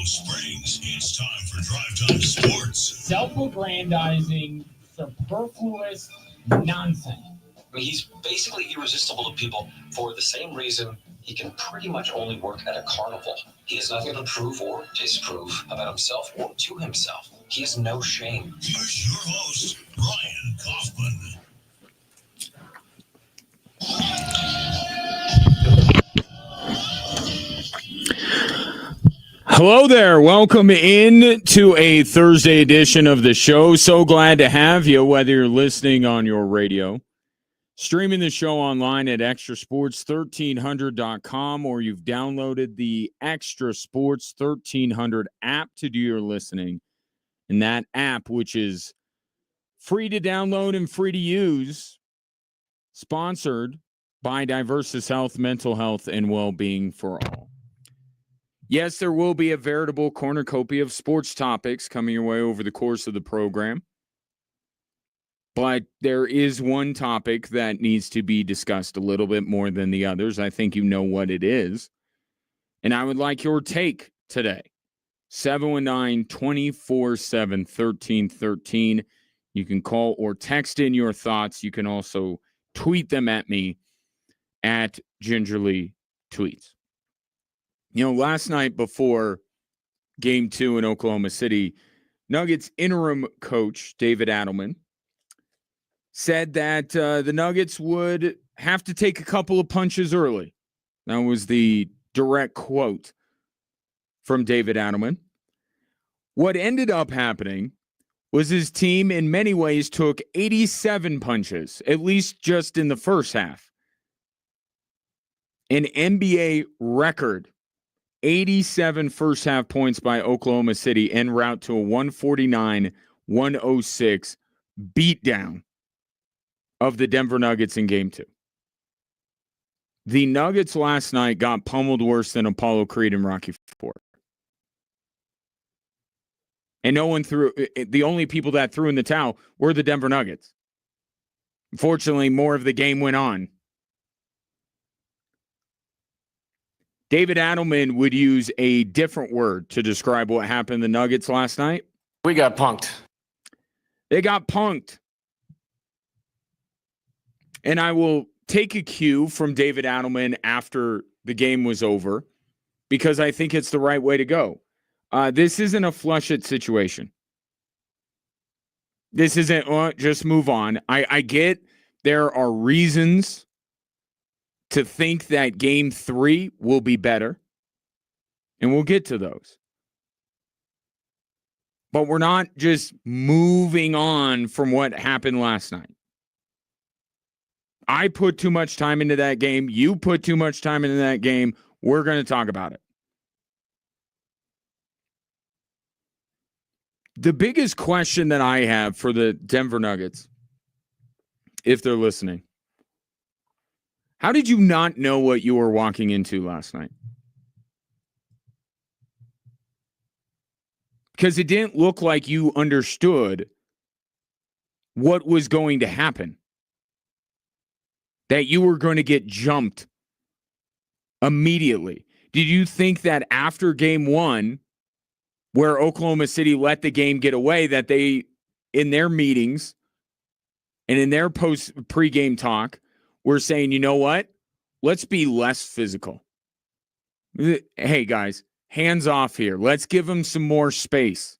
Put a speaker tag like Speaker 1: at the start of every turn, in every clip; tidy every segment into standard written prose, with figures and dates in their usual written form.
Speaker 1: Springs, it's time for Drive Time Sports.
Speaker 2: Self-aggrandizing, superfluous nonsense.
Speaker 3: I mean, he's basically irresistible to people for the same reason he can pretty much only work at a carnival. He has nothing to prove or disprove about himself or to himself. He has no shame.
Speaker 1: Here's your host, Ryan Kaufman.
Speaker 4: Hello there. Welcome in to a Thursday edition of the show. So glad to have you, whether you're listening on your radio, streaming the show online at extrasports1300.com, or you've downloaded the Extra Sports 1300 app to do your listening. And that app, which is free to download and free to use, sponsored by Diversus Health, Mental Health, and Well-Being for All. Yes, there will be a veritable cornucopia of sports topics coming your way over the course of the program. But there is one topic that needs to be discussed a little bit more than the others. I think you know what it is. And I would like your take today. 719-247-1313. You can call or text in your thoughts. You can also tweet them at me at Gingerly Tweets. You know, last night before Game 2 in Oklahoma City, Nuggets interim coach David Adelman said that the Nuggets would have to take a couple of punches early. That was the direct quote from David Adelman. What ended up happening was his team in many ways took 87 punches, at least just in the first half. An NBA record. 87 first-half points by Oklahoma City en route to a 149-106 beatdown of the Denver Nuggets in Game 2. The Nuggets last night got pummeled worse than Apollo Creed and Rocky IV. And no one threw – the only people that threw in the towel were the Denver Nuggets. Unfortunately, more of the game went on. David Adelman would use a different word to describe what happened to the Nuggets last night.
Speaker 5: We got punked.
Speaker 4: They got punked. And I will take a cue from David Adelman after the game was over because I think it's the right way to go. This isn't a flush it situation. This isn't just move on. I get there are reasons to think that Game 3 will be better, and we'll get to those. But we're not just moving on from what happened last night. I put too much time into that game. You put too much time into that game. We're going to talk about it. The biggest question that I have for the Denver Nuggets, if they're listening, how did you not know what you were walking into last night? Because it didn't look like you understood what was going to happen. That you were going to get jumped immediately. Did you think that after Game 1, where Oklahoma City let the game get away, that they, in their meetings and in their pre-game talk, we're saying, you know what? Let's be less physical. Hey, guys, hands off here. Let's give them some more space.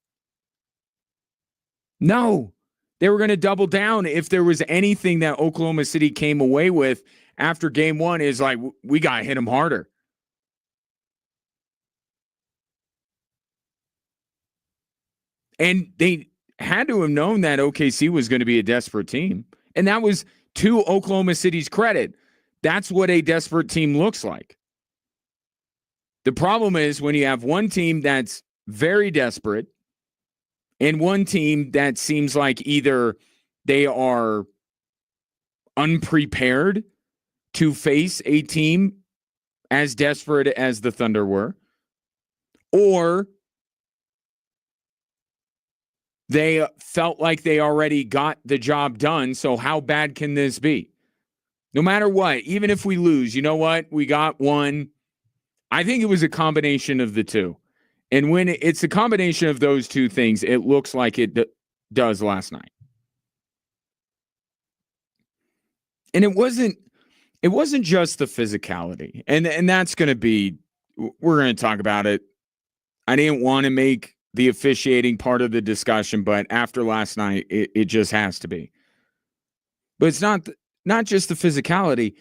Speaker 4: No, they were going to double down. If there was anything that Oklahoma City came away with after Game 1 is like, we got to hit them harder. And they had to have known that OKC was going to be a desperate team. And that was to Oklahoma City's credit. That's what a desperate team looks like. The problem is when you have one team that's very desperate and one team that seems like either they are unprepared to face a team as desperate as the Thunder were, or they felt like they already got the job done, so how bad can this be? No matter what, even if we lose, you know what? We got one. I think it was a combination of the two. And when it's a combination of those two things, it looks like it does last night. And it wasn't just the physicality. And that's going to be, we're going to talk about it. I didn't want to make the officiating part of the discussion, but after last night, it just has to be. But it's not just the physicality.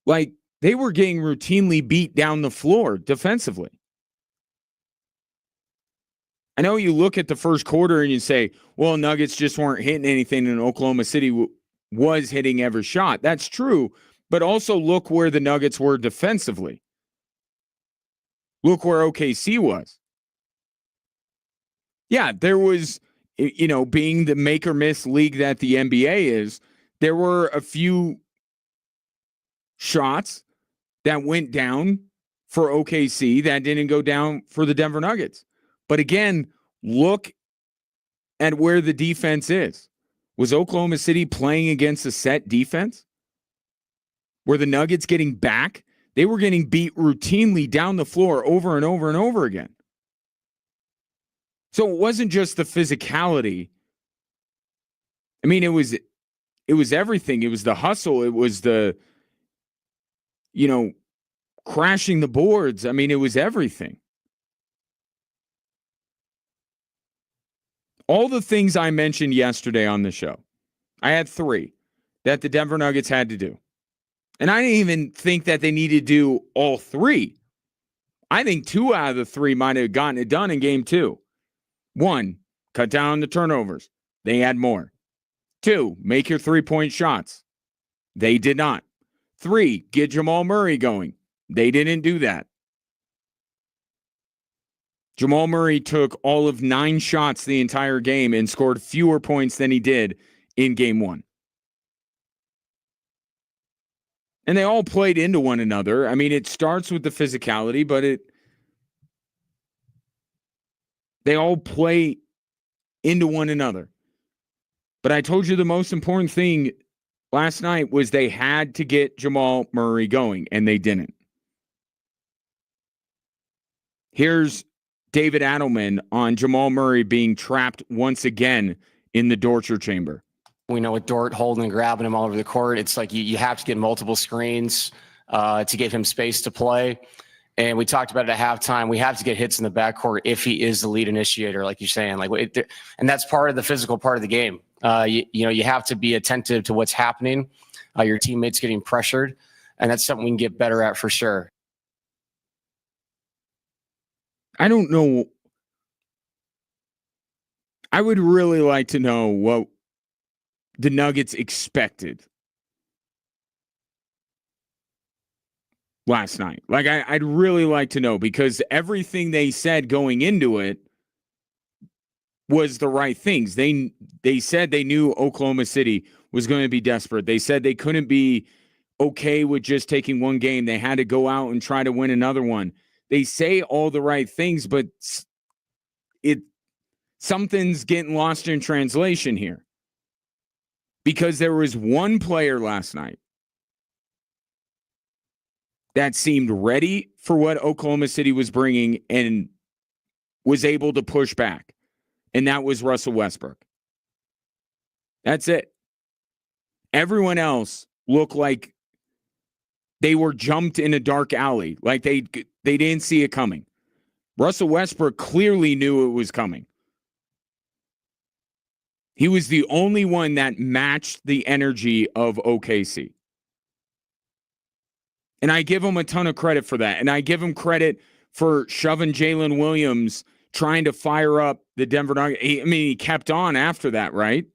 Speaker 4: Like, they were getting routinely beat down the floor defensively. I know you look at the first quarter and you say, well, Nuggets just weren't hitting anything and Oklahoma City was hitting every shot. That's true, but also look where the Nuggets were defensively. Look where OKC was. Yeah, there was, being the make or miss league that the NBA is, there were a few shots that went down for OKC that didn't go down for the Denver Nuggets. But again, look at where the defense is. Was Oklahoma City playing against a set defense? Were the Nuggets getting back? They were getting beat routinely down the floor over and over and over again. So it wasn't just the physicality. I mean, it was everything. It was the hustle. It was the, crashing the boards. I mean, it was everything. All the things I mentioned yesterday on the show, I had 3 that the Denver Nuggets had to do. And I didn't even think that they needed to do all 3. I think 2 out of the 3 might have gotten it done in game 2. 1, cut down the turnovers. They had more. 2, make your 3-point shots. They did not. 3, get Jamal Murray going. They didn't do that. Jamal Murray took all of 9 shots the entire game and scored fewer points than he did in game 1. And they all played into one another. I mean, it starts with the physicality, but they all play into one another. But I told you the most important thing last night was they had to get Jamal Murray going, and they didn't. Here's David Adelman on Jamal Murray being trapped once again in the torture chamber.
Speaker 5: We know with Dort holding and grabbing him all over the court, it's like you have to get multiple screens to give him space to play. And we talked about it at halftime. We have to get hits in the backcourt if he is the lead initiator, like you're saying. And that's part of the physical part of the game. You have to be attentive to what's happening. Your teammates getting pressured, and that's something we can get better at for sure.
Speaker 4: I don't know. I would really like to know what the Nuggets expected last night. Like, I'd really like to know, because everything they said going into it was the right things. They said they knew Oklahoma City was going to be desperate. They said they couldn't be okay with just taking one game. They had to go out and try to win another one. They say all the right things, but something's getting lost in translation here. Because there was one player last night that seemed ready for what Oklahoma City was bringing and was able to push back. And that was Russell Westbrook. That's it. Everyone else looked like they were jumped in a dark alley. Like they didn't see it coming. Russell Westbrook clearly knew it was coming. He was the only one that matched the energy of OKC. And I give him a ton of credit for that. And I give him credit for shoving Jalen Williams, trying to fire up the Denver Nuggets. He kept on after that, right?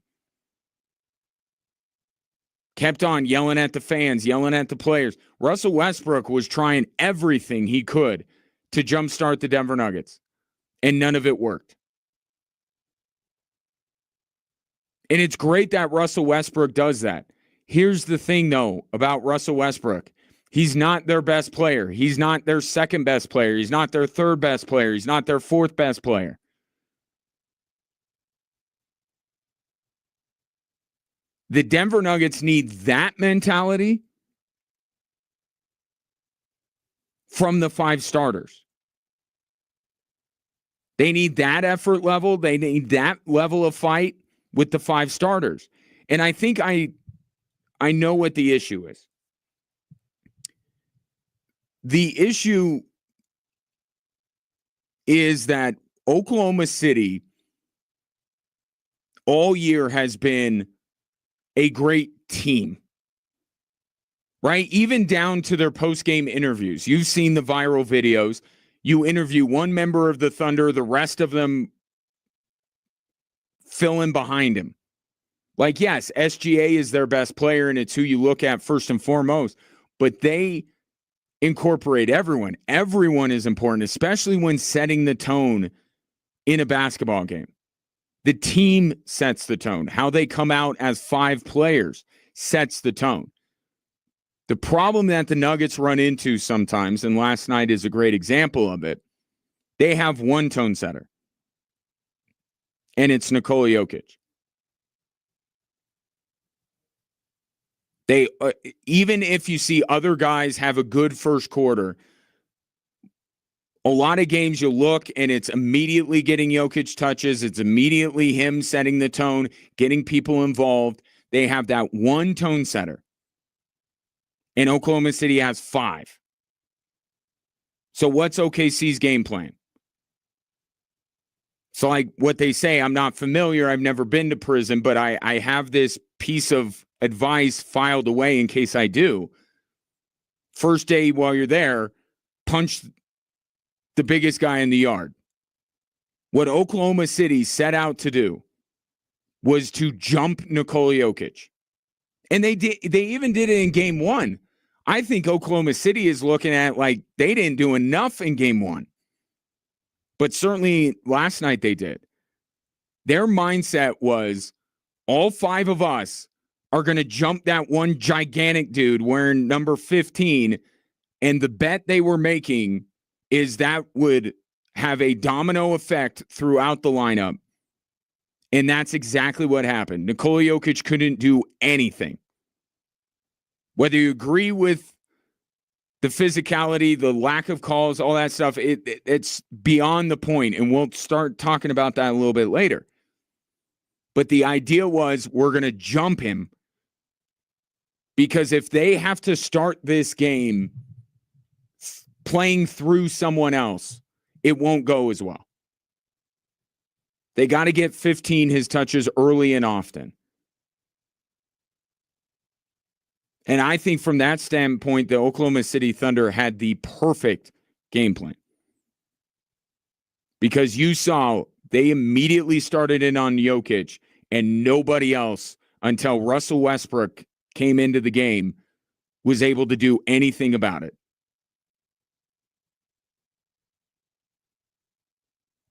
Speaker 4: Kept on yelling at the fans, yelling at the players. Russell Westbrook was trying everything he could to jumpstart the Denver Nuggets. And none of it worked. And it's great that Russell Westbrook does that. Here's the thing, though, about Russell Westbrook. He's not their best player. He's not their second best player. He's not their third best player. He's not their fourth best player. The Denver Nuggets need that mentality from the 5 starters. They need that effort level. They need that level of fight with the 5 starters. And I think I know what the issue is. The issue is that Oklahoma City all year has been a great team, right? Even down to their post-game interviews. You've seen the viral videos. You interview one member of the Thunder, the rest of them fill in behind him. Like, yes, SGA is their best player, and it's who you look at first and foremost, but they incorporate everyone. Everyone is important, especially when setting the tone in a basketball game. The team sets the tone. How they come out as 5 players sets the tone. The problem that the Nuggets run into sometimes, and last night is a great example of it, they have one tone setter, and it's Nikola Jokic. They even if you see other guys have a good first quarter, a lot of games you look and it's immediately getting Jokic touches. It's immediately him setting the tone, getting people involved. They have that one tone setter. And Oklahoma City has 5. So what's OKC's game plan? So like what they say, I'm not familiar. I've never been to prison, but I have this piece of advice filed away in case I do. First day while you're there, punch the biggest guy in the yard. What Oklahoma City set out to do was to jump Nikola Jokic. And they even did it in game 1. I think Oklahoma City is looking at like they didn't do enough in game 1. But certainly last night they did. Their mindset was all 5 of us are going to jump that one gigantic dude wearing number 15. And the bet they were making is that would have a domino effect throughout the lineup. And that's exactly what happened. Nikola Jokic couldn't do anything. Whether you agree with the physicality, the lack of calls, all that stuff, it's beyond the point, and we'll start talking about that a little bit later. But the idea was we're going to jump him because if they have to start this game playing through someone else, it won't go as well. They got to get 15 his touches early and often. And I think from that standpoint, the Oklahoma City Thunder had the perfect game plan. Because you saw they immediately started in on Jokic and nobody else until Russell Westbrook came into the game was able to do anything about it.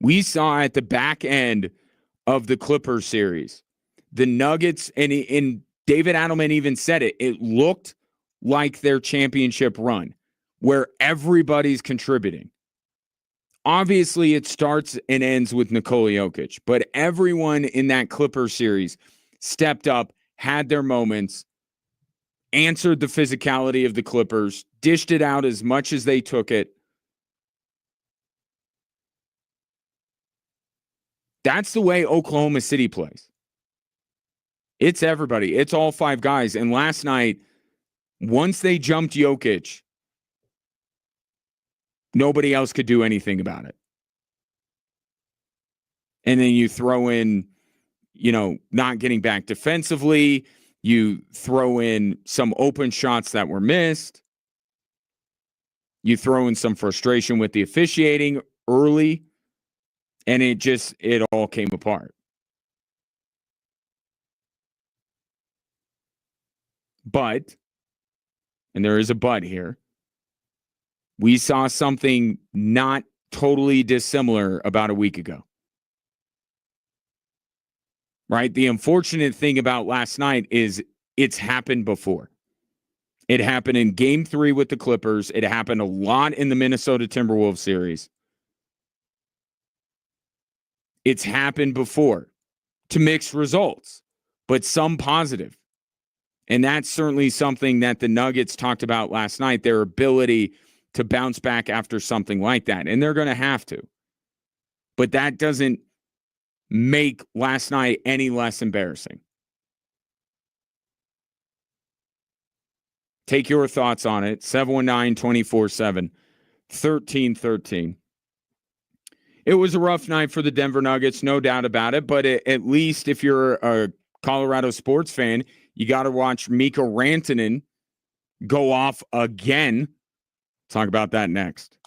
Speaker 4: We saw at the back end of the Clippers series, the Nuggets, and David Adelman even said it looked like their championship run where everybody's contributing. Obviously, it starts and ends with Nikola Jokic, but everyone in that Clippers series stepped up, had their moments, answered the physicality of the Clippers, dished it out as much as they took it. That's the way Oklahoma City plays. It's everybody. It's all 5 guys. And last night, once they jumped Jokic, nobody else could do anything about it. And then you throw in, not getting back defensively. You throw in some open shots that were missed. You throw in some frustration with the officiating early. And it all came apart. But, and there is a but here, we saw something not totally dissimilar about a week ago. Right? The unfortunate thing about last night is it's happened before. It happened in game 3 with the Clippers. It happened a lot in the Minnesota Timberwolves series. It's happened before to mixed results, but some positive. And that's certainly something that the Nuggets talked about last night, their ability to bounce back after something like that. And they're going to have to. but that doesn't make last night any less embarrassing. Take your thoughts on it. 719-247-1313. It was a rough night for the Denver Nuggets, no doubt about it. But at least if you're a Colorado sports fan, you got to watch Mika Rantanen go off again. Talk about that next.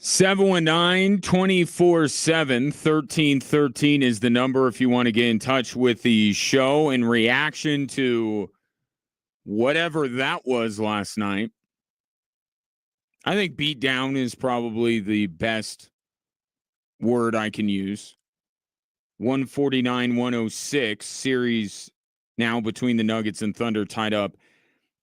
Speaker 4: 719-247-1313 is the number if you want to get in touch with the show in reaction to whatever that was last night. I think beat down is probably the best word I can use. 149-106, series now between the Nuggets and Thunder tied up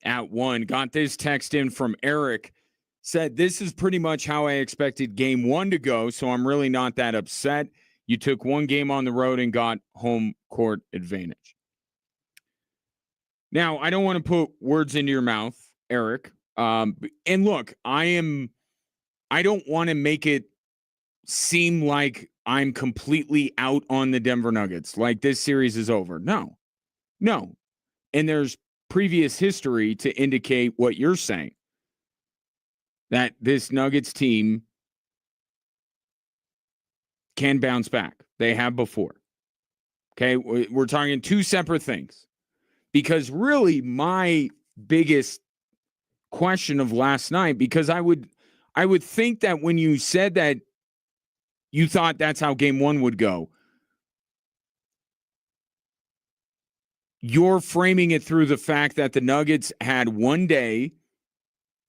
Speaker 4: at 1. Got this text in from Eric. Said, this is pretty much how I expected game 1 to go, so I'm really not that upset. You took one game on the road and got home court advantage. Now, I don't want to put words into your mouth, Eric. And look, I don't want to make it seem like I'm completely out on the Denver Nuggets, like this series is over. No. And there's previous history to indicate what you're saying. That this Nuggets team can bounce back. They have before. Okay, we're talking two separate things. Because really my biggest question of last night, because I would think that when you said that you thought that's how game 1 would go, you're framing it through the fact that the Nuggets had one day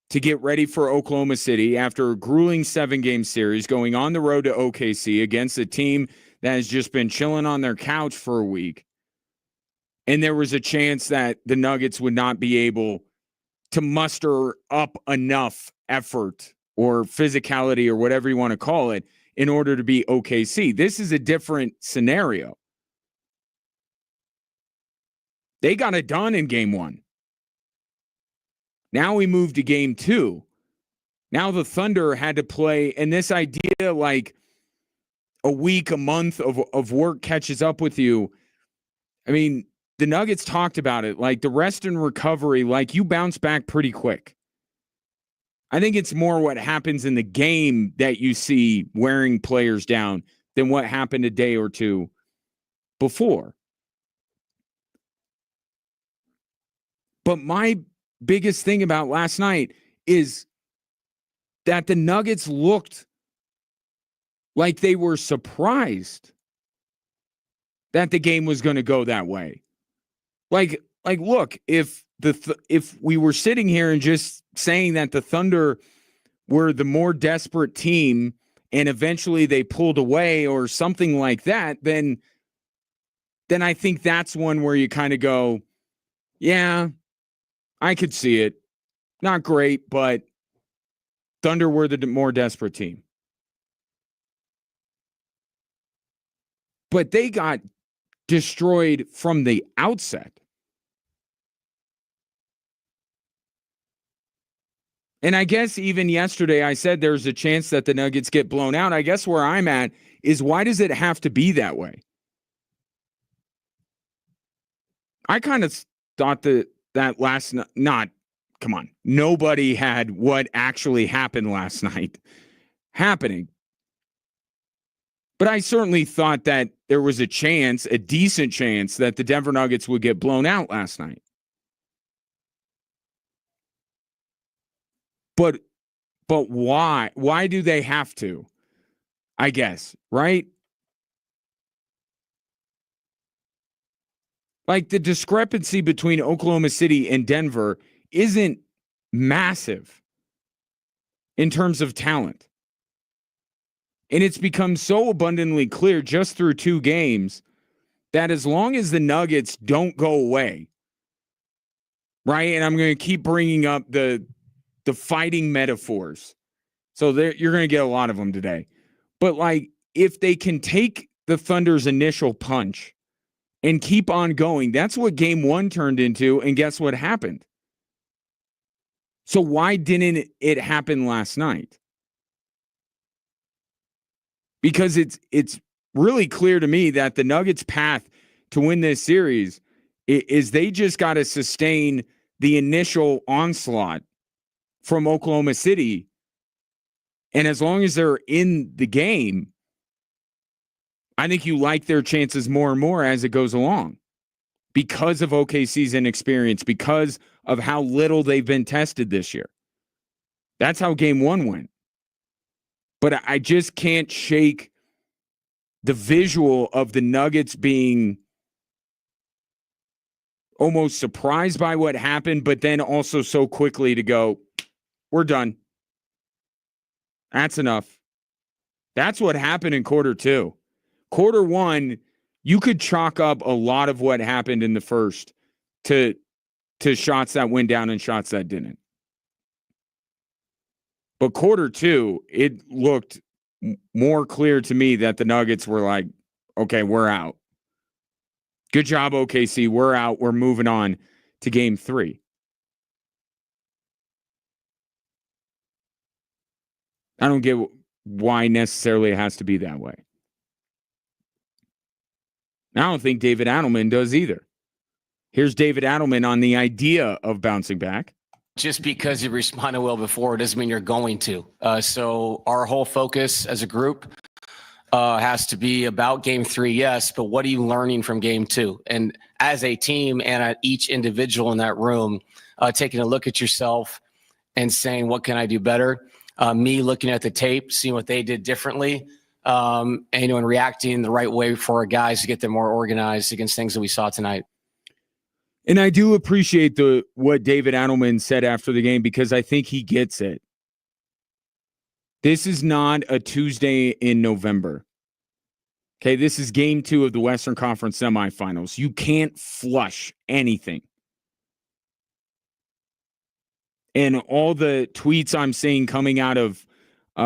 Speaker 4: to get ready for Oklahoma City after a grueling 7-game series, going on the road to OKC against a team that has just been chilling on their couch for a week. And there was a chance that the Nuggets would not be able to muster up enough effort or physicality or whatever you want to call it in order to be OKC. This is a different scenario. They got it done in game 1. Now we move to game 2. Now the Thunder had to play, and this idea like a week, a month of work catches up with you. I mean, the Nuggets talked about it, like the rest and recovery, like you bounce back pretty quick. I think it's more what happens in the game that you see wearing players down than what happened a day or two before. But my biggest thing about last night is that the Nuggets looked like they were surprised that the game was going to go that way. Like look, if we were sitting here and just saying that the Thunder were the more desperate team and eventually they pulled away or something like that, then I think that's one where you kind of go, yeah, I could see it. Not great, but Thunder were the more desperate team. But they got destroyed from the outset. And I guess even yesterday I said there's a chance that the Nuggets get blown out. I guess where I'm at is, why does it have to be that way? I kind of thought that last night, come on, nobody had what actually happened last night happening. But I certainly thought that there was a chance, a decent chance, that the Denver Nuggets would get blown out last night. But why? Why do they have to? I guess, right? Like, the discrepancy between Oklahoma City and Denver isn't massive in terms of talent. And it's become so abundantly clear just through 2 games that as long as the Nuggets don't go away, right? And I'm going to keep bringing up the fighting metaphors. So you're going to get a lot of them today. But like, if they can take the Thunder's initial punch and keep on going, that's what game 1 turned into. And guess what happened? So why didn't it happen last night? Because it's really clear to me that the Nuggets' path to win this series is they just got to sustain the initial onslaught from Oklahoma City. And as long as they're in the game, I think you like their chances more and more as it goes along, because of OKC's inexperience, because of how little they've been tested this year. That's how game 1 went. But I just can't shake the visual of the Nuggets being almost surprised by what happened, but then also so quickly to go, we're done. That's enough. That's what happened in quarter two. Quarter one, you could chalk up a lot of what happened in the first to shots that went down and shots that didn't. But quarter two, it looked more clear to me that the Nuggets were like, okay, we're out. Good job, OKC. We're out. We're moving on to game 3. I don't get why necessarily it has to be that way. I don't think David Adelman does either. Here's David Adelman on the idea of bouncing back.
Speaker 5: Just because you responded well before doesn't mean you're going to. So our whole focus as a group has to be about game 3, yes, but what are you learning from game 2? And as a team and at each individual in that room, taking a look at yourself and saying, what can I do better? Me looking at the tape, seeing what they did differently, and reacting the right way for our guys to get them more organized against things that we saw tonight.
Speaker 4: And I do appreciate what David Adelman said after the game because I think he gets it. This is not a Tuesday in November. Okay, this is game 2 of the Western Conference semifinals. You can't flush anything. And all the tweets I'm seeing coming out of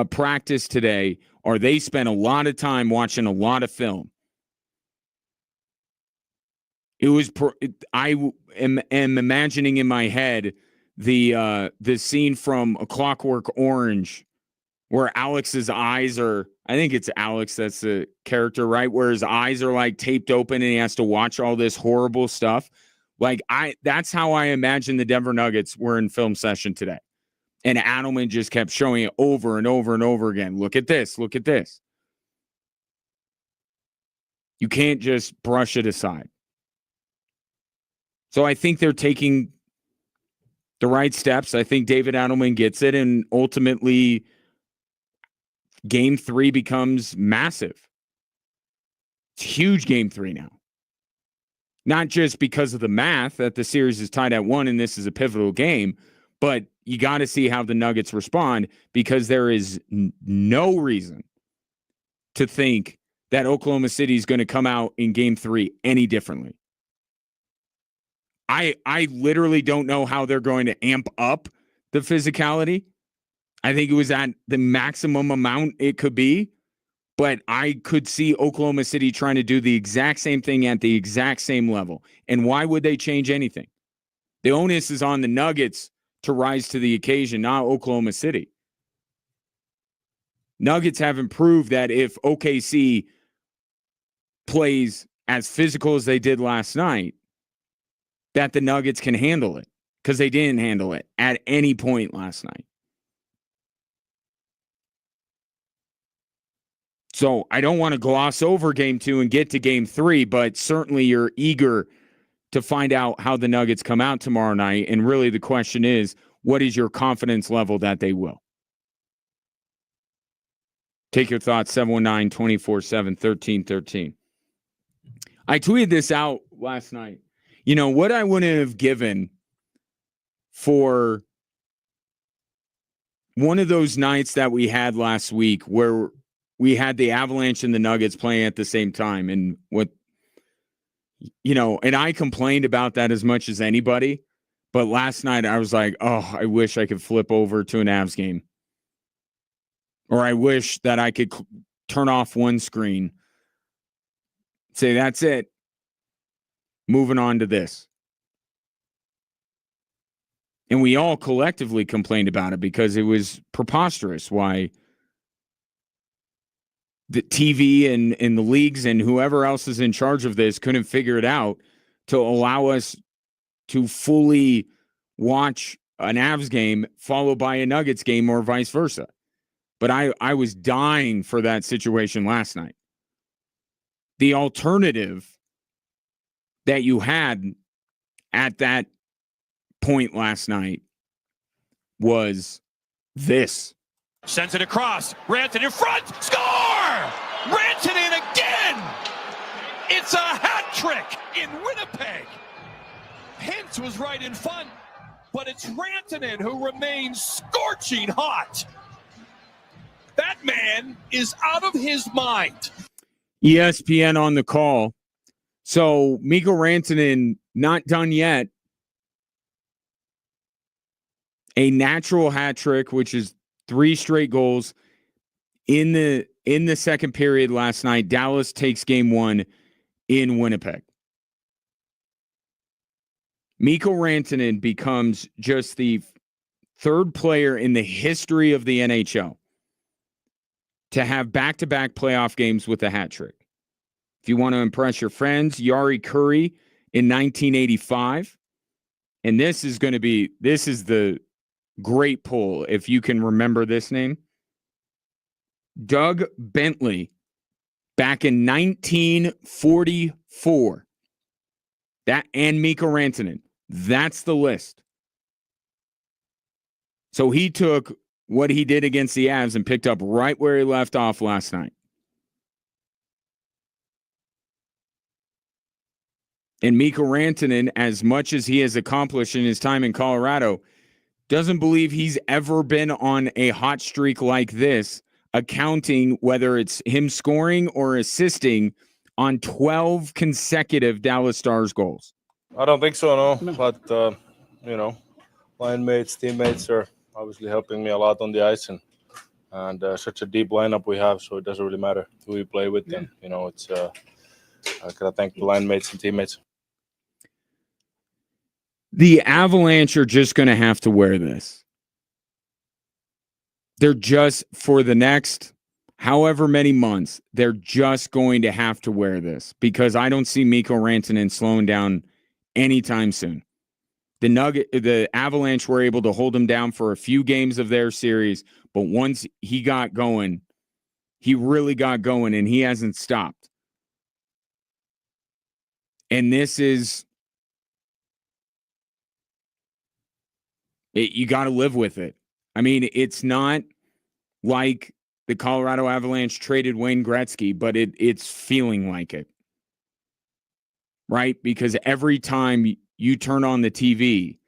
Speaker 4: practice today are they spent a lot of time watching a lot of film. It was I am imagining in my head the scene from A Clockwork Orange where Alex's eyes are, I think it's Alex that's the character, right? Where his eyes are like taped open and he has to watch all this horrible stuff. Like that's how I imagine the Denver Nuggets were in film session today. And Adelman just kept showing it over and over and over again. Look at this. Look at this. You can't just brush it aside. So I think they're taking the right steps. I think David Adelman gets it. And ultimately, game 3 becomes massive. It's huge game 3 now. Not just because of the math that the series is tied at 1 and this is a pivotal game, but you got to see how the Nuggets respond because there is no reason to think that Oklahoma City is going to come out in game 3 any differently. I literally don't know how they're going to amp up the physicality. I think it was at the maximum amount it could be, but I could see Oklahoma City trying to do the exact same thing at the exact same level. And why would they change anything? The onus is on the Nuggets to rise to the occasion, not Oklahoma City. Nuggets haven't proved that if OKC plays as physical as they did last night, that the Nuggets can handle it because they didn't handle it at any point last night. So I don't want to gloss over game 2 and get to game 3, but certainly you're eager to find out how the Nuggets come out tomorrow night. And really the question is, what is your confidence level that they will? Take your thoughts, 719-247-1313. I tweeted this out last night. You know, what I wouldn't have given for one of those nights that we had last week where we had the Avalanche and the Nuggets playing at the same time. And and I complained about that as much as anybody. But last night I was like, oh, I wish I could flip over to an Avs game. Or I wish that I could turn off one screen, say, that's it. Moving on to this. And we all collectively complained about it because it was preposterous why the TV and the leagues and whoever else is in charge of this couldn't figure it out to allow us to fully watch an Avs game followed by a Nuggets game or vice versa. But I was dying for that situation last night. The alternative that you had at that point last night was this.
Speaker 6: Sends it across. Rantanen in front. Score! Rantanen again! It's a hat trick in Winnipeg. Hintz was right in front, but it's Rantanen who remains scorching hot. That man is out of his mind.
Speaker 4: ESPN on the call. So Mikko Rantanen not done yet. A natural hat trick, which is 3 straight goals in the second period last night. Dallas takes game 1 in Winnipeg. Mikko Rantanen becomes just the 3rd player in the history of the NHL to have back-to-back playoff games with a hat trick. If you want to impress your friends, Yari Curry in 1985. And this is the great pull, if you can remember this name. Doug Bentley back in 1944. That and Mikko Rantanen. That's the list. So he took what he did against the Avs and picked up right where he left off last night. And Mikko Rantanen, as much as he has accomplished in his time in Colorado, doesn't believe he's ever been on a hot streak like this, accounting whether it's him scoring or assisting on 12 consecutive Dallas Stars goals.
Speaker 7: I don't think so, no. But, line mates, teammates are obviously helping me a lot on the ice. And such a deep lineup we have, so it doesn't really matter who we play with. And, I got to thank the line mates and teammates.
Speaker 4: The Avalanche are just going to have to wear this. They're just, for the next however many months, they're just going to have to wear this because I don't see Mikko Rantanen slowing down anytime soon. The Avalanche were able to hold him down for a few games of their series, but once he got going, he really got going and he hasn't stopped. And this is... you got to live with it. I mean, it's not like the Colorado Avalanche traded Wayne Gretzky, but it's feeling like it. Right? Because every time you turn on the TV,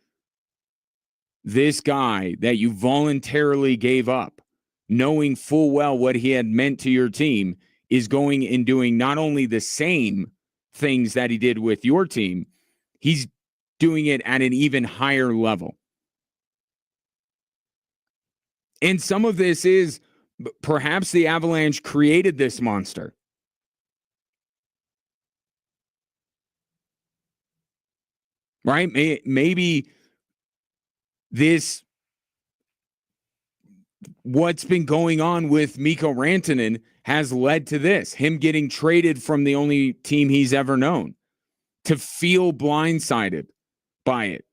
Speaker 4: this guy that you voluntarily gave up, knowing full well what he had meant to your team, is going and doing not only the same things that he did with your team, he's doing it at an even higher level. And some of this is perhaps the Avalanche created this monster. Right? Maybe this, what's been going on with Mikko Rantanen has led to this, him getting traded from the only team he's ever known, to feel blindsided by it,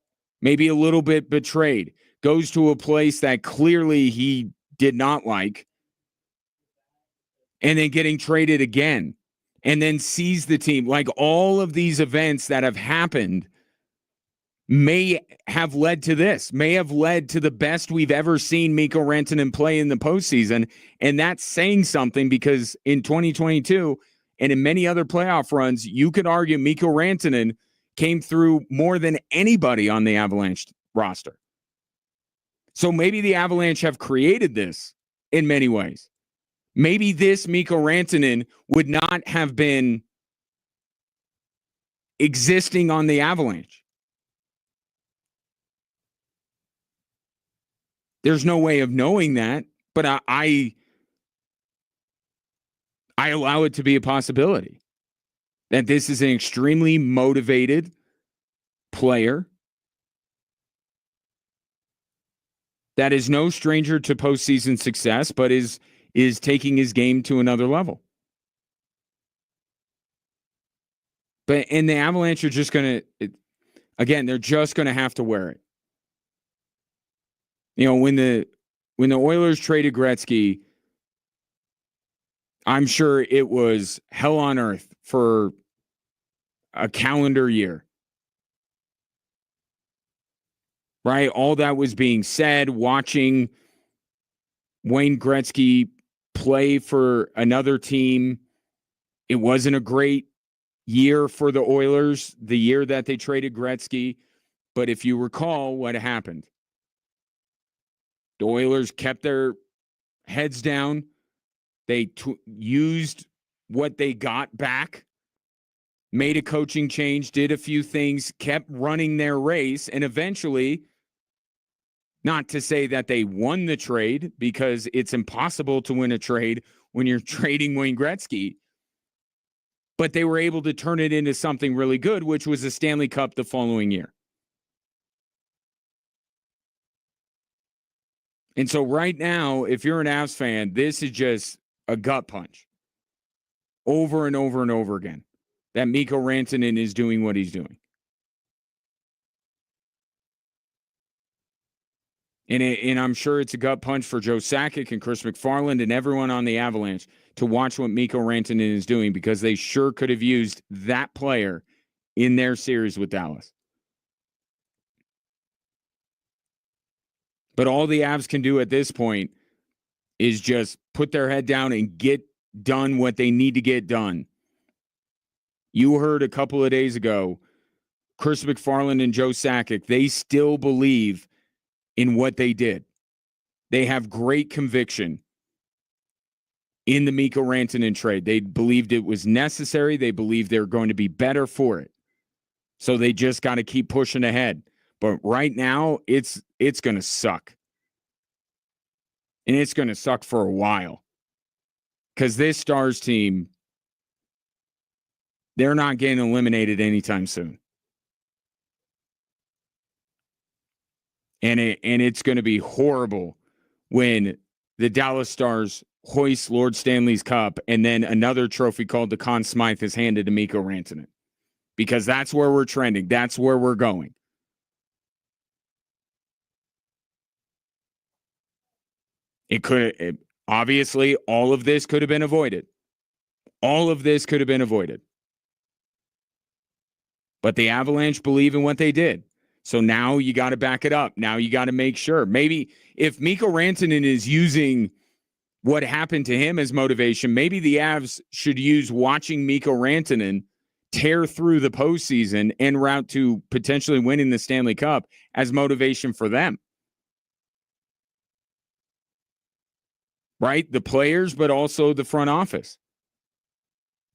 Speaker 4: maybe a little bit betrayed. Goes to a place that clearly he did not like, and then getting traded again, and then sees the team. Like, all of these events that have happened may have led to this, may have led to the best we've ever seen Mikko Rantanen play in the postseason. And that's saying something, because in 2022 and in many other playoff runs, you could argue Mikko Rantanen came through more than anybody on the Avalanche roster. So maybe the Avalanche have created this in many ways. Maybe this Mikko Rantanen would not have been existing on the Avalanche. There's no way of knowing that, but I allow it to be a possibility that this is an extremely motivated player that is no stranger to postseason success, but is taking his game to another level. And the Avalanche are just going to, again, they're just going to have to wear it. You know, when the Oilers traded Gretzky, I'm sure it was hell on earth for a calendar year. Right? All that was being said, watching Wayne Gretzky play for another team. It wasn't a great year for the Oilers, the year that they traded Gretzky. But if you recall what happened, the Oilers kept their heads down. They used what they got back, made a coaching change, did a few things, kept running their race, and eventually, not to say that they won the trade, because it's impossible to win a trade when you're trading Wayne Gretzky, but they were able to turn it into something really good, which was a Stanley Cup the following year. And so right now, if you're an Avs fan, this is just a gut punch over and over and over again that Mikko Rantanen is doing what he's doing. And I'm sure it's a gut punch for Joe Sakic and Chris McFarland and everyone on the Avalanche to watch what Mikko Rantanen is doing, because they sure could have used that player in their series with Dallas. But all the Avs can do at this point is just put their head down and get done what they need to get done. You heard a couple of days ago, Chris McFarland and Joe Sakic, they still believe in what they did. They have great conviction in the Mikko Rantanen trade. They believed it was necessary. They believed they're going to be better for it. So they just got to keep pushing ahead. But right now, it's going to suck. And it's going to suck for a while. Because this Stars team, they're not getting eliminated anytime soon. And it's going to be horrible when the Dallas Stars hoist Lord Stanley's Cup and then another trophy called the Conn Smythe is handed to Mikko Rantanen. Because that's where we're trending. That's where we're going. Obviously, all of this could have been avoided. All of this could have been avoided. But the Avalanche believe in what they did. So now you got to back it up. Now you got to make sure. Maybe if Mikko Rantanen is using what happened to him as motivation, maybe the Avs should use watching Mikko Rantanen tear through the postseason en route to potentially winning the Stanley Cup as motivation for them. Right? The players, but also the front office.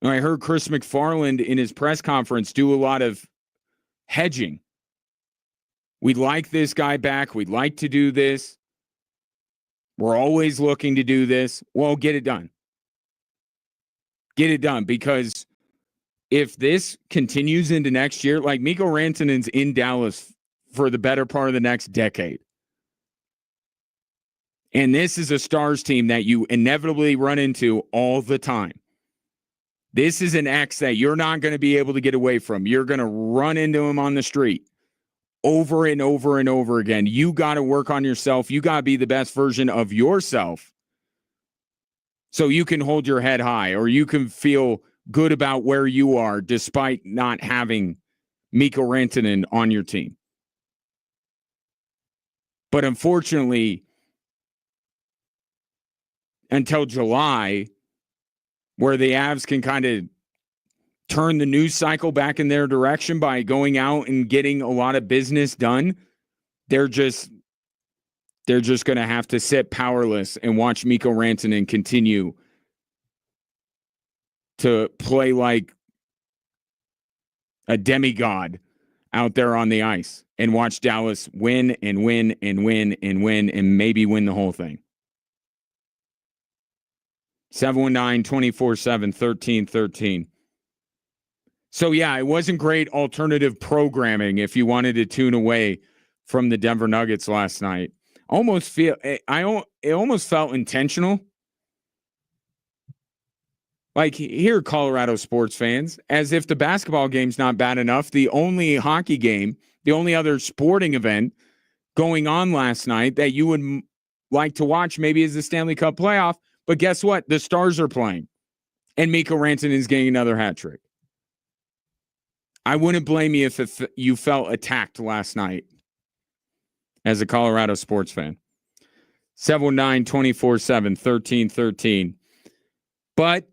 Speaker 4: And I heard Chris McFarland in his press conference do a lot of hedging. We'd like this guy back. We'd like to do this. We're always looking to do this. Well, get it done. Get it done, because if this continues into next year, like Mikko Rantanen's in Dallas for the better part of the next decade. And this is a Stars team that you inevitably run into all the time. This is an X that you're not going to be able to get away from. You're going to run into him on the street over and over and over again. You got to work on yourself. You got to be the best version of yourself so you can hold your head high, or you can feel good about where you are despite not having Mikko Rantanen on your team. But unfortunately, until July, where the Avs can kind of turn the news cycle back in their direction by going out and getting a lot of business done, they're just going to have to sit powerless and watch Mikko Rantanen continue to play like a demigod out there on the ice and watch Dallas win and win and win and win and maybe win the whole thing. 719-247-1313. So, yeah, it wasn't great alternative programming if you wanted to tune away from the Denver Nuggets last night. It almost felt intentional. Like, here, Colorado sports fans, as if the basketball game's not bad enough. The only hockey game, the only other sporting event going on last night that you would like to watch maybe is the Stanley Cup playoff. But guess what? The Stars are playing, and Mikko Rantanen is getting another hat trick. I wouldn't blame you if you felt attacked last night as a Colorado sports fan. 719-247-1313. But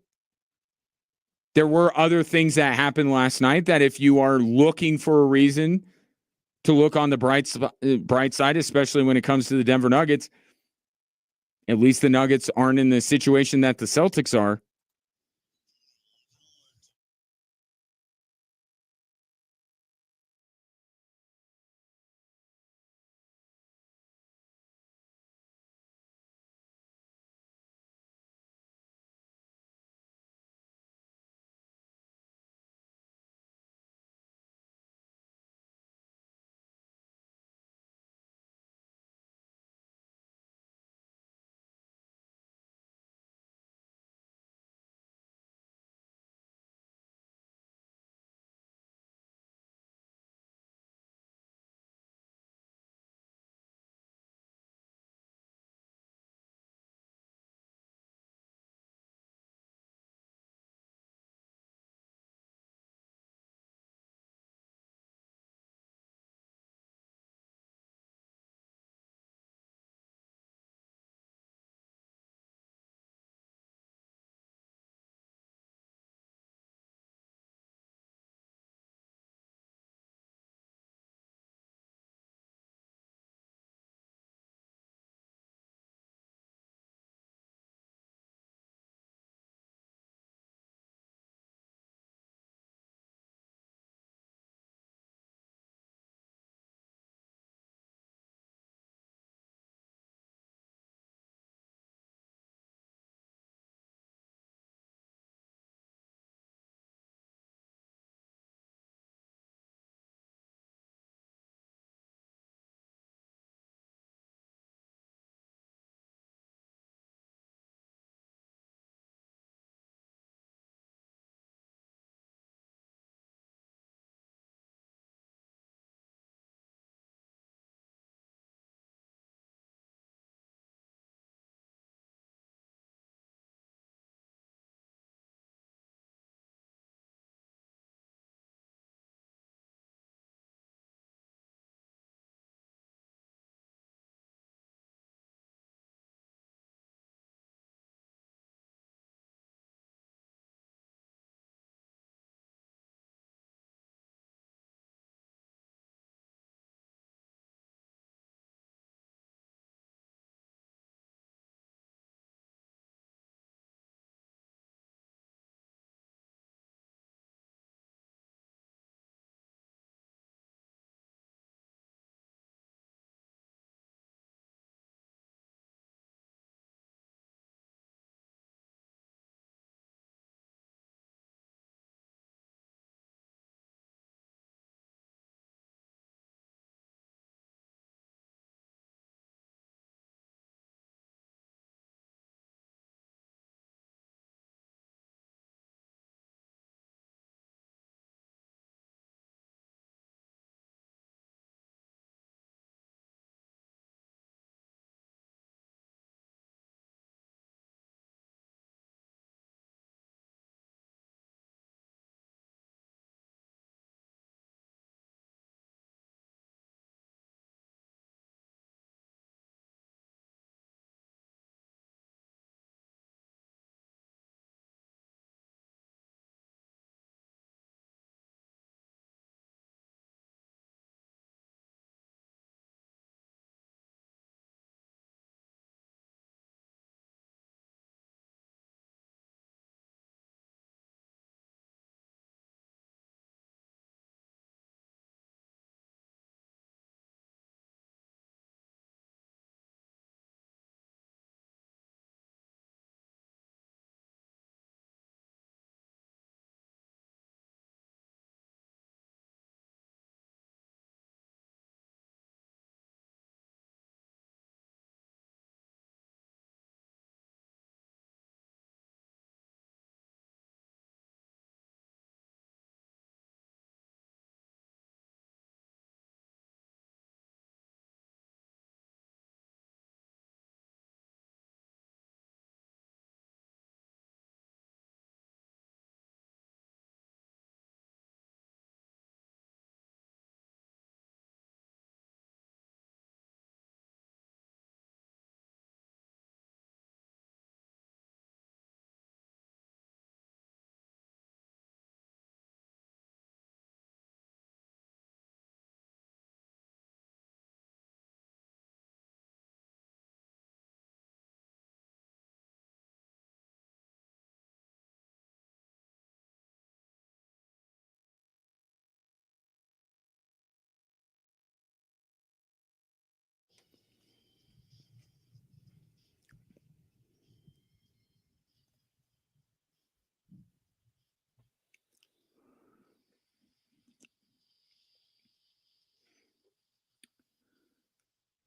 Speaker 4: there were other things that happened last night that if you are looking for a reason to look on the bright side, especially when it comes to the Denver Nuggets, at least the Nuggets aren't in the situation that the Celtics are.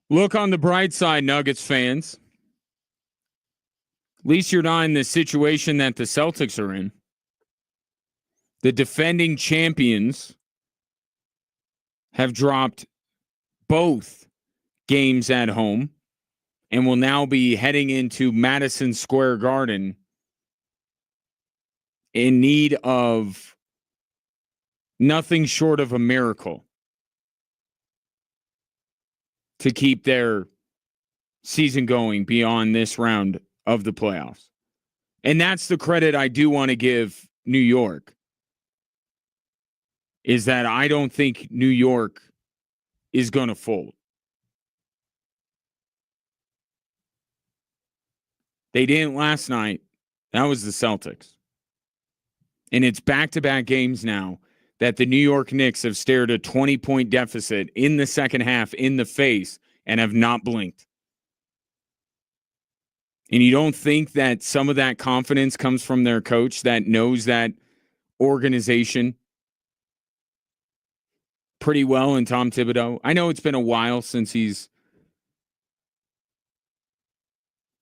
Speaker 4: Look on the bright side, Nuggets fans. At least you're not in the situation that the Celtics are in. The defending champions have dropped both games at home and will now be heading into Madison Square Garden in need of nothing short of a miracle to keep their season going beyond this round of the playoffs. And that's the credit I do want to give New York, is that I don't think New York is going to fold. They didn't last night. That was the Celtics. And it's back-to-back games now that the New York Knicks have stared a 20-point deficit in the second half in the face and have not blinked. And you don't think that some of that confidence comes from their coach that knows that organization pretty well in Tom Thibodeau? I know it's been a while since he's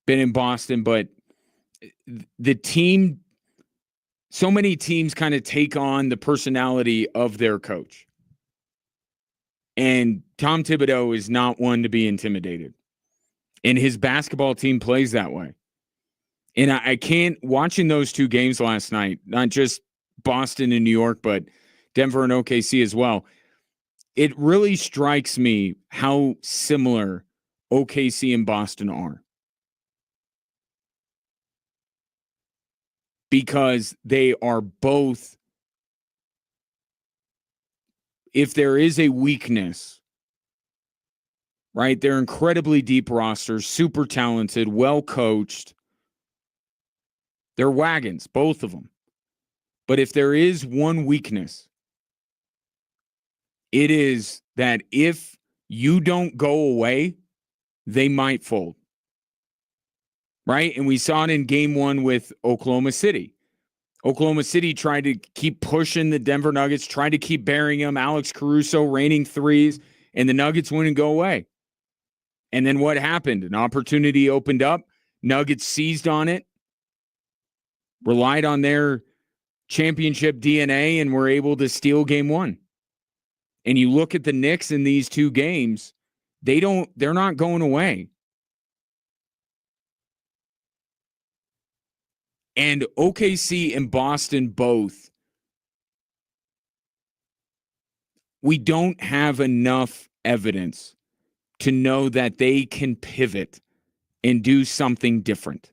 Speaker 4: been in Boston, but the team, so many teams kind of take on the personality of their coach. And Tom Thibodeau is not one to be intimidated. And his basketball team plays that way. And I can't, watching those two games last night, not just Boston and New York, but Denver and OKC as well, it really strikes me how similar OKC and Boston are. Because they are both, if there is a weakness, right? They're incredibly deep rosters, super talented, well coached. They're wagons, both of them. But if there is one weakness, it is that if you don't go away, they might fold. Right? And we saw it in game one with Oklahoma City. Oklahoma City tried to keep pushing the Denver Nuggets, tried to keep burying them. Alex Caruso raining threes, and the Nuggets wouldn't go away. And then what happened? An opportunity opened up. Nuggets seized on it, relied on their championship DNA, and were able to steal game one. And you look at the Knicks in these two games, they're not going away. And OKC and Boston both, we don't have enough evidence to know that they can pivot and do something different.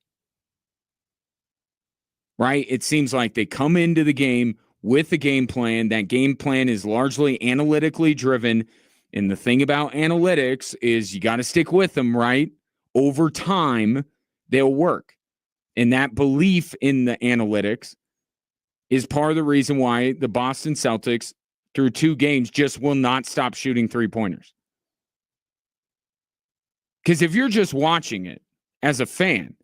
Speaker 4: Right? It seems like they come into the game with a game plan. That game plan is largely analytically driven. And the thing about analytics is you got to stick with them, right? Over time, they'll work. And that belief in the analytics is part of the reason why the Boston Celtics, through two games, just will not stop shooting three-pointers. Because if you're just watching it as a fan,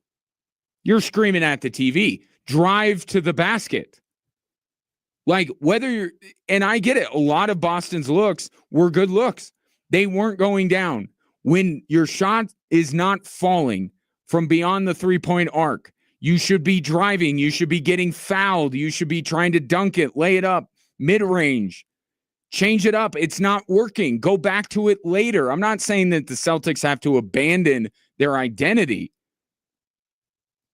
Speaker 4: you're screaming at the TV, drive to the basket. Like whether you're, and I get it, a lot of Boston's looks were good looks. They weren't going down. When your shot is not falling from beyond the three-point arc, you should be driving. You should be getting fouled. You should be trying to dunk it, lay it up, mid-range. Change it up. It's not working. Go back to it later. I'm not saying that the Celtics have to abandon their identity.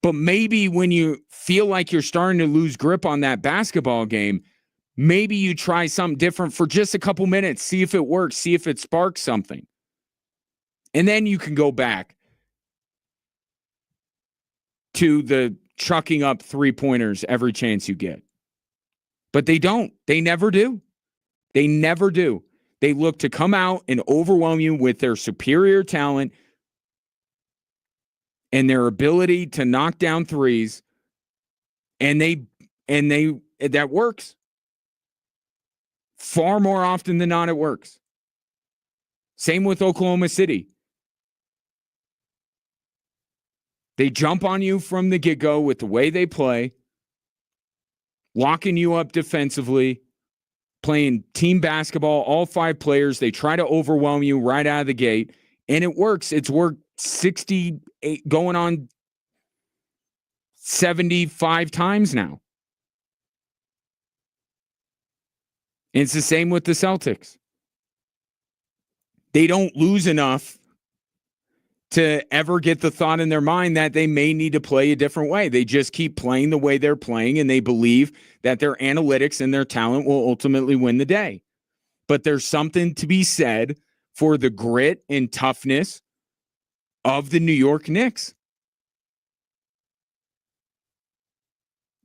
Speaker 4: But maybe when you feel like you're starting to lose grip on that basketball game, maybe you try something different for just a couple minutes. See if it works. See if it sparks something. And then you can go back to the chucking up three-pointers every chance you get. But they don't. They never do. They never do. They look to come out and overwhelm you with their superior talent and their ability to knock down threes. And that works. Far more often than not, it works. Same with Oklahoma City. They jump on you from the get-go with the way they play, locking you up defensively, playing team basketball, all five players. They try to overwhelm you right out of the gate, And it works. It's worked 68, going on 75 times now. And it's the same with the Celtics. They don't lose enough to ever get the thought in their mind that they may need to play a different way. They just keep playing the way they're playing, and they believe that their analytics and their talent will ultimately win the day. But there's something to be said for the grit and toughness of the New York Knicks.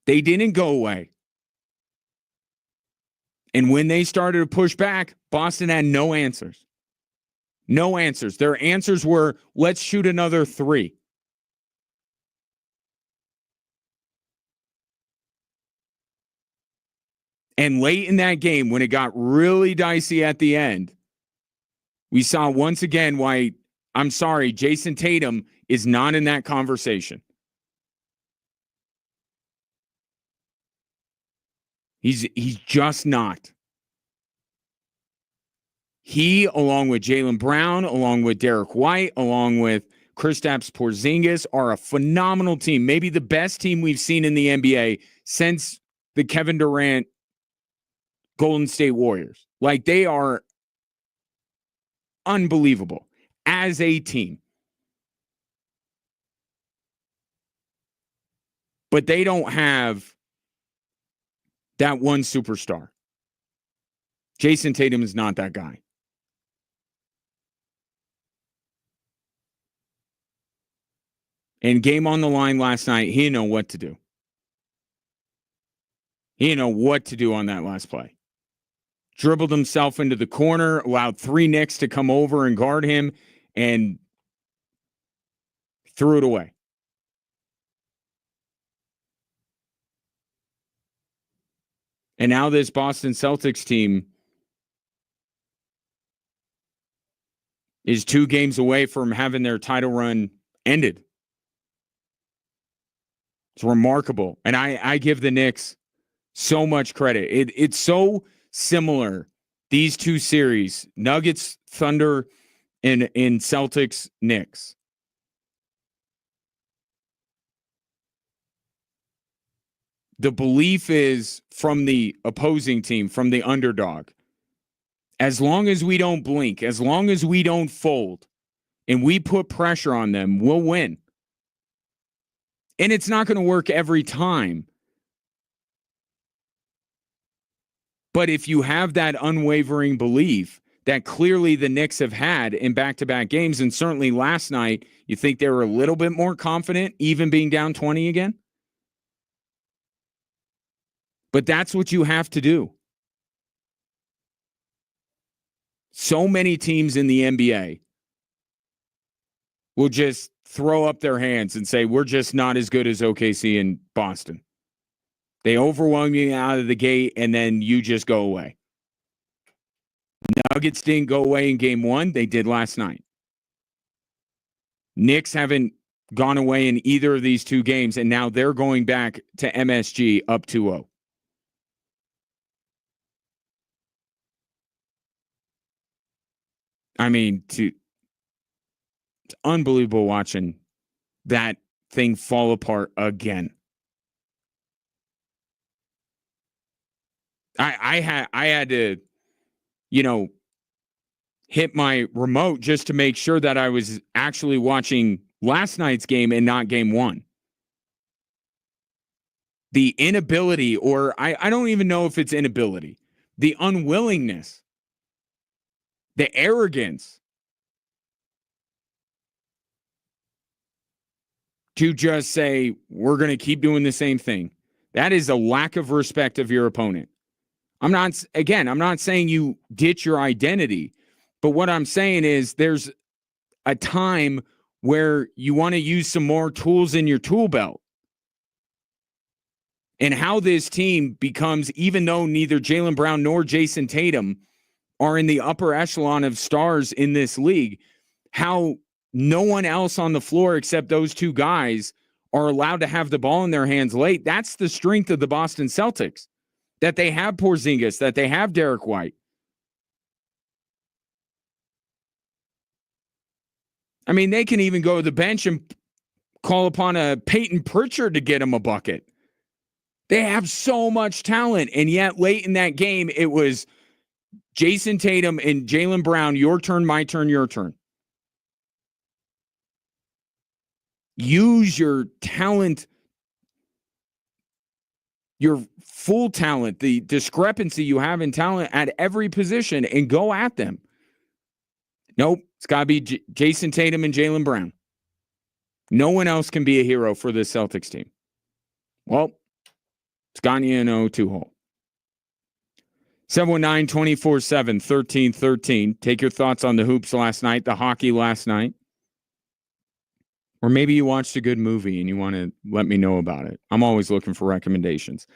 Speaker 4: They didn't go away. And when they started to push back, Boston had no answers. No answers. Their answers were, let's shoot another 3. And late in that game, when it got really dicey at the end, we saw once again why, I'm sorry, Jason Tatum is not in that conversation. He's just not. He, along with Jaylen Brown, along with Derek White, along with Kristaps Porzingis, are a phenomenal team. Maybe the best team we've seen in the NBA since the Kevin Durant Golden State Warriors. Like, they are unbelievable as a team. But they don't have that one superstar. Jason Tatum is not that guy. And game on the line last night, he didn't know what to do. He didn't know what to do on that last play. Dribbled himself into the corner, allowed 3 Knicks to come over and guard him, and threw it away. And now this Boston Celtics team is 2 games away from having their title run ended. It's remarkable. And I give the Knicks so much credit. It's so similar, these 2 series, Nuggets, Thunder, and Celtics, Knicks. The belief is from the opposing team, from the underdog. As long as we don't blink, as long as we don't fold, and we put pressure on them, we'll win. And it's not going to work every time. But if you have that unwavering belief that clearly the Knicks have had in back-to-back games, and certainly last night, you think they were a little bit more confident, even being down 20 again? But that's what you have to do. So many teams in the NBA will just throw up their hands and say, we're just not as good as OKC and Boston. They overwhelm you out of the gate, and then you just go away. Nuggets didn't go away in game 1. They did last night. Knicks haven't gone away in either of these 2 games, and now they're going back to MSG up 2-0. I mean, it's unbelievable watching that thing fall apart again. I had to, hit my remote just to make sure that I was actually watching last night's game and not game 1. The inability, or I don't even know if it's inability, the unwillingness, the arrogance to just say, we're going to keep doing the same thing. That is a lack of respect of your opponent. I'm not saying you ditch your identity, but what I'm saying is there's a time where you want to use some more tools in your tool belt. And how this team becomes, even though neither Jaylen Brown nor Jason Tatum are in the upper echelon of stars in this league, how no one else on the floor except those 2 guys are allowed to have the ball in their hands late. That's the strength of the Boston Celtics, that they have Porzingis, that they have Derek White. I mean, they can even go to the bench and call upon a Peyton Pritchard to get him a bucket. They have so much talent, and yet late in that game, it was Jason Tatum and Jaylen Brown, your turn, my turn, your turn. Use your talent, your full talent, the discrepancy you have in talent at every position, and go at them. Nope, it's got to be Jason Tatum and Jaylen Brown. No one else can be a hero for this Celtics team. Well, it's Gagne and 0-2 hole. 719-247-1313. Take your thoughts on the hoops last night, the hockey last night. Or maybe you watched a good movie and you want to let me know about it. I'm always looking for recommendations.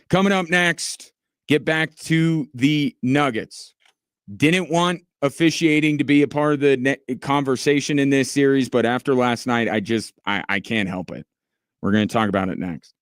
Speaker 4: Coming up next, get back to the Nuggets. Didn't want officiating to be a part of the conversation in this series, but after last night, I can't help it. We're going to talk about it next.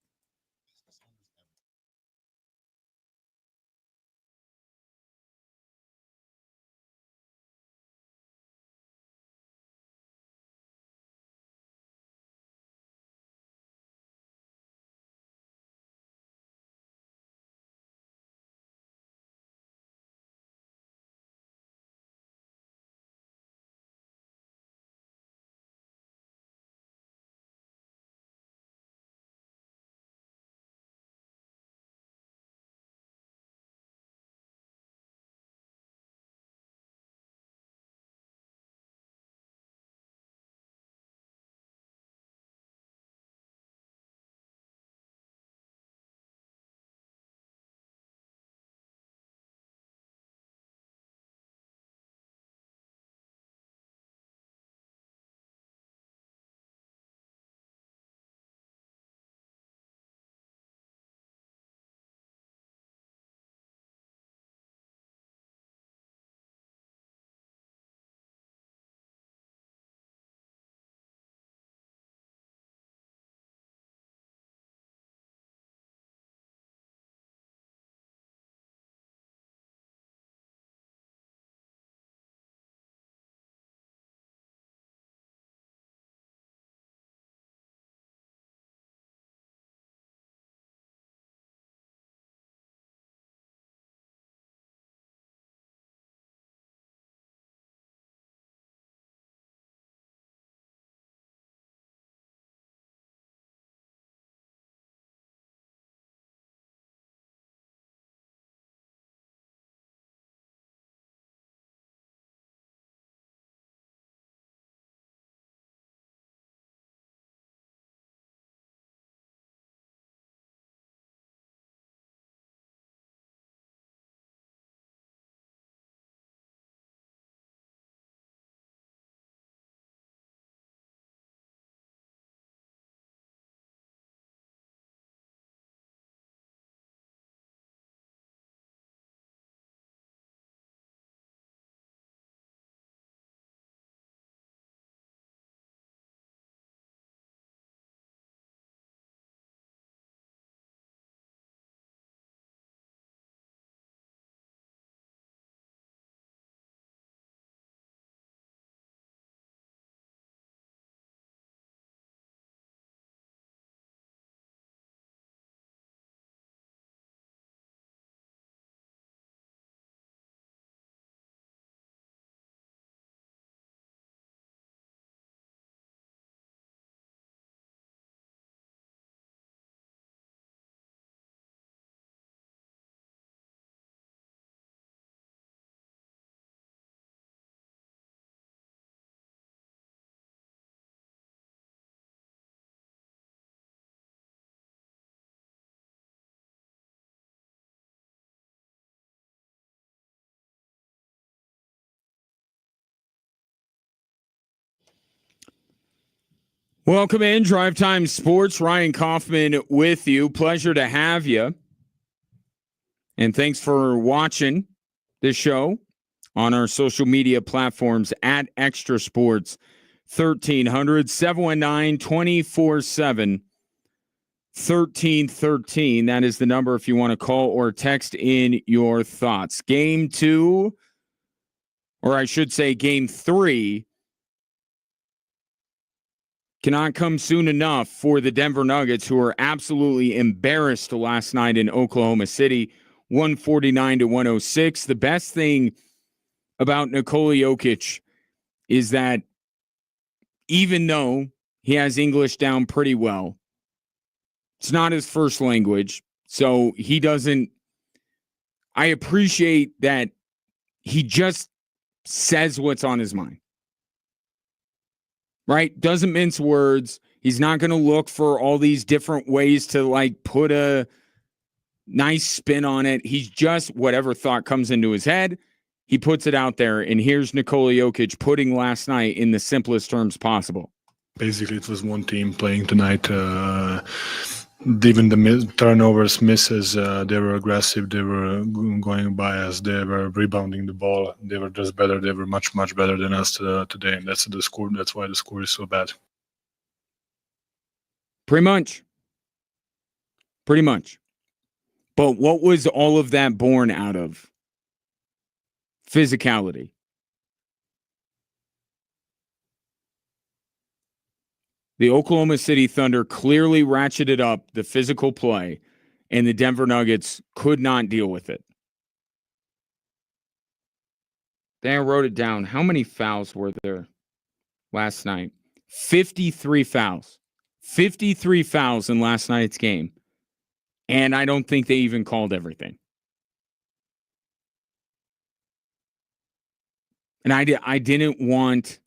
Speaker 4: Welcome in, Drive Time Sports. Ryan Kaufman with you. Pleasure to have you. And thanks for watching this show on our social media platforms at Extra Sports 1300 719 247 1313. That is the number if you want to call or text in your thoughts. Game 2, or I should say game 3 cannot come soon enough for the Denver Nuggets, who are absolutely embarrassed last night in Oklahoma City, 149-106. The best thing about Nikola Jokic is that even though he has English down pretty well, it's not his first language, so he doesn't. I appreciate that he just says what's on his mind, right? Doesn't mince words. He's not going to look for all these different ways to like put a nice spin on it. He's just whatever thought comes into his head, he puts it out there. And here's Nikola Jokic putting last night in the simplest terms possible.
Speaker 8: Basically, it was one team playing tonight. Even the turnovers, misses, they were aggressive. They were going by us. They were rebounding the ball. They were just better. They were much, much better than us today. And that's the score. That's why the score is so bad.
Speaker 4: Pretty much. But what was all of that born out of? Physicality. The Oklahoma City Thunder clearly ratcheted up the physical play, and the Denver Nuggets could not deal with it. Then I wrote it down. How many fouls were there last night? 53 fouls. 53 fouls in last night's game. And I don't think they even called everything. And I didn't want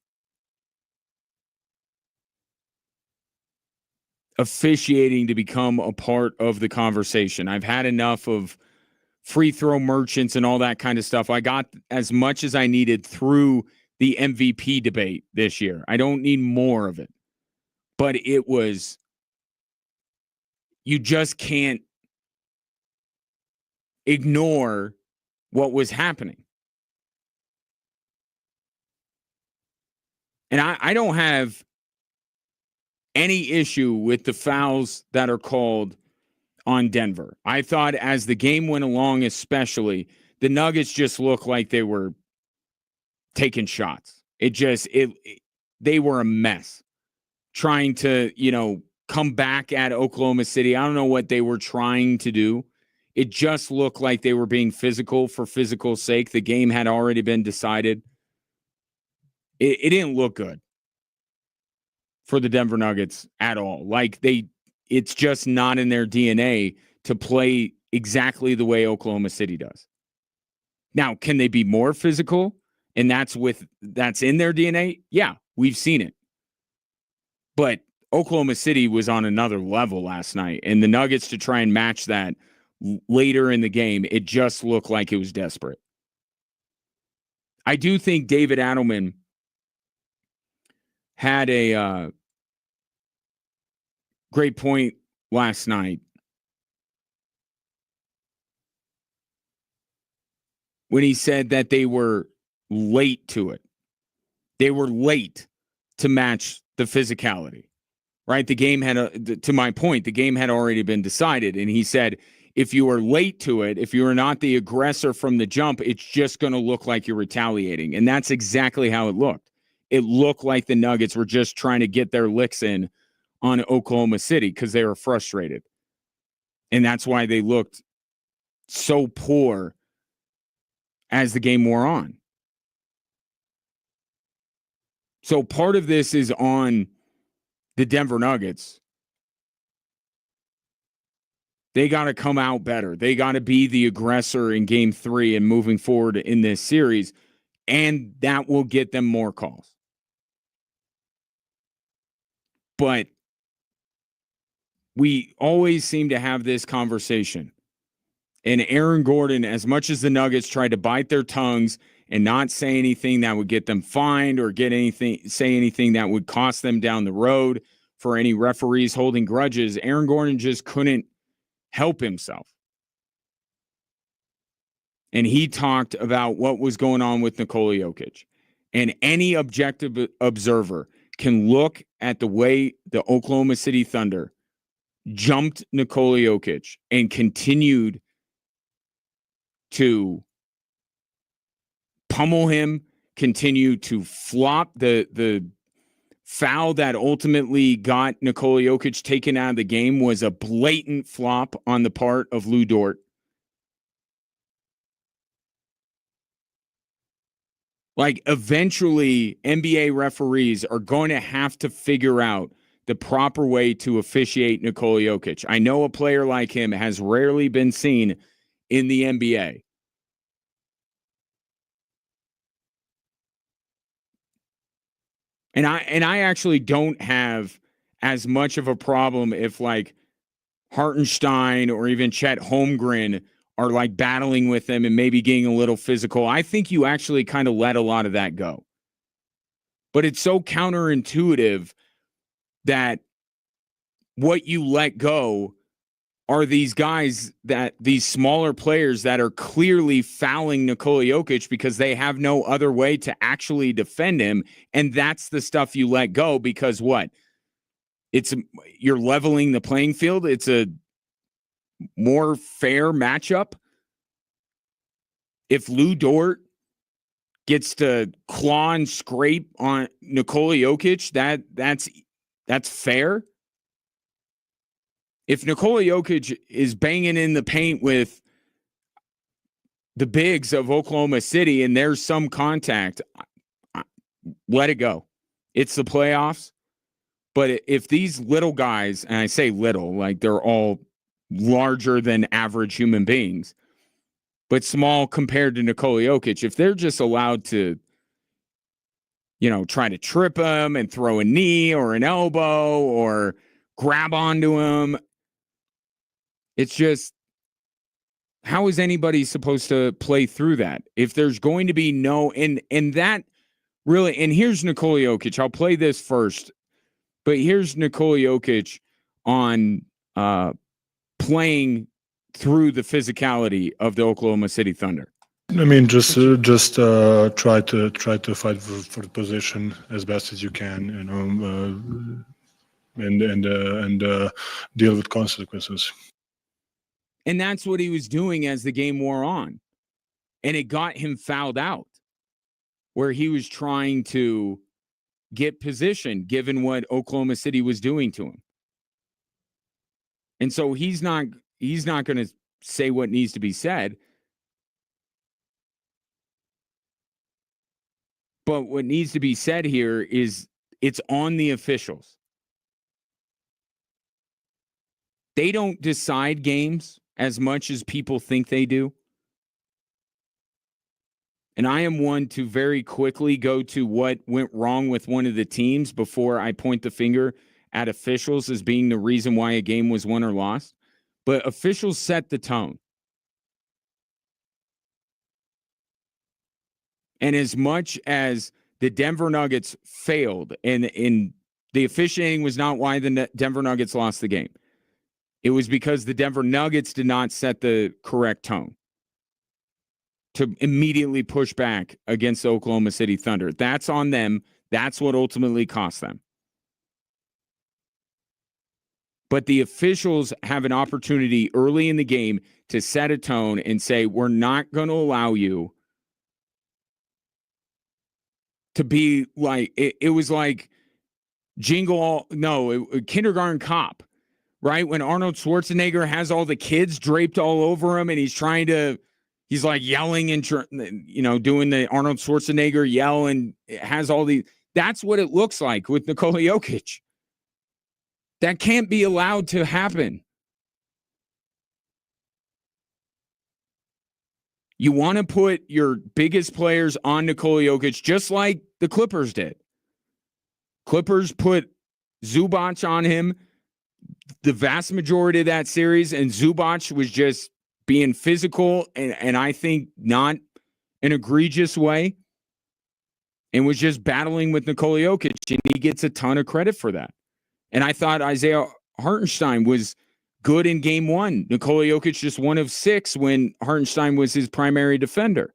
Speaker 4: officiating to become a part of the conversation. I've had enough of free throw merchants and all that kind of stuff. I got as much as I needed through the MVP debate this year. I don't need more of it. But it was, you just can't ignore what was happening. And I don't have any issue with the fouls that are called on Denver. I thought as the game went along, especially, the Nuggets just looked like they were taking shots. They were a mess trying to, come back at Oklahoma City. I don't know what they were trying to do. It just looked like they were being physical for physical sake. The game had already been decided. It didn't look good for the Denver Nuggets at all. It's just not in their DNA to play exactly the way Oklahoma City does. Now, can they be more physical? And that's in their DNA? Yeah, we've seen it. But Oklahoma City was on another level last night, and the Nuggets, to try and match that later in the game, it just looked like it was desperate. I do think David Adelman had a great point last night when he said that they were late to it. They were late to match the physicality, right? The game to my point, the game had already been decided. And he said, if you are late to it, if you are not the aggressor from the jump, it's just going to look like you're retaliating. And that's exactly how it looked. It looked like the Nuggets were just trying to get their licks in on Oklahoma City because they were frustrated. And that's why they looked so poor as the game wore on. So part of this is on the Denver Nuggets. They got to come out better. They got to be the aggressor in game 3 and moving forward in this series, and that will get them more calls. But we always seem to have this conversation. And Aaron Gordon, as much as the Nuggets tried to bite their tongues and not say anything that would get them fined or say anything that would cost them down the road for any referees holding grudges, Aaron Gordon just couldn't help himself. And he talked about what was going on with Nikola Jokic. And any objective observer can look at the way the Oklahoma City Thunder jumped Nikola Jokic and continued to pummel him, continue to flop the foul that ultimately got Nikola Jokic taken out of the game was a blatant flop on the part of Lou Dort. Like, eventually, NBA referees are going to have to figure out the proper way to officiate Nikola Jokic. I know a player like him has rarely been seen in the NBA. And I actually don't have as much of a problem if, like, Hartenstein or even Chet Holmgren are, like, battling with them and maybe getting a little physical. I think you actually kind of let a lot of that go. But it's so counterintuitive that what you let go are these guys, that these smaller players that are clearly fouling Nikola Jokic because they have no other way to actually defend him. And that's the stuff you let go because what? You're leveling the playing field. It's a more fair matchup. If Lou Dort gets to claw and scrape on Nikola Jokic, that's fair. If Nikola Jokic is banging in the paint with the bigs of Oklahoma City and there's some contact, let it go. It's the playoffs. But if these little guys, and I say little, like they're all larger than average human beings, but small compared to Nikola Jokic, if they're just allowed to, try to trip him and throw a knee or an elbow or grab onto him, it's just, how is anybody supposed to play through that? If there's going to be no, and that really, and here's Nikola Jokic. I'll play this first, but here's Nikola Jokic on playing through the physicality of the Oklahoma City Thunder.
Speaker 8: I mean, just try to fight for the position as best as you can, and deal with consequences.
Speaker 4: And that's what he was doing as the game wore on. And it got him fouled out, where he was trying to get position given what Oklahoma City was doing to him. And so he's not going to say what needs to be said. But what needs to be said here is it's on the officials. They don't decide games as much as people think they do. And I am one to very quickly go to what went wrong with one of the teams before I point the finger at officials as being the reason why a game was won or lost. But officials set the tone. And as much as the Denver Nuggets failed, and the officiating was not why the Denver Nuggets lost the game. It was because the Denver Nuggets did not set the correct tone to immediately push back against the Oklahoma City Thunder. That's on them. That's what ultimately cost them. But the officials have an opportunity early in the game to set a tone and say, we're not going to allow you to be like, it was like Kindergarten Cop, right? When Arnold Schwarzenegger has all the kids draped all over him and he's like yelling and, doing the Arnold Schwarzenegger yell and it has all these. That's what it looks like with Nikola Jokic. That can't be allowed to happen. You want to put your biggest players on Nikola Jokic just like the Clippers did. Clippers put Zubac on him the vast majority of that series, and Zubac was just being physical and I think not an egregious way, and was just battling with Nikola Jokic, and he gets a ton of credit for that. And I thought Isaiah Hartenstein was good in game one. Nikola Jokic just 1 of 6 when Hartenstein was his primary defender.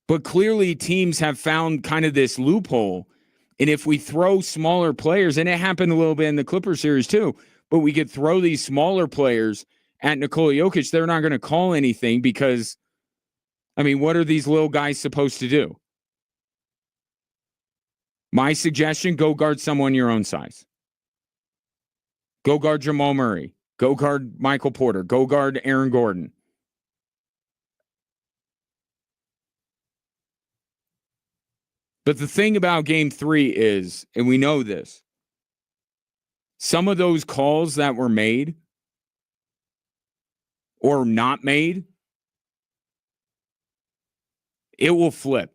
Speaker 4: But clearly teams have found kind of this loophole. And if we throw smaller players, and it happened a little bit in the Clippers series too, but we could throw these smaller players at Nikola Jokic, they're not going to call anything because, I mean, what are these little guys supposed to do? My suggestion, go guard someone your own size. Go guard Jamal Murray. Go guard Michael Porter. Go guard Aaron Gordon. But the thing about game 3 is, and we know this, some of those calls that were made or not made, it will flip.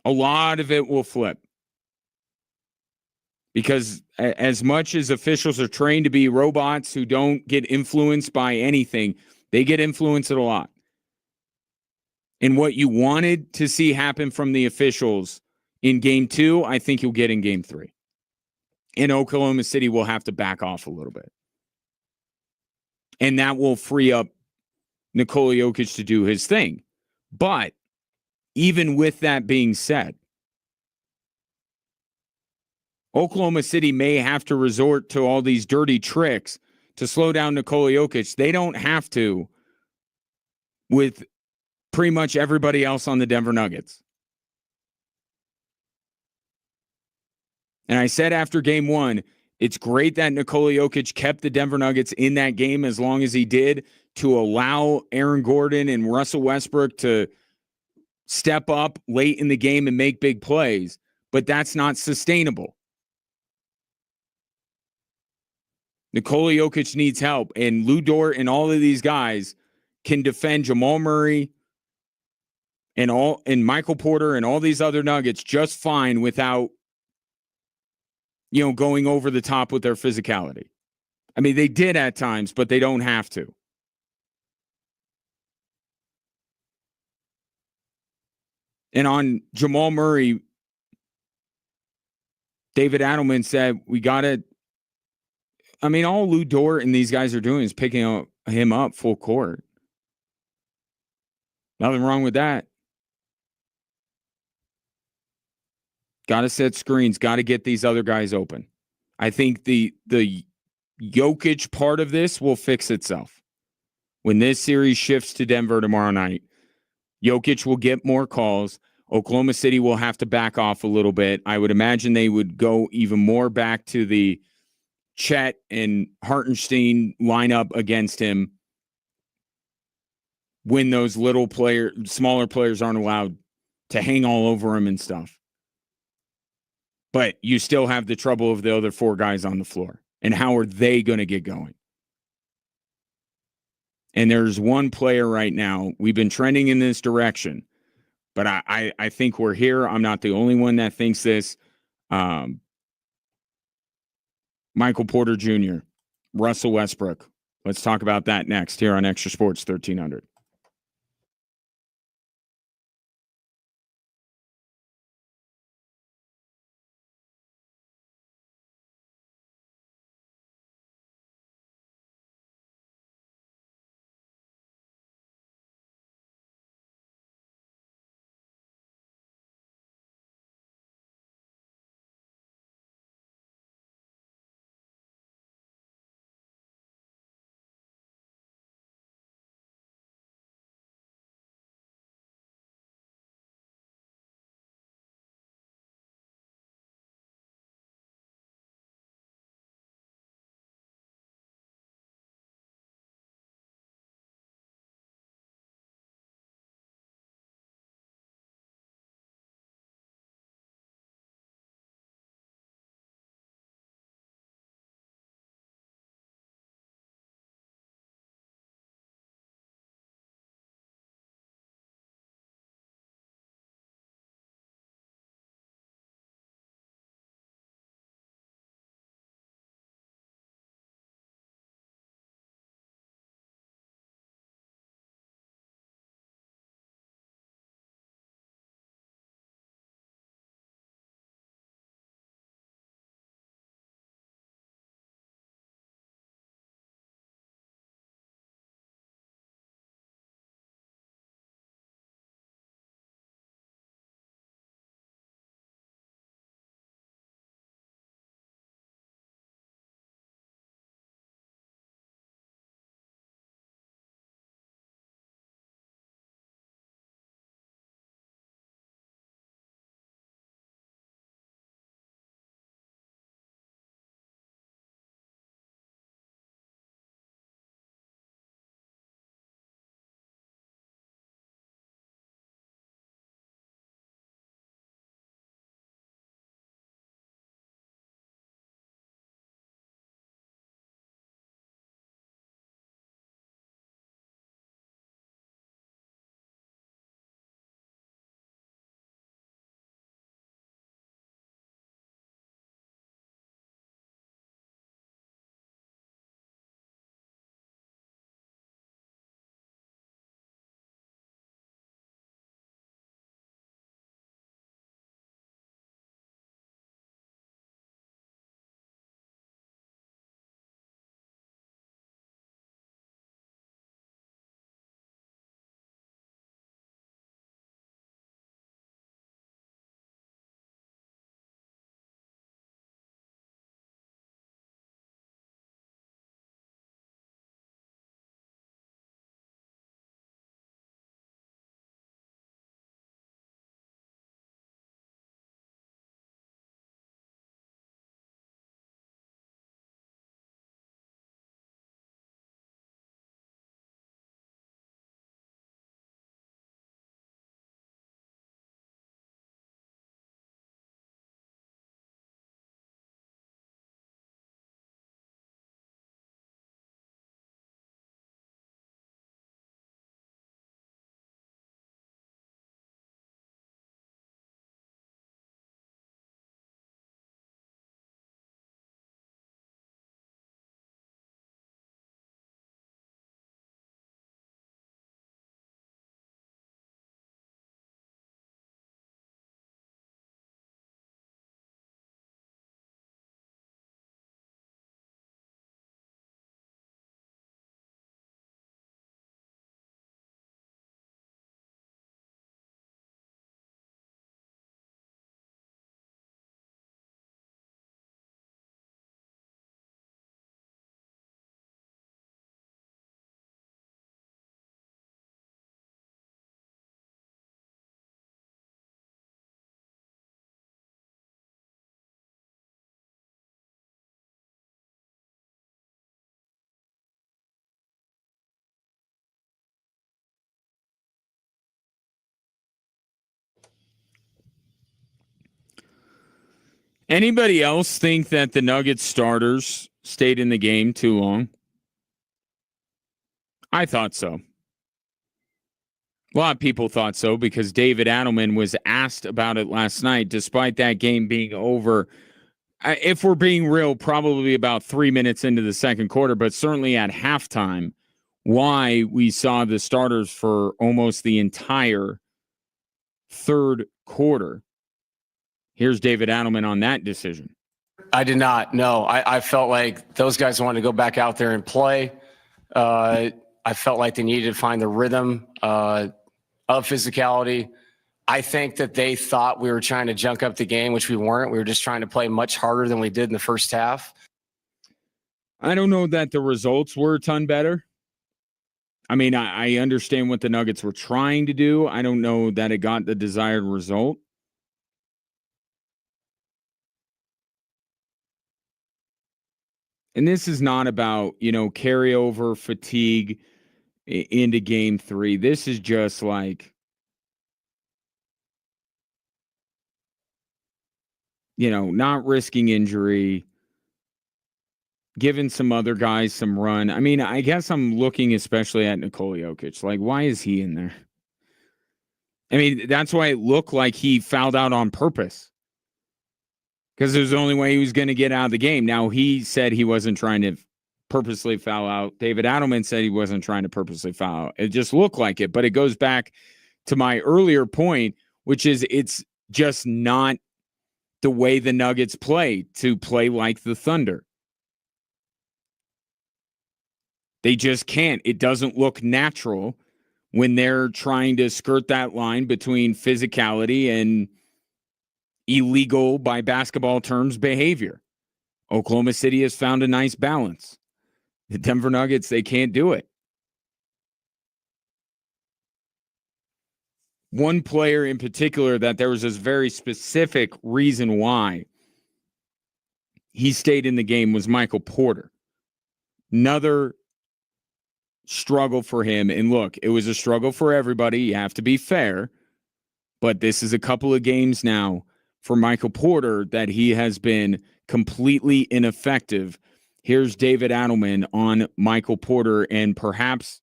Speaker 4: A lot of it will flip. Because as much as officials are trained to be robots who don't get influenced by anything, they get influenced a lot. And what you wanted to see happen from the officials in game 2, I think you'll get in game 3. And Oklahoma City will have to back off a little bit. And that will free up Nikola Jokic to do his thing. But even with that being said, Oklahoma City may have to resort to all these dirty tricks to slow down Nikola Jokic. They don't have to with pretty much everybody else on the Denver Nuggets. And I said after game 1, it's great that Nikola Jokic kept the Denver Nuggets in that game as long as he did to allow Aaron Gordon and Russell Westbrook to step up late in the game and make big plays. But that's not sustainable. Nikola Jokic needs help, and Lou Dort and all of these guys can defend Jamal Murray and Michael Porter and all these other Nuggets just fine without, going over the top with their physicality. I mean, they did at times, but they don't have to. And on Jamal Murray, David Adelman said, all Lou Dort and these guys are doing is picking him up full court. Nothing wrong with that. Got to set screens. Got to get these other guys open. I think the Jokic part of this will fix itself. When this series shifts to Denver tomorrow night, Jokic will get more calls. Oklahoma City will have to back off a little bit. I would imagine they would go even more back to the Chet and Hartenstein lineup against him when those smaller players aren't allowed to hang all over him and stuff. But you still have the trouble of the other 4 guys on the floor. And how are they going to get going? And there's one player right now. We've been trending in this direction. But I think we're here. I'm not the only one that thinks this. Michael Porter Jr., Russell Westbrook. Let's talk about that next here on Extra Sports 1300. Anybody else think that the Nuggets starters stayed in the game too long? I thought so. A lot of people thought so because David Adelman was asked about it last night, despite that game being over. If we're being real, probably about 3 minutes into the second quarter, but certainly at halftime, why we saw the starters for almost the entire third quarter. Here's David Adelman on that decision.
Speaker 5: I did not. No, I felt like those guys wanted to go back out there and play. I felt like they needed to find the rhythm of physicality. I think that they thought we were trying to junk up the game, which we weren't. We were just trying to play much harder than we did in the first half.
Speaker 4: I don't know that the results were a ton better. I mean, I understand what the Nuggets were trying to do. I don't know that it got the desired result. And this is not about, carryover fatigue into game 3. This is just like, not risking injury, giving some other guys some run. I mean, I guess I'm looking especially at Nikola Jokic. Like, why is he in there? I mean, that's why it looked like he fouled out on purpose. Because it was the only way he was going to get out of the game. Now, he said he wasn't trying to purposely foul out. David Adelman said he wasn't trying to purposely foul out. It just looked like it. But it goes back to my earlier point, which is it's just not the way the Nuggets play, to play like the Thunder. They just can't. It doesn't look natural when they're trying to skirt that line between physicality and illegal, by basketball terms, behavior. Oklahoma City has found a nice balance. The Denver Nuggets, they can't do it. One player in particular that there was this very specific reason why he stayed in the game was Michael Porter. Another struggle for him. And look, it was a struggle for everybody. You have to be fair. But this is a couple of games now for Michael Porter that he has been completely ineffective. Here's David Adelman on Michael Porter and perhaps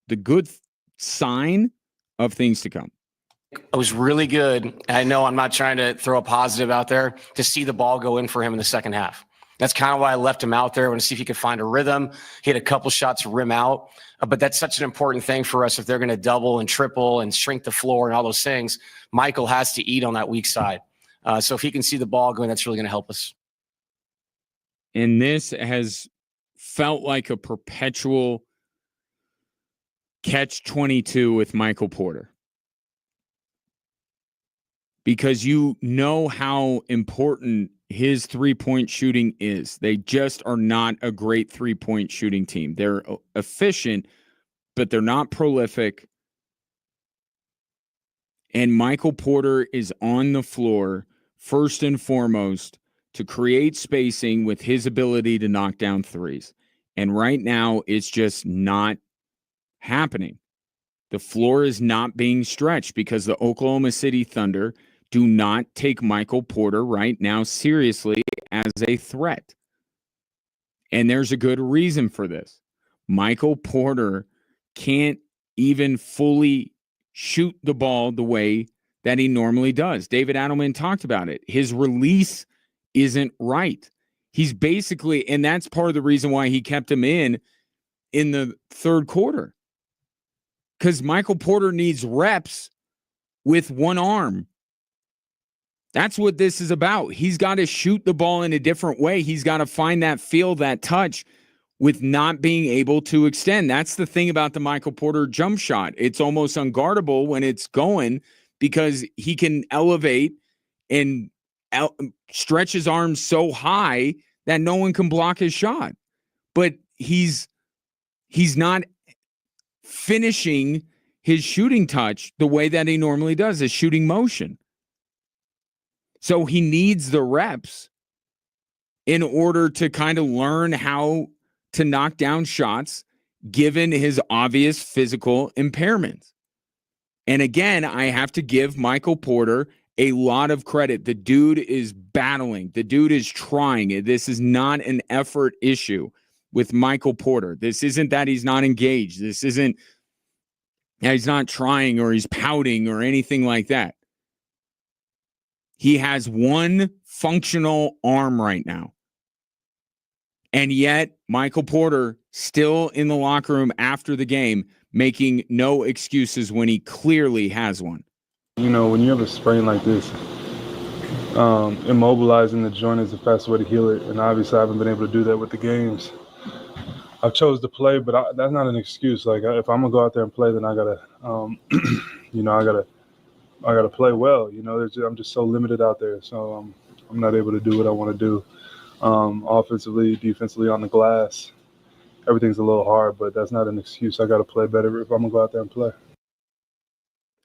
Speaker 4: the good sign of things to come.
Speaker 5: It was really good. I know I'm not trying to throw a positive out there, to see the ball go in for him in the second half. That's kind of why I left him out there. I want to see if he could find a rhythm. He had a couple shots rim out, but that's such an important thing for us. If they're going to double and triple and shrink the floor and all those things, Michael has to eat on that weak side. So if he can see the ball going, that's really going to help us.
Speaker 4: And this has felt like a perpetual catch-22 with Michael Porter. Because you know how important his three-point shooting is. They just are not a great three-point shooting team. They're efficient, but they're not prolific. And Michael Porter is on the floor, first and foremost, to create spacing with his ability to knock down threes. And right now, it's just not happening. The floor is not being stretched because the Oklahoma City Thunder do not take Michael Porter right now seriously as a threat. And there's a good reason for this. Michael Porter can't even fully shoot the ball the way that he normally does. David Adelman talked about it. His release isn't right. He's basically, and that's part of the reason why he kept him in the third quarter. Because Michael Porter needs reps with one arm. That's what this is about. He's got to shoot the ball in a different way. He's got to find that feel, that touch, with not being able to extend. That's the thing about the Michael Porter jump shot. It's almost unguardable when it's going because he can elevate and stretch his arms so high that no one can block his shot. But he's not finishing his shooting touch the way that he normally does, his shooting motion. So he needs the reps in order to kind of learn how to knock down shots given his obvious physical impairments. And again, I have to give Michael Porter a lot of credit. The dude is battling. The dude is trying. This is not an effort issue with Michael Porter. This isn't that he's not engaged. This isn't he's not trying or he's pouting or anything like that. He has one functional arm right now. And yet, Michael Porter still in the locker room after the game, making no excuses when he clearly has one.
Speaker 8: You know, when you have a sprain like this, immobilizing the joint is the fastest way to heal it. And obviously, I haven't been able to do that with the games. I've chose to play, but that's not an excuse. Like, if I'm gonna go out there and play, then I gotta, I gotta play well. You know, I'm just so limited out there, so I'm not able to do what I want to do. Offensively, defensively, on the glass, everything's a little hard, but that's not an excuse. I got to play better if I'm gonna go out there and play.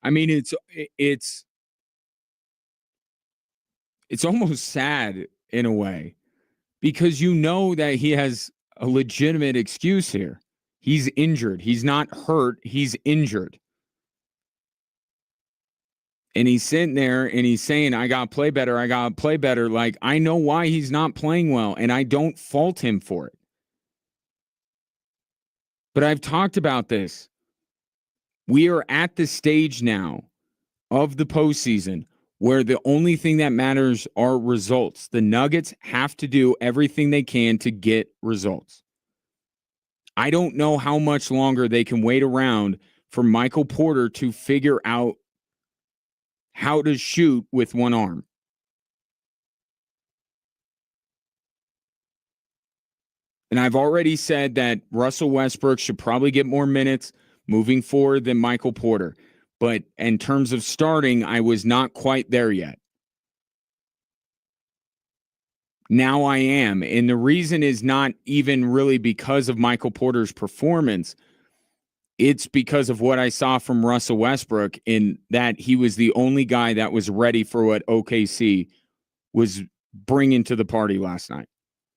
Speaker 4: I mean, it's almost sad in a way because you know that he has a legitimate excuse here. He's injured. He's not hurt. He's injured. And he's sitting there and he's saying, I got to play better. I got to play better. Like, I know why he's not playing well, and I don't fault him for it. But I've talked about this. We are at the stage now of the postseason where the only thing that matters are results. The Nuggets have to do everything they can to get results. I don't know how much longer they can wait around for Michael Porter to figure out how to shoot with one arm. And I've already said that Russell Westbrook should probably get more minutes moving forward than Michael Porter. But in terms of starting, I was not quite there yet. Now I am. And the reason is not even really because of Michael Porter's performance. It's because of what I saw from Russell Westbrook in that he was the only guy that was ready for what OKC was bringing to the party last night.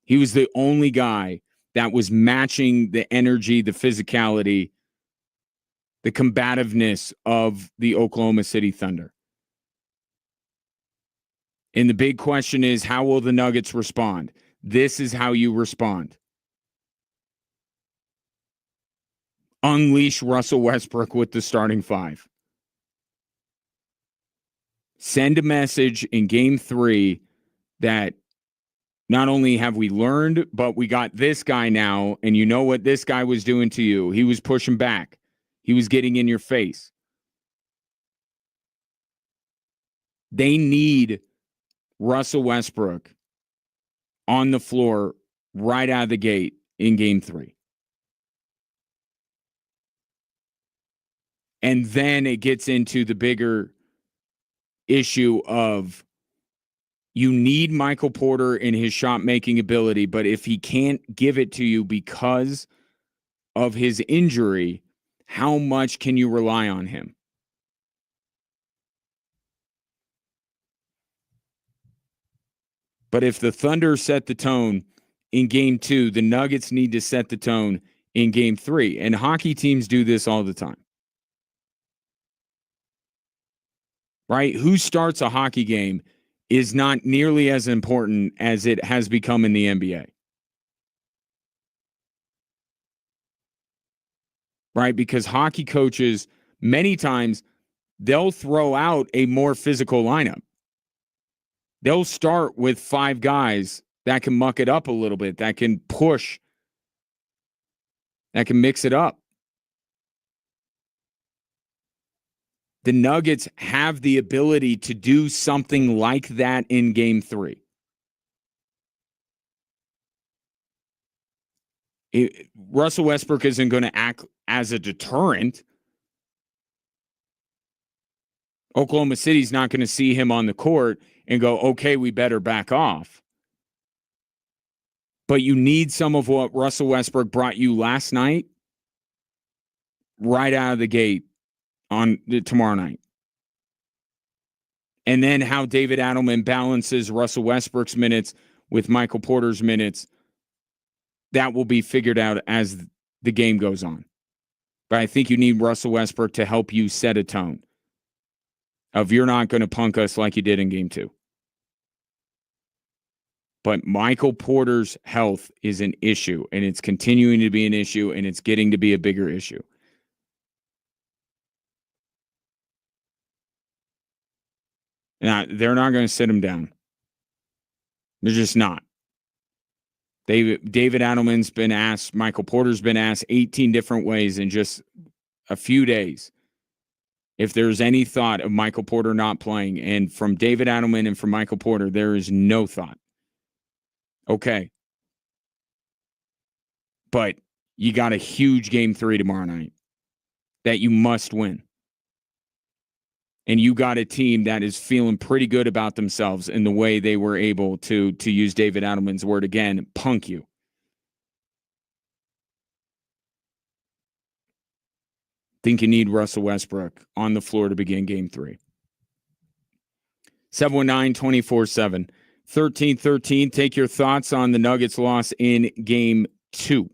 Speaker 4: He was the only guy that was matching the energy, the physicality, the combativeness of the Oklahoma City Thunder. And the big question is, how will the Nuggets respond? This is how you respond. Unleash Russell Westbrook with the starting five. Send a message in game 3 that not only have we learned, but we got this guy now, and you know what this guy was doing to you. He was pushing back. He was getting in your face. They need Russell Westbrook on the floor right out of the gate in game 3. And then it gets into the bigger issue of you need Michael Porter in his shot-making ability, but if he can't give it to you because of his injury, how much can you rely on him? But if the Thunder set the tone in game 2, the Nuggets need to set the tone in game 3. And hockey teams do this all the time. Right? Who starts a hockey game is not nearly as important as it has become in the NBA. Right? Because hockey coaches, many times, they'll throw out a more physical lineup. They'll start with 5 guys that can muck it up a little bit, that can push, that can mix it up. The Nuggets have the ability to do something like that in game 3. Russell Westbrook isn't going to act as a deterrent. Oklahoma City's not going to see him on the court and go, okay, we better back off. But you need some of what Russell Westbrook brought you last night right out of the gate on tomorrow night. And then how David Adelman balances Russell Westbrook's minutes with Michael Porter's minutes, that will be figured out as the game goes on. But I think you need Russell Westbrook to help you set a tone. of you're not going to punk us like you did in game 2. But Michael Porter's health is an issue, and it's continuing to be an issue, and it's getting to be a bigger issue. Now, they're not going to sit him down. They're just not. David Adelman's been asked, Michael Porter's been asked 18 different ways in just a few days if there's any thought of Michael Porter not playing. And from David Adelman and from Michael Porter, there is no thought. Okay. But you got a huge game 3 tomorrow night that you must win. And you got a team that is feeling pretty good about themselves in the way they were able to use David Adelman's word again, punk you. Think you need Russell Westbrook on the floor to begin game 3. 719-24-7. 13-13. Take your thoughts on the Nuggets loss in game 2.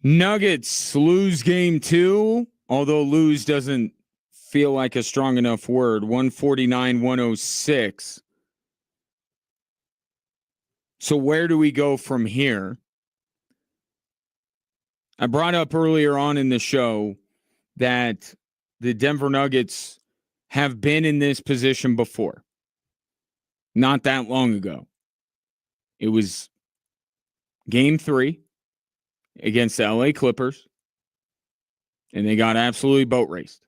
Speaker 4: Nuggets lose game 2, although lose doesn't feel like a strong enough word. 149-106. So where do we go from here? I brought up earlier on in the show that the Denver Nuggets have been in this position before. Not that long ago. It was game 3 against the LA Clippers, and they got absolutely boat raced.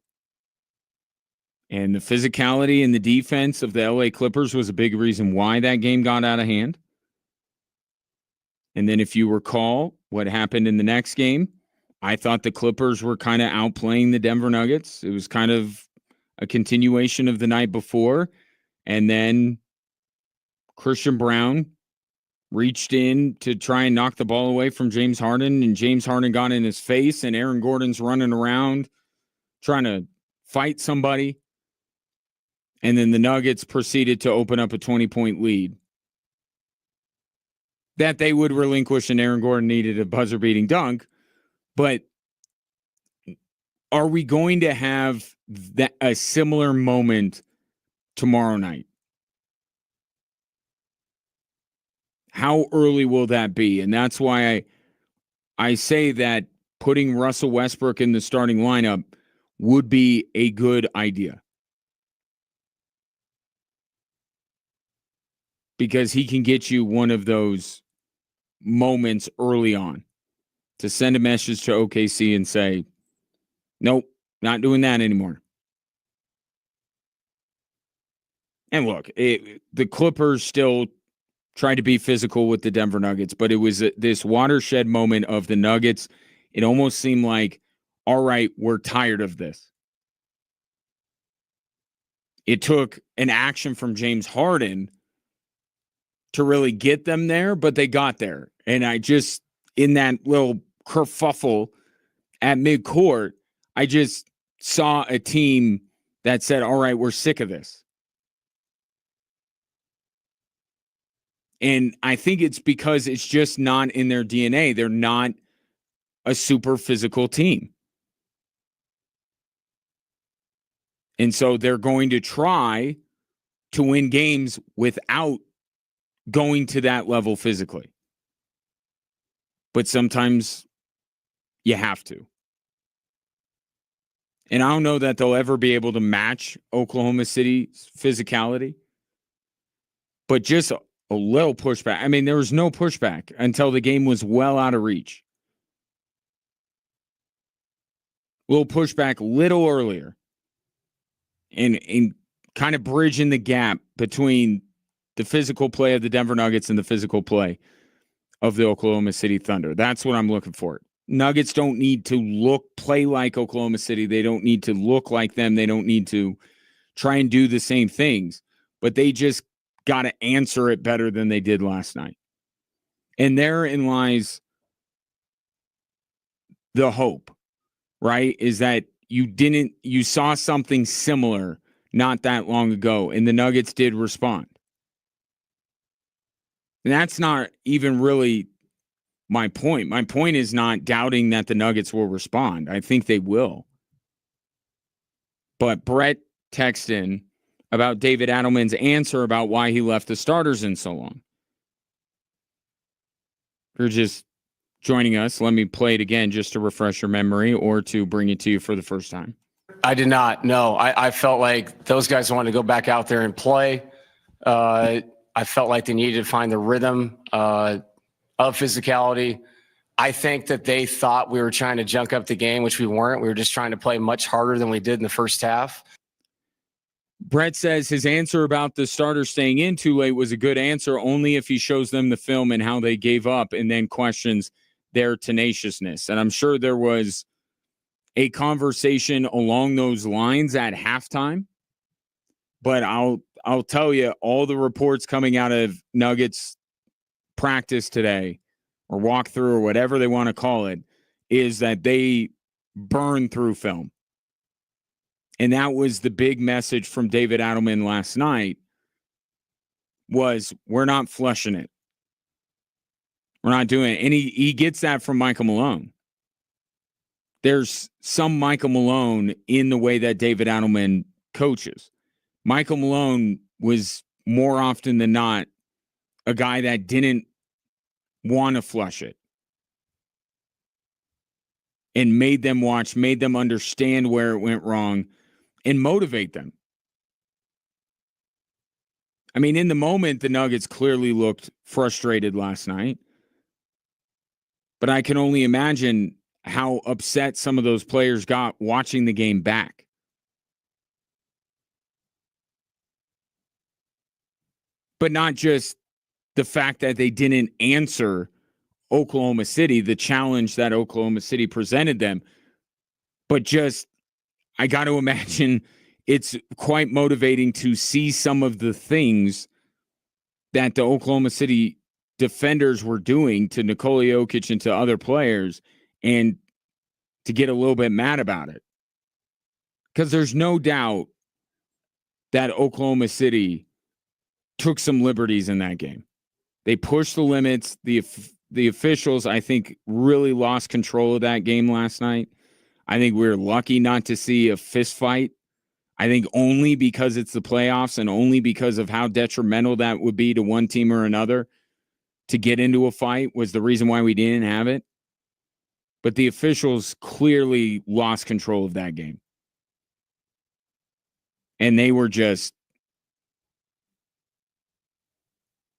Speaker 4: And the physicality and the defense of the LA Clippers was a big reason why that game got out of hand. And then if you recall what happened in the next game, I thought the Clippers were kind of outplaying the Denver Nuggets. It was kind of a continuation of the night before. And then Christian Brown reached in to try and knock the ball away from James Harden, and James Harden got in his face, and Aaron Gordon's running around trying to fight somebody. And then the Nuggets proceeded to open up a 20-point lead that they would relinquish, and Aaron Gordon needed a buzzer-beating dunk. But are we going to have a similar moment tomorrow night? How early will that be? And that's why I say that putting Russell Westbrook in the starting lineup would be a good idea. Because he can get you one of those moments early on to send a message to OKC and say, nope, not doing that anymore. And look, the Clippers still tried to be physical with the Denver Nuggets, but it was this watershed moment of the Nuggets. It almost seemed like, all right, we're tired of this. It took an action from James Harden to really get them there, but they got there. And I just, in that little kerfuffle at midcourt, I just saw a team that said, all right, we're sick of this. And I think it's because it's just not in their DNA. They're not a super physical team. And so they're going to try to win games without going to that level physically. But sometimes you have to. And I don't know that they'll ever be able to match Oklahoma City's physicality. But just a little pushback. I mean, there was no pushback until the game was well out of reach. Little pushback little earlier. And kind of bridging the gap between the physical play of the Denver Nuggets and the physical play of the Oklahoma City Thunder. That's what I'm looking for. Nuggets don't need to play like Oklahoma City. They don't need to look like them. They don't need to try and do the same things. But they just got to answer it better than they did last night. And therein lies the hope, right? Is that you saw something similar not that long ago, and the Nuggets did respond. And that's not even really my point. My point is not doubting that the Nuggets will respond. I think they will. But Brett texted in about David Adelman's answer about why he left the starters in so long. If you're just joining us, let me play it again just to refresh your memory or to bring it to you for the first time.
Speaker 5: I did not. No, I felt like those guys wanted to go back out there and play. I felt like they needed to find the rhythm of physicality. I think that they thought we were trying to junk up the game, which we weren't. We were just trying to play much harder than we did in the first half.
Speaker 4: Brett says his answer about the starter staying in too late was a good answer only if he shows them the film and how they gave up and then questions their tenaciousness. And I'm sure there was a conversation along those lines at halftime. But I'll tell you, all the reports coming out of Nuggets practice today or walkthrough or whatever they want to call it is that they burn through film. And that was the big message from David Adelman last night was we're not flushing it. We're not doing it. And he gets that from Michael Malone. there's some Michael Malone in the way that David Adelman coaches. Michael Malone was more often than not a guy that didn't want to flush it and made them watch, made them understand where it went wrong, and motivate them. I mean, in the moment, the Nuggets clearly looked frustrated last night. But I can only imagine how upset some of those players got watching the game back. But not just the fact that they didn't answer Oklahoma City, the challenge that Oklahoma City presented them, but just, I got to imagine it's quite motivating to see some of the things that the Oklahoma City defenders were doing to Nikola Jokic and to other players, and to get a little bit mad about it. Because there's no doubt that Oklahoma City took some liberties in that game. They pushed the limits. The officials, I think, really lost control of that game last night. I think we were lucky not to see a fist fight. I think only because it's the playoffs and only because of how detrimental that would be to one team or another to get into a fight was the reason why we didn't have it. But the officials clearly lost control of that game. And they were just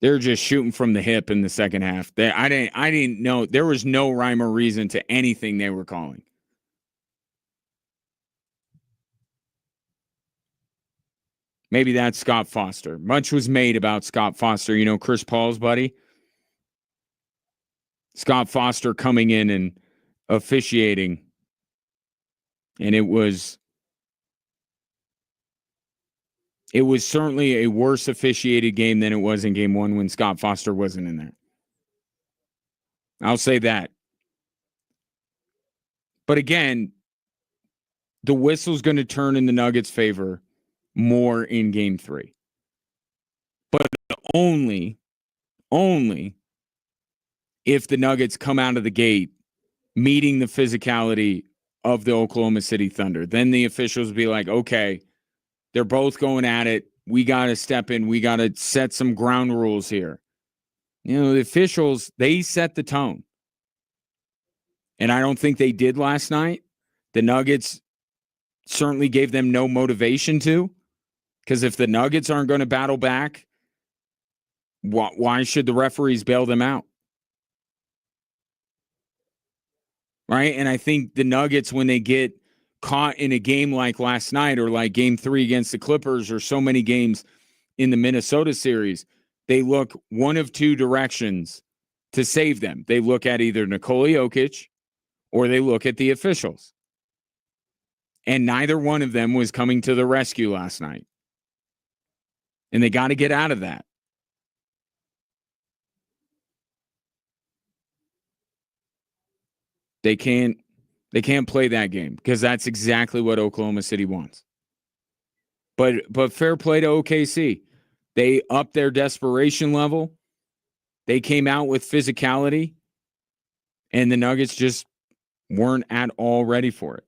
Speaker 4: shooting from the hip in the second half. I didn't know. There was no rhyme or reason to anything they were calling. Maybe that's Scott Foster. Much was made about Scott Foster. You know, Chris Paul's buddy. Scott Foster coming in and officiating. And it was certainly a worse officiated game than it was in game one when Scott Foster wasn't in there. I'll say that. But again, the whistle's going to turn in the Nuggets' favor more in game three. But only if the Nuggets come out of the gate meeting the physicality of the Oklahoma City Thunder. Then the officials will be like, okay, they're both going at it. We got to step in. We got to set some ground rules here. You know, the officials, they set the tone. And I don't think they did last night. The Nuggets certainly gave them no motivation to. Because if the Nuggets aren't going to battle back, why should the referees bail them out? Right? And I think the Nuggets, when they get caught in a game like last night or like game 3 against the Clippers or so many games in the Minnesota series, they look one of two directions to save them. They look at either Nikola Jokic or they look at the officials. And neither one of them was coming to the rescue last night. And they got to get out of that. They can't play that game because that's exactly what Oklahoma City wants. But fair play to OKC. They upped their desperation level. They came out with physicality, and the Nuggets just weren't at all ready for it.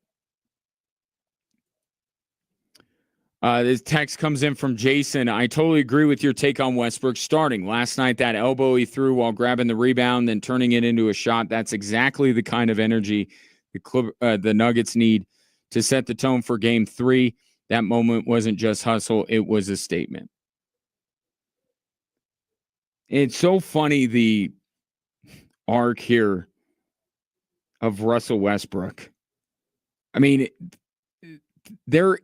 Speaker 4: This text comes in from Jason. I totally agree with your take on Westbrook starting. Last night, that elbow he threw while grabbing the rebound, then turning it into a shot. That's exactly the kind of energy the Nuggets need to set the tone for game 3. That moment wasn't just hustle. It was a statement. It's so funny, the arc here of Russell Westbrook. I mean, there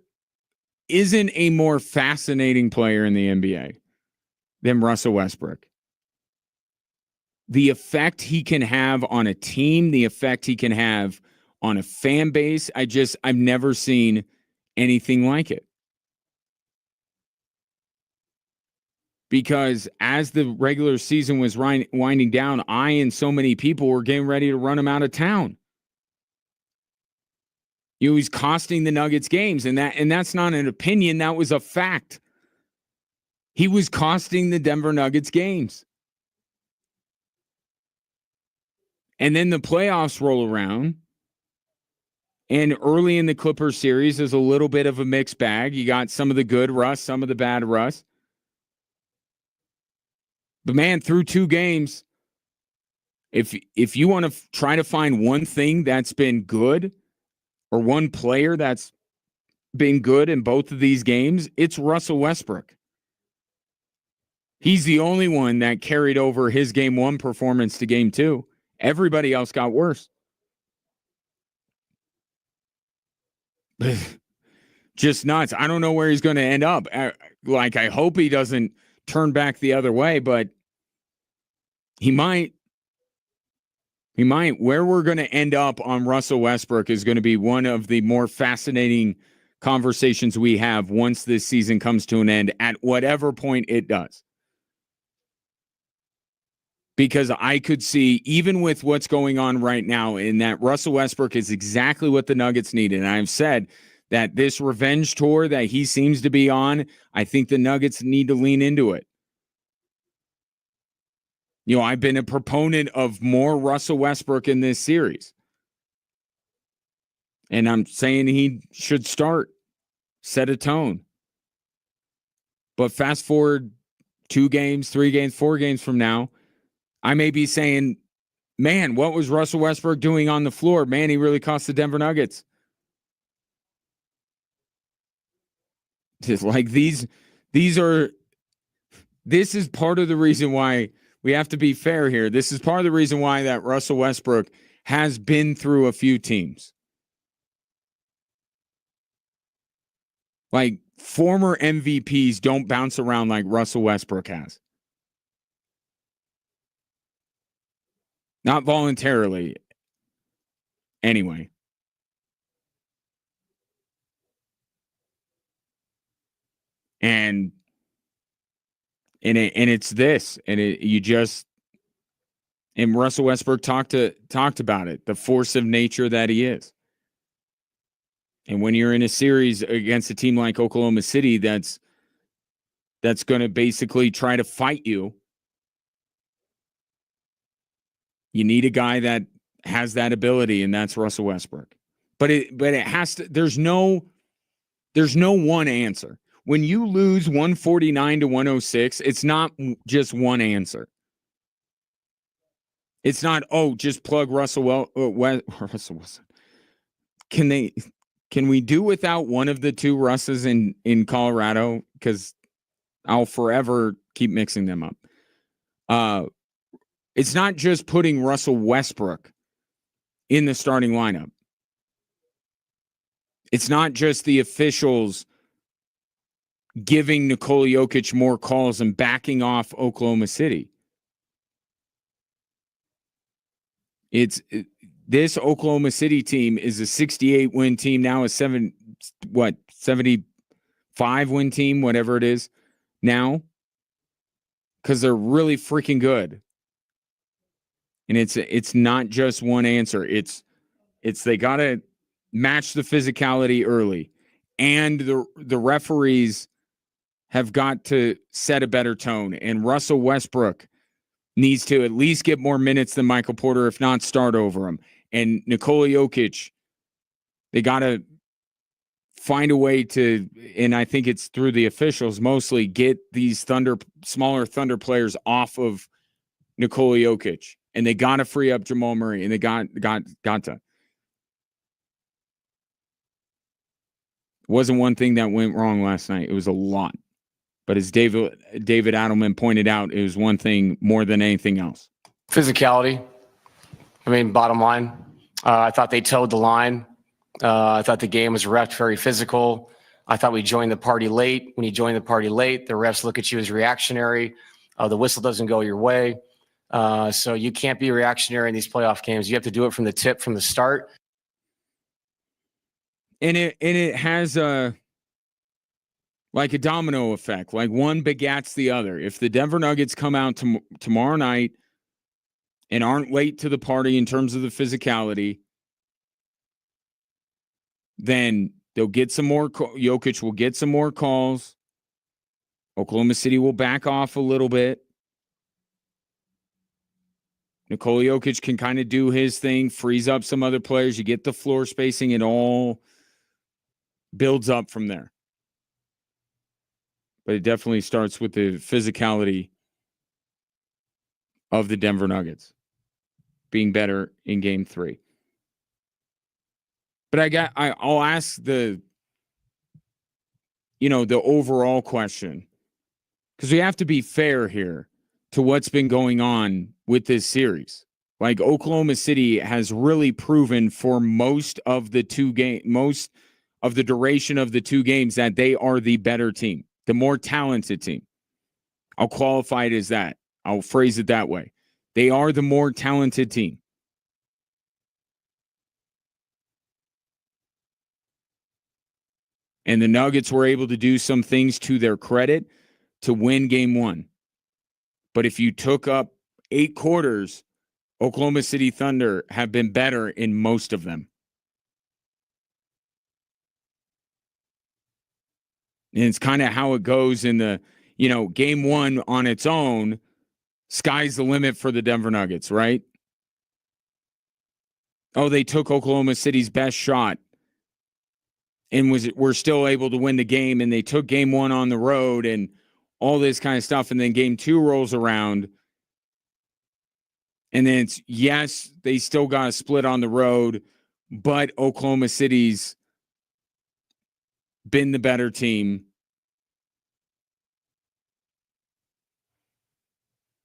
Speaker 4: isn't a more fascinating player in the NBA than Russell Westbrook. The effect he can have on a team, the effect he can have on a fan base, I've never seen anything like it. Because as the regular season was winding down, I and so many people were getting ready to run him out of town. He was costing the Nuggets games, and that's not an opinion. That was a fact. He was costing the Denver Nuggets games. And then the playoffs roll around, And early in the Clippers series is a little bit of a mixed bag. You got some of the good Russ, some of the bad Russ. But man, through 2 games, if you want to try to find one thing that's been good or one player that's been good in both of these games, it's Russell Westbrook. He's the only one that carried over his game 1 performance to game 2. Everybody else got worse. Just nuts. I don't know where he's going to end up. I hope he doesn't turn back the other way, but he might. He might. Where we're going to end up on Russell Westbrook is going to be one of the more fascinating conversations we have once this season comes to an end, at whatever point it does. Because I could see, even with what's going on right now, in that Russell Westbrook is exactly what the Nuggets needed. And I've said that this revenge tour that he seems to be on, I think the Nuggets need to lean into it. You know, I've been a proponent of more Russell Westbrook in this series. And I'm saying he should start, set a tone. But fast forward 2 games, 3 games, 4 games from now, I may be saying, man, what was Russell Westbrook doing on the floor? Man, he really cost the Denver Nuggets. Just like this is part of the reason why we have to be fair here. This is part of the reason why that Russell Westbrook has been through a few teams. Like, former MVPs don't bounce around like Russell Westbrook has. Not voluntarily. Anyway. And it's this. And Russell Westbrook talked about it, the force of nature that he is. And when you're in a series against a team like Oklahoma City that's going to basically try to fight you, you need a guy that has that ability, and that's Russell Westbrook. But it has to. There's no one answer. When you lose 149 to 106, it's not just one answer. It's not, just plug Russell Wilson. Can we do without one of the 2 Russes in Colorado? Because I'll forever keep mixing them up. It's not just putting Russell Westbrook in the starting lineup. It's not just the officials giving Nikola Jokic more calls and backing off Oklahoma City. This Oklahoma City team is a 68-win team now, a 75-win team, whatever it is now, because they're really freaking good. And it's not just one answer. It's they got to match the physicality early, and the referees have got to set a better tone. And Russell Westbrook needs to at least get more minutes than Michael Porter, if not start over him. And Nikola Jokic, they got to find a way to, and I think it's through the officials mostly, get these smaller Thunder players off of Nikola Jokic. And they got to free up Jamal Murray, and they got to. It wasn't one thing that went wrong last night. It was a lot. But as David Adelman pointed out, it was one thing more than anything else.
Speaker 5: Physicality. I mean, bottom line, I thought they towed the line. I thought the game was reffed very physical. I thought we joined the party late. When you join the party late, the refs look at you as reactionary. The whistle doesn't go your way. So you can't be reactionary in these playoff games. You have to do it from the tip, from the start.
Speaker 4: And it has like a domino effect, like one begats the other. If the Denver Nuggets come out tomorrow night and aren't late to the party in terms of the physicality, then they'll get some more. Jokic will get some more calls. Oklahoma City will back off a little bit. Nikola Jokic can kind of do his thing, freeze up some other players. You get the floor spacing. It all builds up from there. But it definitely starts with the physicality of the Denver Nuggets being better in game 3. But I'll ask the overall question, because we have to be fair here to what's been going on with this series. Like, Oklahoma City has really proven for most of the duration of the 2 games that they are the better team, the more talented team. I'll qualify it as that. I'll phrase it that way. They are the more talented team. And the Nuggets were able to do some things to their credit to win game 1. But if you took up 8 quarters, Oklahoma City Thunder have been better in most of them. And it's kind of how it goes in the, game 1 on its own, sky's the limit for the Denver Nuggets, right? Oh, they took Oklahoma City's best shot and were still able to win the game, and they took game 1 on the road and all this kind of stuff, and then game 2 rolls around, and then it's, yes, they still got a split on the road, but Oklahoma City's been the better team.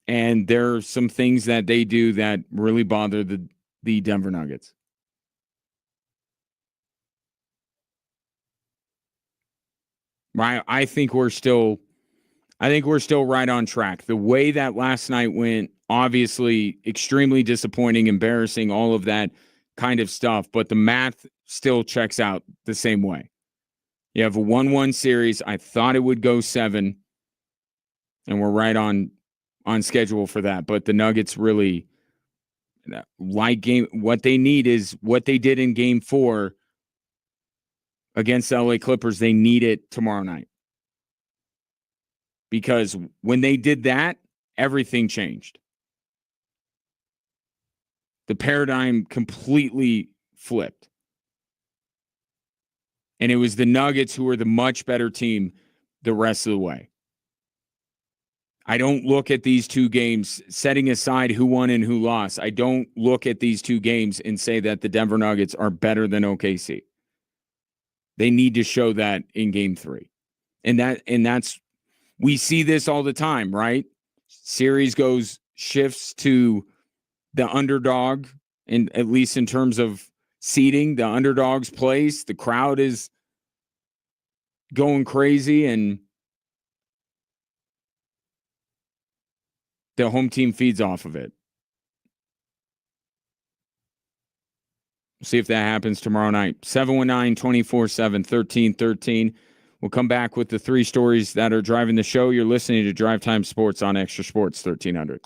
Speaker 4: And there are some things that they do that really bother the Denver Nuggets. Right, I think we're still right on track. The way that last night went, obviously extremely disappointing, embarrassing, all of that kind of stuff, but the math still checks out the same way. You have a 1-1 series. I thought it would go 7, and we're right on schedule for that. But the Nuggets really what they need is what they did in game 4 against the LA Clippers. They need it tomorrow night. Because when they did that, everything changed. The paradigm completely flipped. And it was the Nuggets who were the much better team the rest of the way. I don't look at these 2 games, setting aside who won and who lost. I don't look at these 2 games and say that the Denver Nuggets are better than OKC. They need to show that in game 3. And that's, we see this all the time, right? Series shifts to the underdog, and at least in terms of seeding, the underdog's place. The crowd is going crazy, and the home team feeds off of it. See if that happens tomorrow night. 719-247-1313. We'll come back with the 3 stories that are driving the show. You're listening to Drive Time Sports on Extra Sports 1300.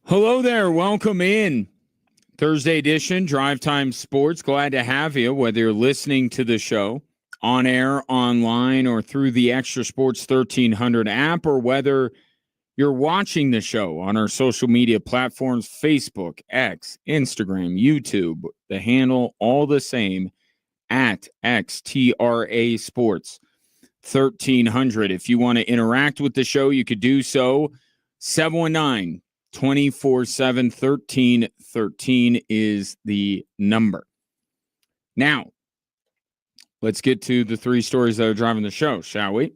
Speaker 4: Hello there. Welcome in. Thursday edition, Drive Time Sports. Glad to have you, whether you're listening to the show on air, online, or through the Extra Sports 1300 app, or whether you're watching the show on our social media platforms, Facebook, X, Instagram, YouTube. The handle, all the same, at XTRA Sports 1300. If you want to interact with the show, you could do so. 719 24/7 1313 is the number. Now, let's get to the three stories that are driving the show, shall we?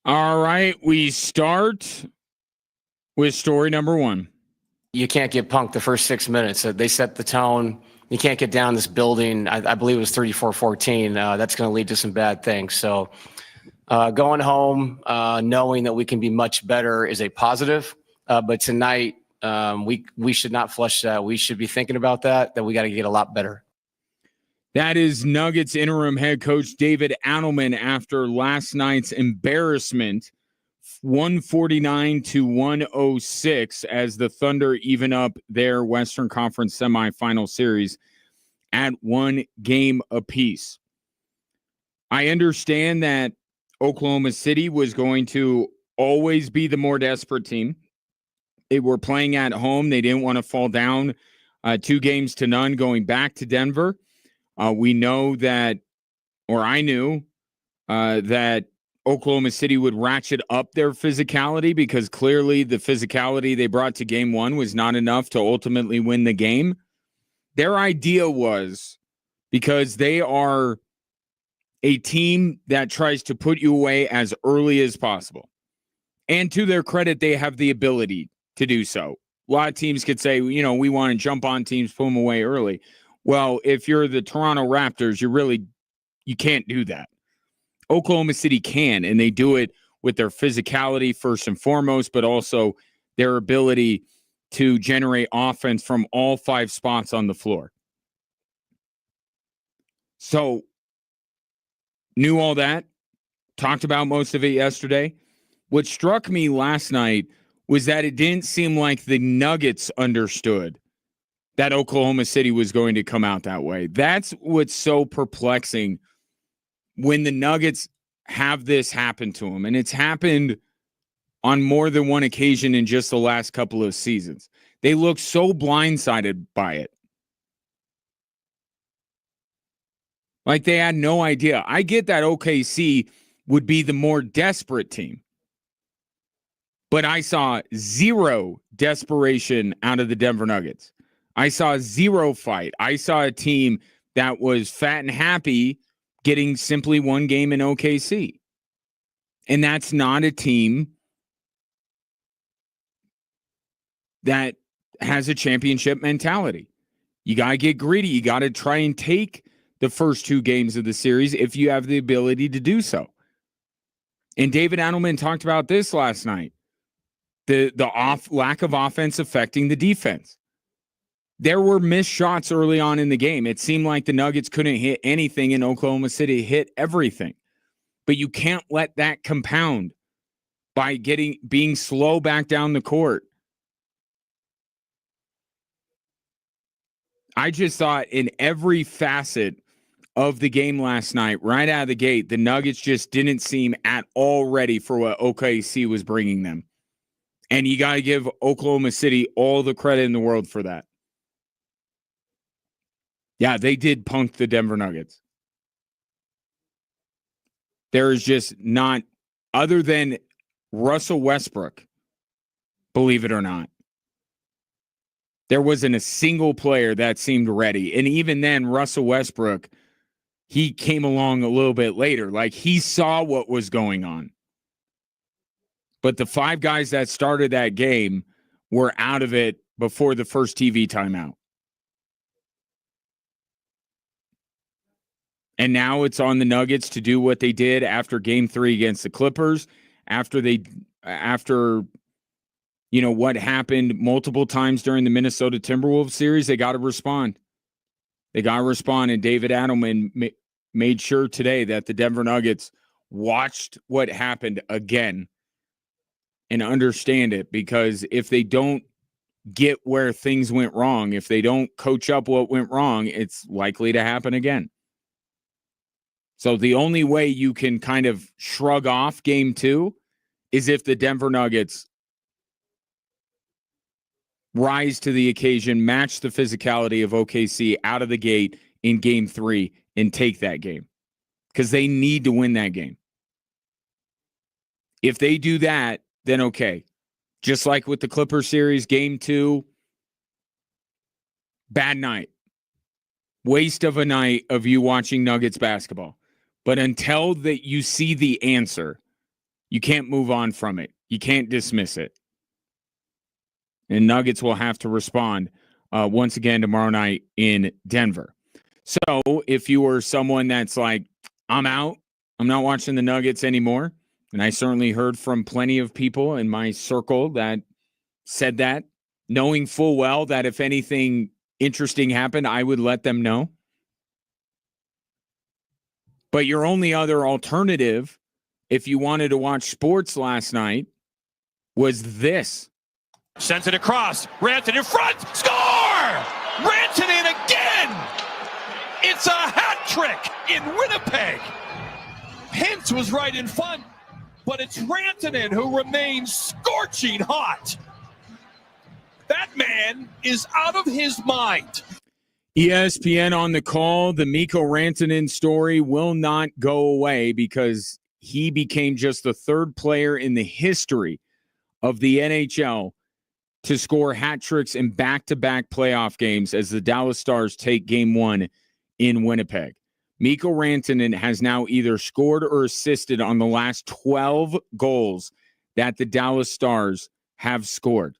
Speaker 4: All right, we start with story number one.
Speaker 5: You can't get punked the first 6 minutes. They set the tone. You can't get down this building. I believe it was 34-14. That's going to lead to some bad things. So going home, knowing that we can be much better is a positive. But tonight, we should not flush that. We should be thinking about that we got to get a lot better.
Speaker 4: That is Nuggets interim head coach David Adelman after last night's embarrassment, 149-106, as the Thunder even up their Western Conference semifinal series at 1 game apiece. I understand that Oklahoma City was going to always be the more desperate team. They were playing at home. They didn't want to fall down 2-0 going back to Denver. We know that, or I knew that Oklahoma City would ratchet up their physicality because clearly the physicality they brought to game one was not enough to ultimately win the game. Their idea was, because they are a team that tries to put you away as early as possible. And to their credit, they have the ability to do so. A lot of teams could say, we want to jump on teams, pull them away early. Well, if you're the Toronto Raptors, you can't do that. Oklahoma City can, and they do it with their physicality first and foremost, but also their ability to generate offense from all 5 spots on the floor. So, knew all that, talked about most of it yesterday. What struck me last night was that it didn't seem like the Nuggets understood that Oklahoma City was going to come out that way. That's what's so perplexing when the Nuggets have this happen to them. And it's happened on more than one occasion in just the last couple of seasons. They look so blindsided by it. Like they had no idea. I get that OKC would be the more desperate team. But I saw zero desperation out of the Denver Nuggets. I saw zero fight. I saw a team that was fat and happy getting simply 1 game in OKC. And that's not a team that has a championship mentality. You got to get greedy. You got to try and take the first 2 games of the series if you have the ability to do so. And David Adelman talked about this last night. The lack of offense affecting the defense. There were missed shots early on in the game. It seemed like the Nuggets couldn't hit anything and Oklahoma City hit everything. But you can't let that compound by being slow back down the court. I just thought in every facet of the game last night, right out of the gate, the Nuggets just didn't seem at all ready for what OKC was bringing them. And you got to give Oklahoma City all the credit in the world for that. Yeah, they did punk the Denver Nuggets. There is just not, other than Russell Westbrook, believe it or not, there wasn't a single player that seemed ready. And even then, Russell Westbrook, he came along a little bit later. Like, he saw what was going on. But the 5 guys that started that game were out of it before the first TV timeout. And now it's on the Nuggets to do what they did after game 3 against the Clippers, after they after, what happened multiple times during the Minnesota Timberwolves series. They got to respond. And David Adelman made sure today that the Denver Nuggets watched what happened again and understand it, because if they don't get where things went wrong, if they don't coach up what went wrong, it's likely to happen again. So the only way you can kind of shrug off game 2 is if the Denver Nuggets rise to the occasion, match the physicality of OKC out of the gate in game 3 and take that game, because they need to win that game. If they do that, then okay. Just like with the Clippers series, game 2, bad night. Waste of a night of you watching Nuggets basketball. But until that you see the answer, you can't move on from it. You can't dismiss it. And Nuggets will have to respond once again tomorrow night in Denver. So if you were someone that's like, I'm out, I'm not watching the Nuggets anymore, and I certainly heard from plenty of people in my circle that said that, knowing full well that if anything interesting happened, I would let them know. But your only other alternative, if you wanted to watch sports last night, was this.
Speaker 6: Sends it across. Rantanen in front. Score! Rantanen again! It's a hat trick in Winnipeg. Hintz was right in front, but it's Rantanen who remains scorching hot. That man is out of his mind.
Speaker 4: ESPN on the call. The Mikko Rantanen story will not go away because he became just the third player in the history of the NHL to score hat tricks in back-to-back playoff games as the Dallas Stars take game 1 in Winnipeg. Mikko Rantanen has now either scored or assisted on the last 12 goals that the Dallas Stars have scored.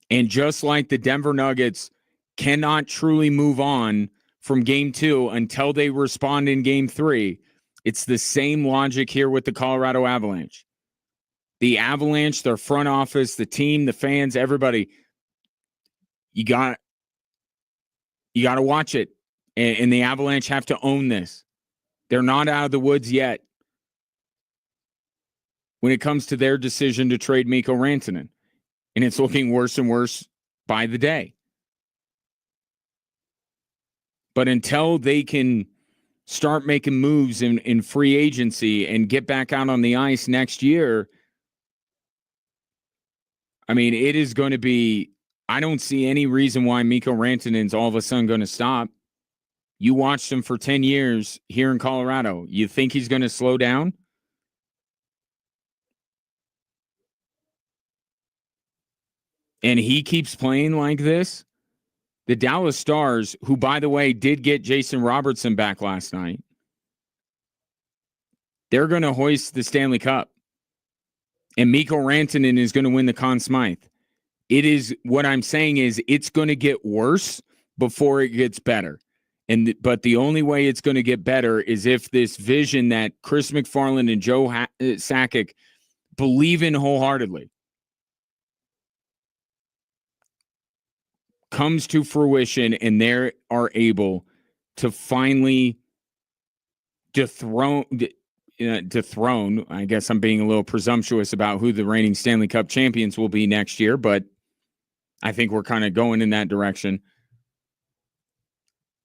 Speaker 4: And just like the Denver Nuggets cannot truly move on from game 2 until they respond in game 3, it's the same logic here with the Colorado Avalanche. The Avalanche, their front office, the team, the fans, everybody, you got to watch it. And the Avalanche have to own this. They're not out of the woods yet when it comes to their decision to trade Mikko Rantanen. And it's looking worse and worse by the day. But until they can start making moves in free agency and get back out on the ice next year, I mean, it is going to be, I don't see any reason why Mikko Rantanen's all of a sudden going to stop. You watched him for 10 years here in Colorado. You think he's going to slow down? And he keeps playing like this? The Dallas Stars, who, by the way, did get Jason Robertson back last night, they're going to hoist the Stanley Cup. And Mikko Rantanen is going to win the Conn Smythe. It is, what I'm saying is, it's going to get worse before it gets better. But the only way it's going to get better is if this vision that Chris McFarland and Joe Sakic believe in wholeheartedly comes to fruition, and they are able to finally dethrone, I guess I'm being a little presumptuous about who the reigning Stanley Cup champions will be next year, but I think we're kind of going in that direction.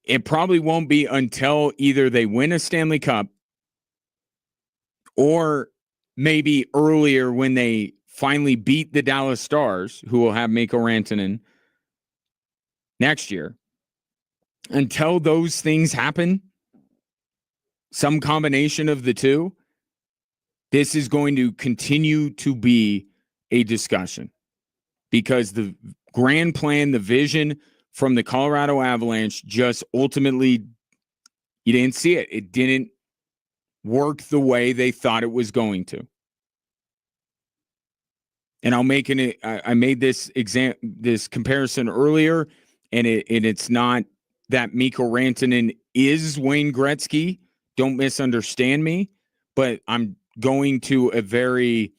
Speaker 4: It probably won't be until either they win a Stanley Cup or maybe earlier when they finally beat the Dallas Stars, who will have Mikko Rantanen next year. Until those things happen, some combination of the two, this is going to continue to be a discussion because the grand plan, the vision from the Colorado Avalanche just ultimately, you didn't see it. It didn't work the way they thought it was going to. And I made this comparison earlier, and it's not that Mikko Rantanen is Wayne Gretzky. Don't misunderstand me, but I'm going to a very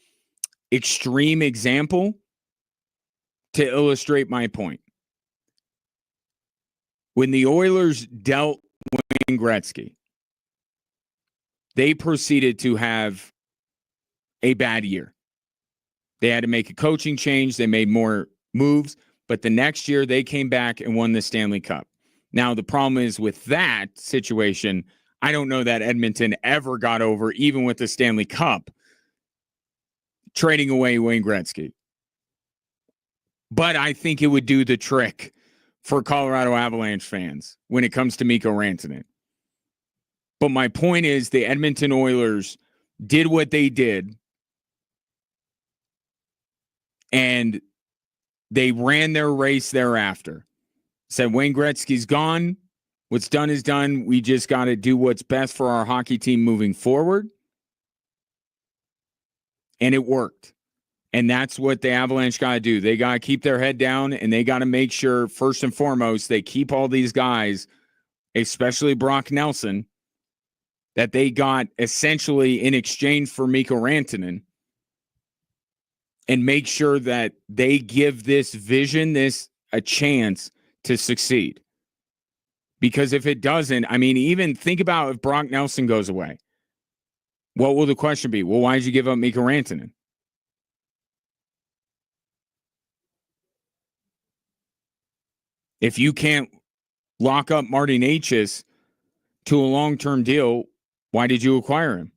Speaker 4: extreme example to illustrate my point. When the Oilers dealt Wayne Gretzky, they proceeded to have a bad year. They had to make a coaching change. They made more moves. But the next year, they came back and won the Stanley Cup. Now, the problem is with that situation, I don't know that Edmonton ever got over, even with the Stanley Cup, trading away Wayne Gretzky. But I think it would do the trick for Colorado Avalanche fans when it comes to Mikko Rantanen. But my point is the Edmonton Oilers did what they did, and they ran their race thereafter. Said Wayne Gretzky's gone. What's done is done. We just got to do what's best for our hockey team moving forward. And it worked. And that's what the Avalanche got to do. They got to keep their head down, and they got to make sure, first and foremost, they keep all these guys, especially Brock Nelson, that they got essentially in exchange for Mikko Rantanen, and make sure that they give this vision, a chance to succeed. Because if it doesn't, I mean, even think about if Brock Nelson goes away. What will the question be? Well, why did you give up Mikko Rantanen? If you can't lock up Marty Necas to a long-term deal, why did you acquire him?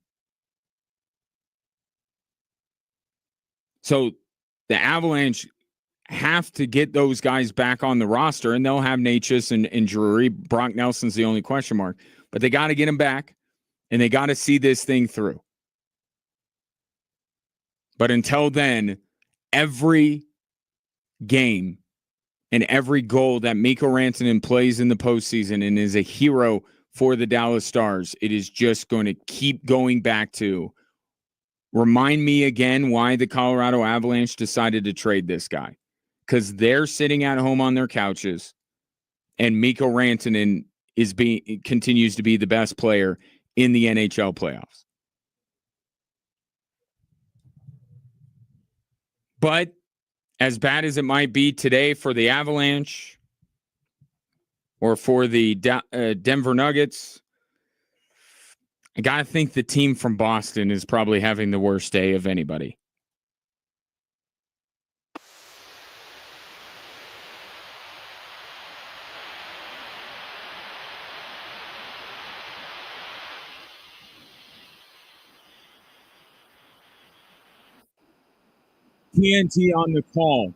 Speaker 4: So the Avalanche have to get those guys back on the roster, and they'll have Necas and Drury. Brock Nelson's the only question mark. But they got to get him back, and they got to see this thing through. But until then, every game and every goal that Mikko Rantanen plays in the postseason and is a hero for the Dallas Stars, it is just going to keep going back to remind me again why the Colorado Avalanche decided to trade this guy. Because they're sitting at home on their couches, and Mikko Rantanen continues to be the best player in the NHL playoffs. But as bad as it might be today for the Avalanche or for the Denver Nuggets, I got to think the team from Boston is probably having the worst day of anybody. TNT on the call.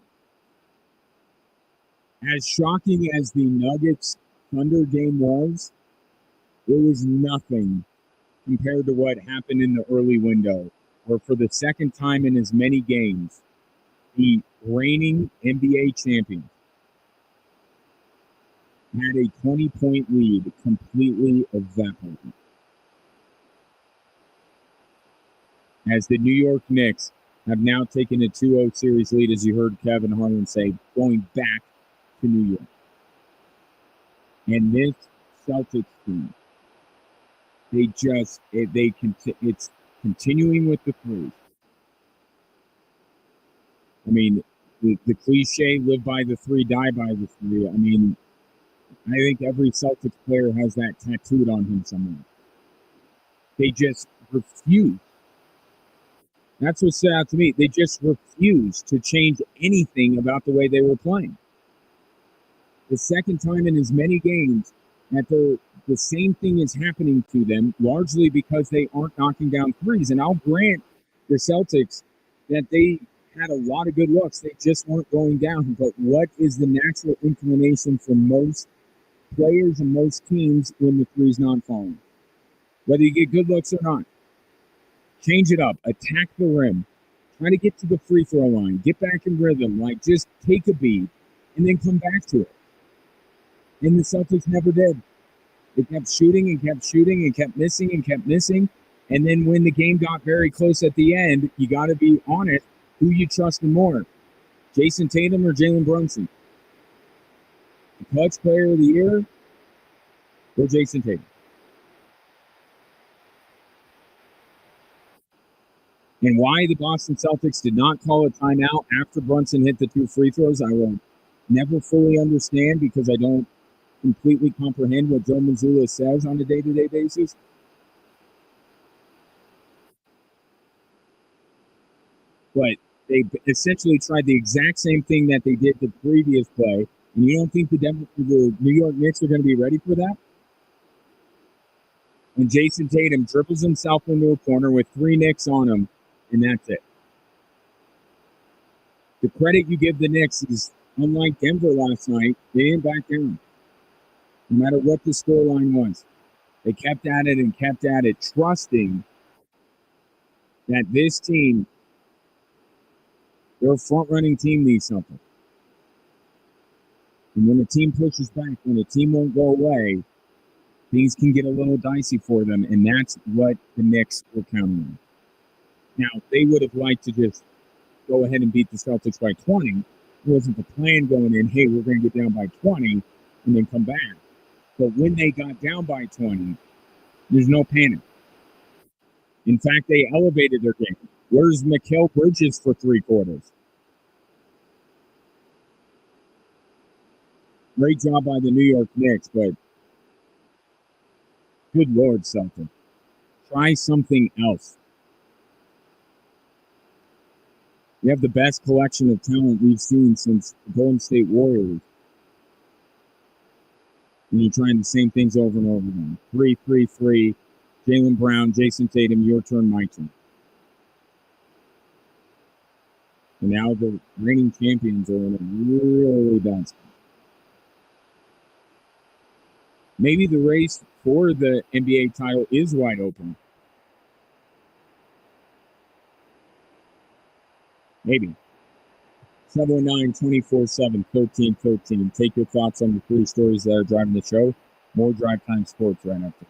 Speaker 4: As shocking as the Nuggets Thunder game was, it was nothing compared to what happened in the early window, where for the second time in as many games, the reigning NBA champion had a 20-point lead completely evaporated. As the New York Knicks have now taken a 2-0 series lead, as you heard Kevin Harlan say, going back to New York. And this Celtics team, it's continuing with the threes. I mean, the cliche, live by the three, die by the three. I mean, I think every Celtics player has that tattooed on him somewhere. They just refuse. That's what stood out to me. They just refused to change anything about the way they were playing. The second time in as many games that the same thing is happening to them, largely because they aren't knocking down threes. And I'll grant the Celtics that they had a lot of good looks. They just weren't going down. But what is the natural inclination for most players and most teams when the three's not falling? Whether you get good looks or not. Change it up. Attack the rim. Try to get to the free throw line. Get back in rhythm. Like, just take a beat and then come back to it. And the Celtics never did. They kept shooting and kept shooting and kept missing and kept missing. And then when the game got very close at the end, you got to be honest, who you trust more, Jason Tatum or Jalen Brunson? The clutch player of the year or Jason Tatum? And why the Boston Celtics did not call a timeout after Brunson hit the 2 free throws, I will never fully understand because I don't completely comprehend what Joe Mazzulla says on a day-to-day basis. But they essentially tried the exact same thing that they did the previous play. And you don't think the New York Knicks are going to be ready for that? And Jason Tatum dribbles himself into a corner with 3 Knicks on him, and that's it. The credit you give the Knicks is, unlike Denver last night, they didn't back down. No matter what the scoreline was, they kept at it and kept at it, trusting that this team, their front-running team, needs something. And when a team pushes back, when a team won't go away, things can get a little dicey for them, and that's what the Knicks were counting on. Now, they would have liked to just go ahead and beat the Celtics by 20. It wasn't the plan going in, hey, we're going to get down by 20 and then come back. But when they got down by 20, there's no panic. In fact, they elevated their game. Where's Mikal Bridges for 3 quarters? Great job by the New York Knicks, but good Lord, Celtic. Try something else. You have the best collection of talent we've seen since the Golden State Warriors. And you're trying the same things over and over again. 3-3-3. Jaylen Brown, Jason Tatum, your turn, my turn. And now the reigning champions are in a really bad spot. Maybe the race for the NBA title is wide open. Maybe. 719-247-1313. Take your thoughts on the 3 stories that are driving the show. More Drive Time Sports right after.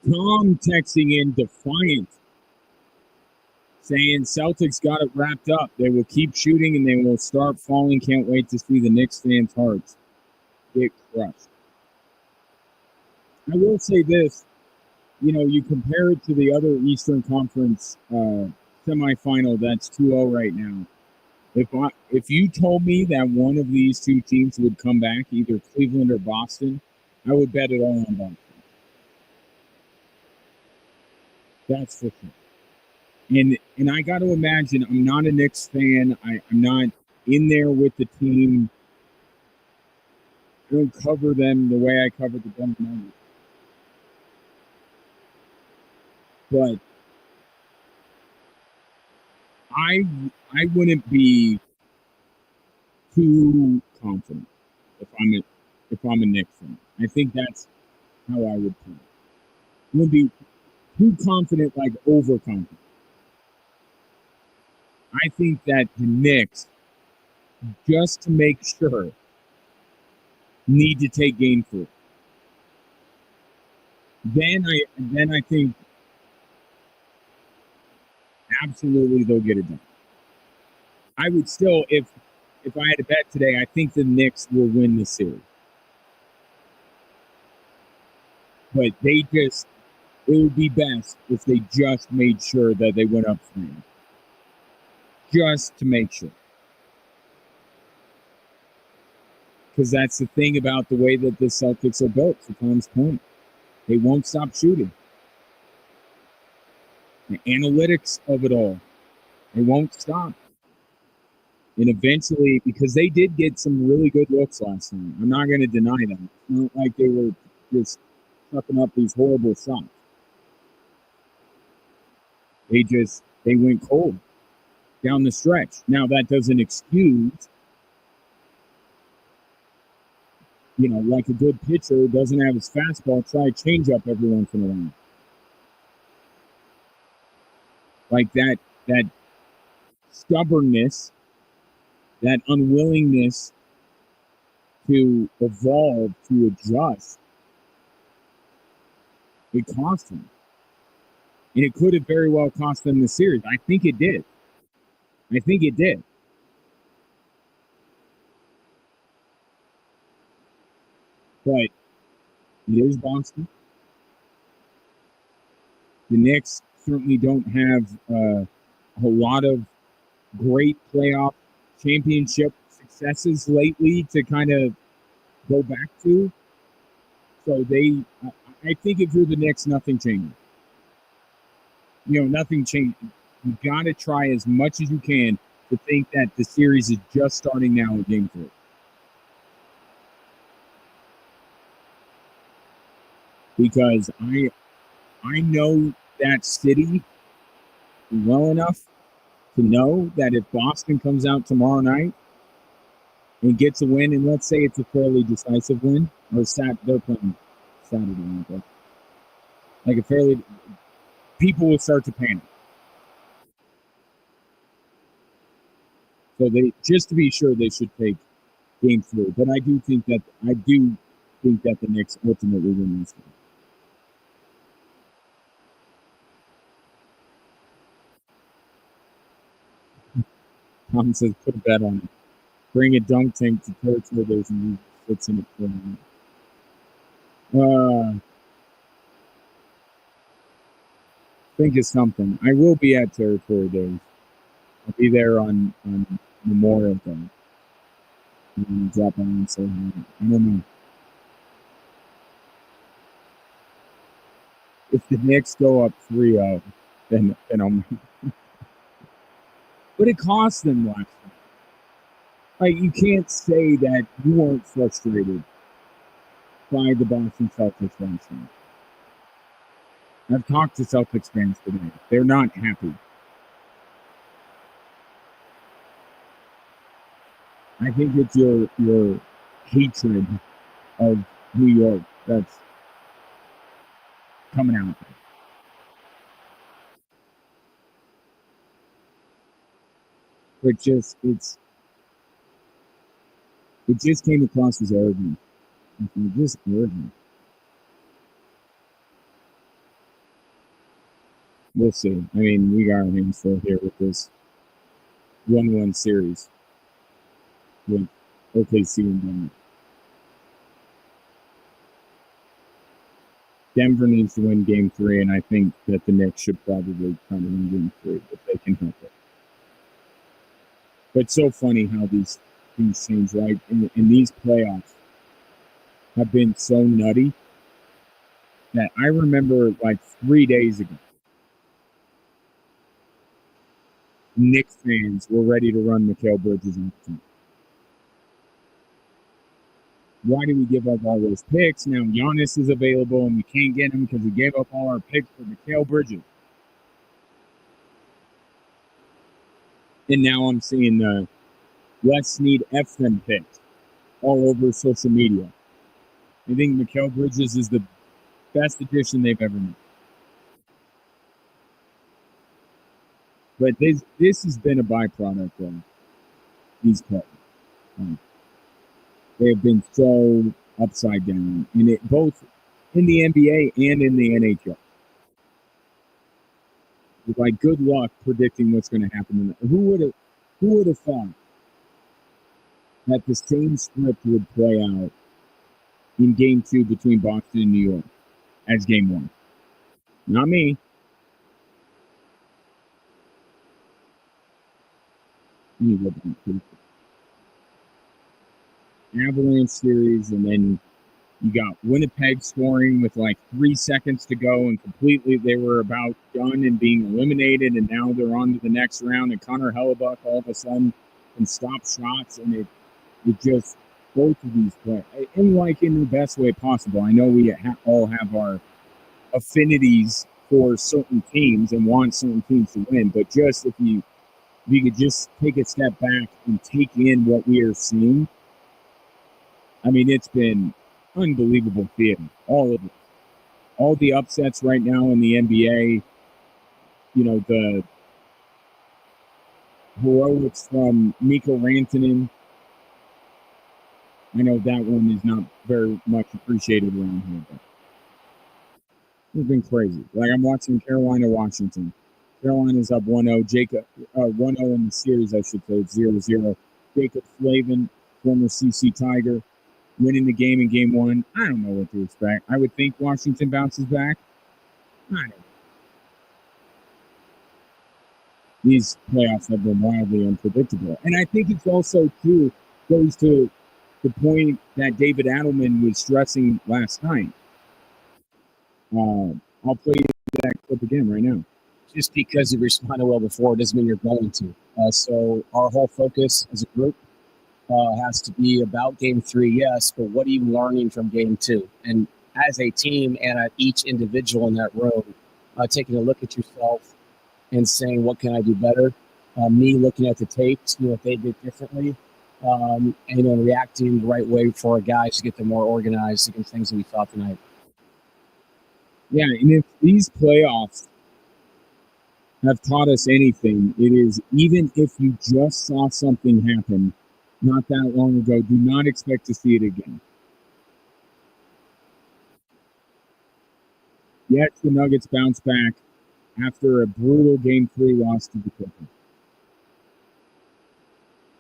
Speaker 4: Tom texting in defiant, saying Celtics got it wrapped up. They will keep shooting and they will start falling. Can't wait to see the Knicks fans' hearts get crushed. I will say this. You compare it to the other Eastern Conference semifinal that's 2-0 right now. If you told me that one of these two teams would come back, either Cleveland or Boston, I would bet it all on Boston. That's for sure. And I got to imagine, I'm not a Knicks fan. I'm not in there with the team. I don't cover them the way I cover the Denver Nuggets. But I wouldn't be too confident if I'm a Knicks fan. I think that's how I would play. I wouldn't be too confident, like overconfident. I think that the Knicks, just to make sure, need to take game 3. Then I think absolutely they'll get it done. I would still, if I had to bet today, I think the Knicks will win the series. But it would be best if they just made sure that they went up 3. Just to make sure. Because that's the thing about the way that the Celtics are built, to Tom's point. They won't stop shooting. The analytics of it all, they won't stop. And eventually, because they did get some really good looks last night. I'm not going to deny them. It's not like they were just sucking up these horrible shots. They went cold down the stretch. Now, that doesn't excuse, like a good pitcher doesn't have his fastball, try a changeup every once in a while. Like that stubbornness, that unwillingness to evolve, to adjust, it cost them. And it could have very well cost them the series. I think it did. But it is Boston. The Knicks certainly don't have a lot of great playoff championship successes lately to kind of go back to. So I think if you're the Knicks, nothing changes. Nothing changes. You got to try as much as you can to think that the series is just starting now with Game 3. Because I know that city well enough to know that if Boston comes out tomorrow night and gets a win, and let's say it's a fairly decisive win, or they're playing Saturday, like a fairly, people will start to panic. So just to be sure, they should take Game 3. But I do think that the Knicks ultimately win this game. Tom says, put a bet on it. Bring a dunk tank to Territory Days and he fits in it for me. Think of something. I will be at Territory Days. I'll be there on Memorial Day. Drop on and say hi. I don't know. If the Knicks go up 3-0, then I'm. But it cost them last night. Like, you can't say that you weren't frustrated by the Boston Celtics last night. I've talked to Celtics fans today. They're not happy. I think it's your hatred of New York that's coming out. It just came across as arrogant. Just arrogant. We'll see. I mean, we got our hands full here with this 1-1 series with OKC and Denver. Denver needs to win Game 3, and I think that the Knicks should probably try to win Game 3 if they can help it. But it's so funny how these teams, right, in these playoffs have been so nutty that I remember like 3 days ago, Knicks fans were ready to run Mikal Bridges off the team. Why do we give up all those picks? Now Giannis is available and we can't get him because we gave up all our picks for Mikal Bridges. And now I'm seeing the West need F them picks all over social media. I think Mikal Bridges is the best addition they've ever made. But this has been a byproduct of these players. They have been so upside down, and it both in the NBA and in the NHL. Like, good luck predicting what's going to happen. Who would have thought that the same script would play out in Game 2 between Boston and New York as Game 1? Not me. Avalanche series, and then you got Winnipeg scoring with like 3 seconds to go, and completely they were about done and being eliminated, and now they're on to the next round. And Connor Hellebuck all of a sudden can stop shots, and it just both of these players, and like in the best way possible. I know we all have our affinities for certain teams and want certain teams to win, but just if you could just take a step back and take in what we are seeing. I mean, it's been unbelievable theater, all of it. All the upsets right now in the NBA, you know, the heroics from Mikko Rantanen. I know that one is not very much appreciated around here, but it's been crazy. Like, I'm watching Carolina, Washington. Carolina's up 1-0. 1-0 in the series, I should say, 0-0. Jacob Slavin, former CC Tiger, winning the game in Game 1. I don't know what to expect. I would think Washington bounces back. I don't know. These playoffs have been wildly unpredictable. And I think it's also, too, goes to the point that David Adelman was stressing last night. I'll play you that clip again right now.
Speaker 9: Just because you responded well before doesn't mean you're going to. So our whole focus as a group has to be about Game 3, yes, but what are you learning from Game 2? And as a team and at each individual in that room, taking a look at yourself and saying, what can I do better? Me looking at the tape, seeing what they did differently, and reacting the right way for our guys to get them more organized against things that we saw tonight.
Speaker 4: Yeah, and if these playoffs have taught us anything, it is, even if you just saw something happen not that long ago, do not expect to see it again. Yes, the Nuggets bounce back after a brutal Game 3 loss to the Clippers.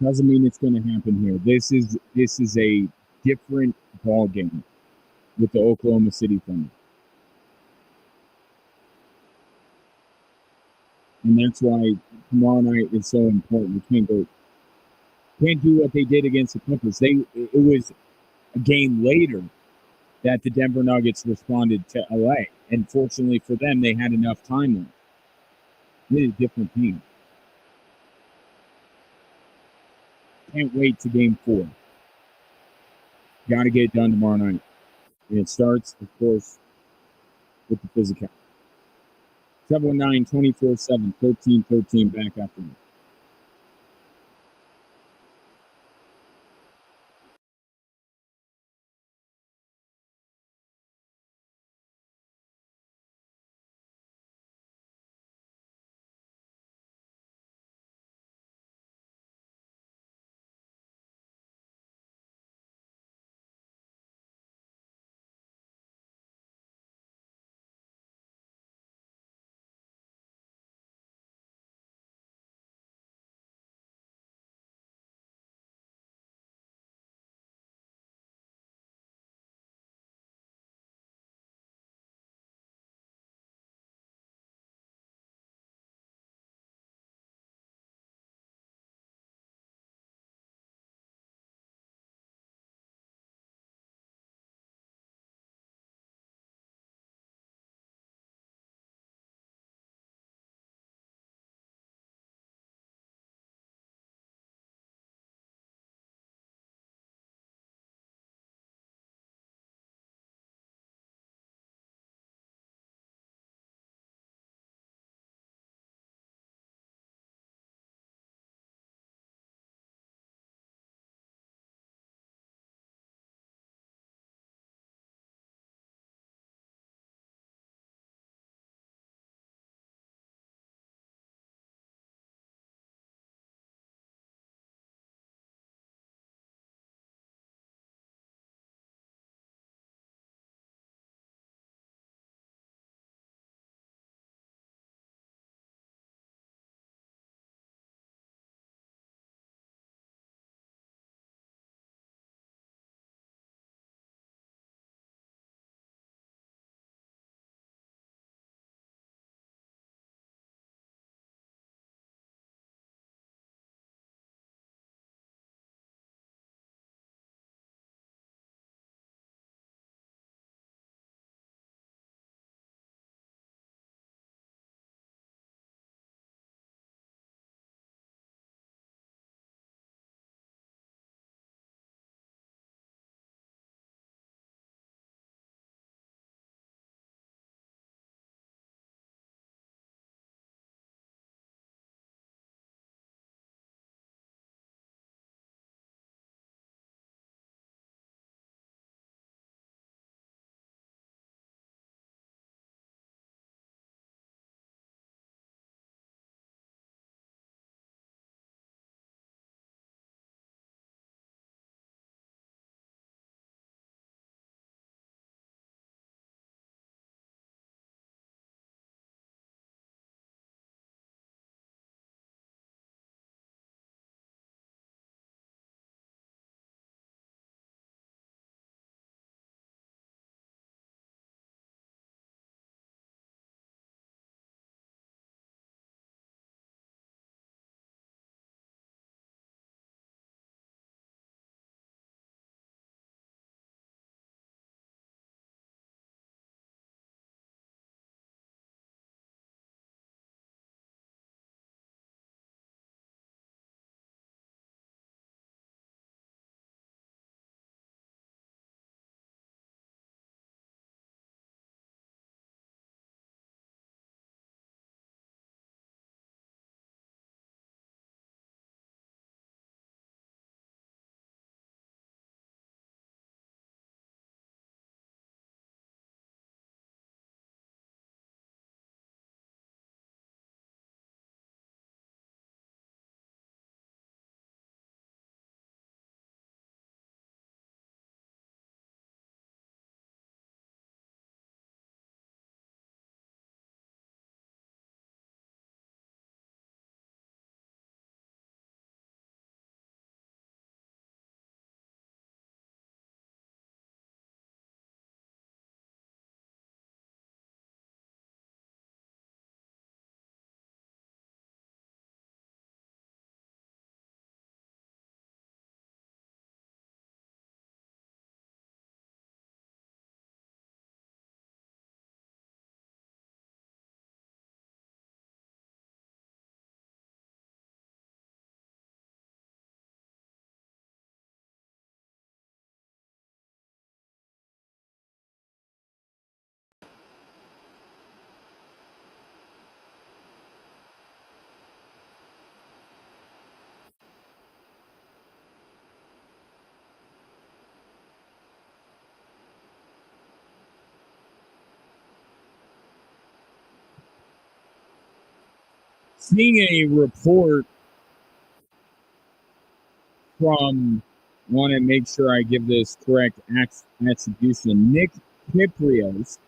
Speaker 4: Doesn't mean it's going to happen here. This is a different ball game with the Oklahoma City Thunder. And that's why tomorrow night is so important. We can't do what they did against the Clippers. It was a game later that the Denver Nuggets responded to LA. And fortunately for them, they had enough time left. Really different team. Can't wait to Game 4. Got to get it done tomorrow night. And it starts, of course, with the physical. 719-24-7, 1313 back after me.
Speaker 2: Seeing a report from, I want to make sure I give this correct attribution, Nick Kyprios.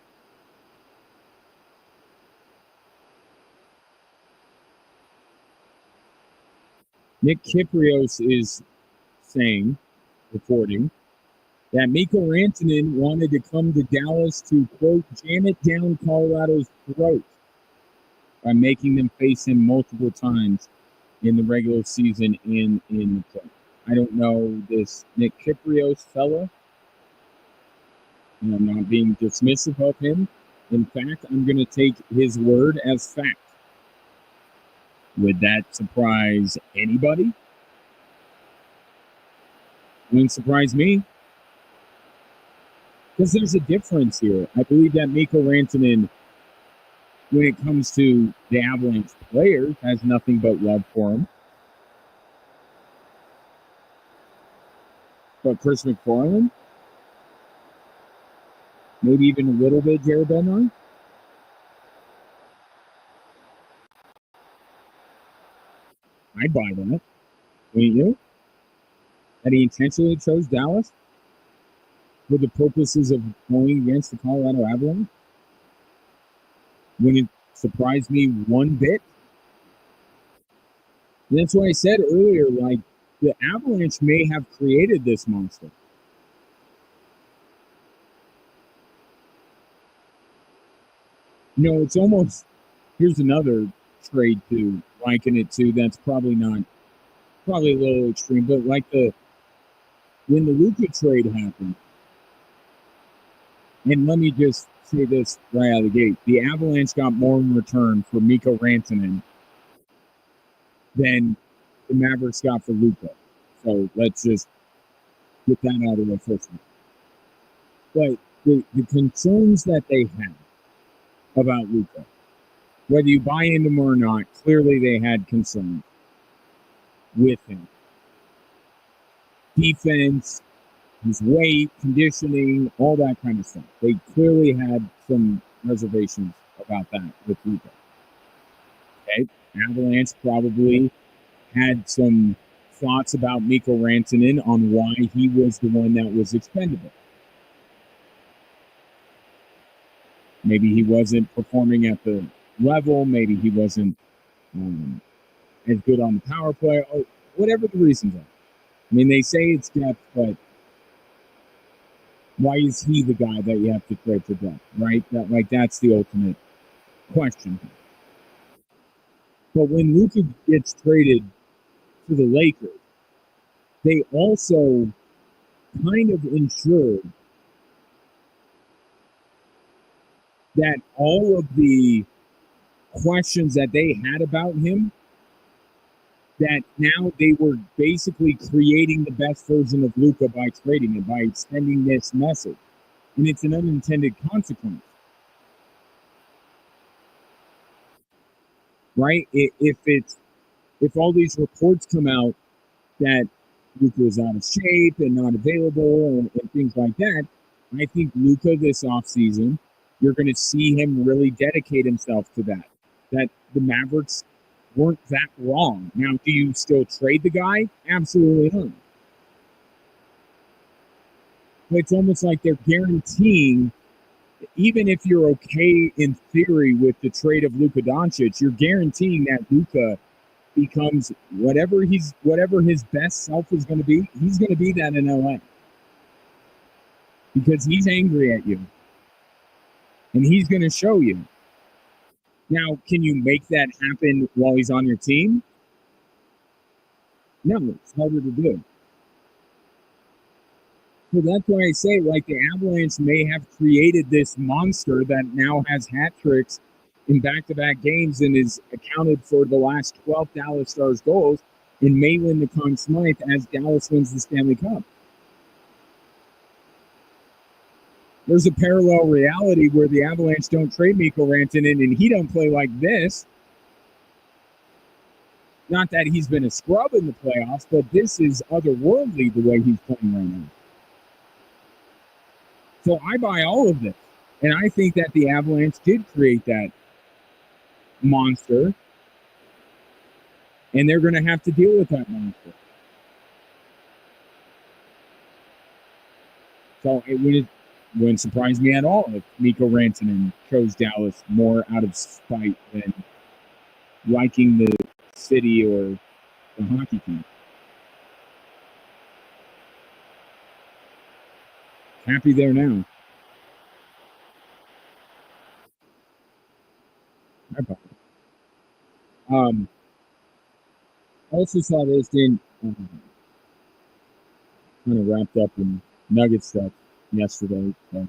Speaker 2: Nick Kyprios is saying, reporting, that Mikko Rantanen wanted to come to Dallas to, quote, jam it down Colorado's throat by making them face him multiple times in the regular season and in the play. I don't know this Nick Kyprios fella, and I'm not being dismissive of him. In fact, I'm going to take his word as fact. Would that surprise anybody? Wouldn't surprise me. Because there's a difference here. I believe that Mikko Rantanen, when it comes to the Avalanche players, has nothing but love for him. But Chris McFarland, maybe even a little bit Jared Bednar. I'd buy that. Wouldn't you? That he intentionally chose Dallas for the purposes of going against the Colorado Avalanche? Wouldn't surprise me one bit. And that's why I said earlier, like, the Avalanche may have created this monster. No, it's almost, here's another trade to liken it to that's probably a little extreme, but like when the Luka trade happened, and let me just say this right out of the gate, the Avalanche got more in return for Mikko Rantanen than the Mavericks got for Luka. So let's just get that out of the way first. But the concerns that they had about Luka, whether you buy into them or not, clearly they had concerns with him. Defense, his weight, conditioning, all that kind of stuff. They clearly had some reservations about that with Luka. Okay, Avalanche probably had some thoughts about Mikko Rantanen on why he was the one that was expendable. Maybe he wasn't performing at the level. Maybe he wasn't as good on the power play. Or whatever the reasons are. I mean, they say it's depth, but why is he the guy that you have to trade for depth, right? That's the ultimate question. But when Luka gets traded to the Lakers, they also kind of ensured that all of the questions that they had about him, that now they were basically creating the best version of Luka by trading him, by sending this message. And it's an unintended consequence. Right? If all these reports come out that Luka is out of shape and not available and things like that, I think Luka this offseason, you're going to see him really dedicate himself to that. That the Mavericks weren't that wrong. Now, do you still trade the guy? Absolutely not. But it's almost like they're guaranteeing, even if you're okay in theory with the trade of Luka Doncic, you're guaranteeing that Luka becomes whatever his best self is going to be. He's going to be that in LA because he's angry at you, and he's going to show you. Now, can you make that happen while he's on your team? No, it's harder to do. So that's why I say, like, the Avalanche may have created this monster that now has hat tricks in back-to-back games and is accounted for the last 12 Dallas Stars goals and may win the Conn Smythe as Dallas wins the Stanley Cup. There's a parallel reality where the Avalanche don't trade Mikko Rantanen and he don't play like this. Not that he's been a scrub in the playoffs, but this is otherworldly the way he's playing right now. So I buy all of this. And I think that the Avalanche did create that monster And they're going to have to deal with that monster. So wouldn't surprise me at all if Mikko Rantanen chose Dallas more out of spite than liking the city or the hockey team. Happy there now. Also saw this in kind of wrapped up in Nugget stuff yesterday. But,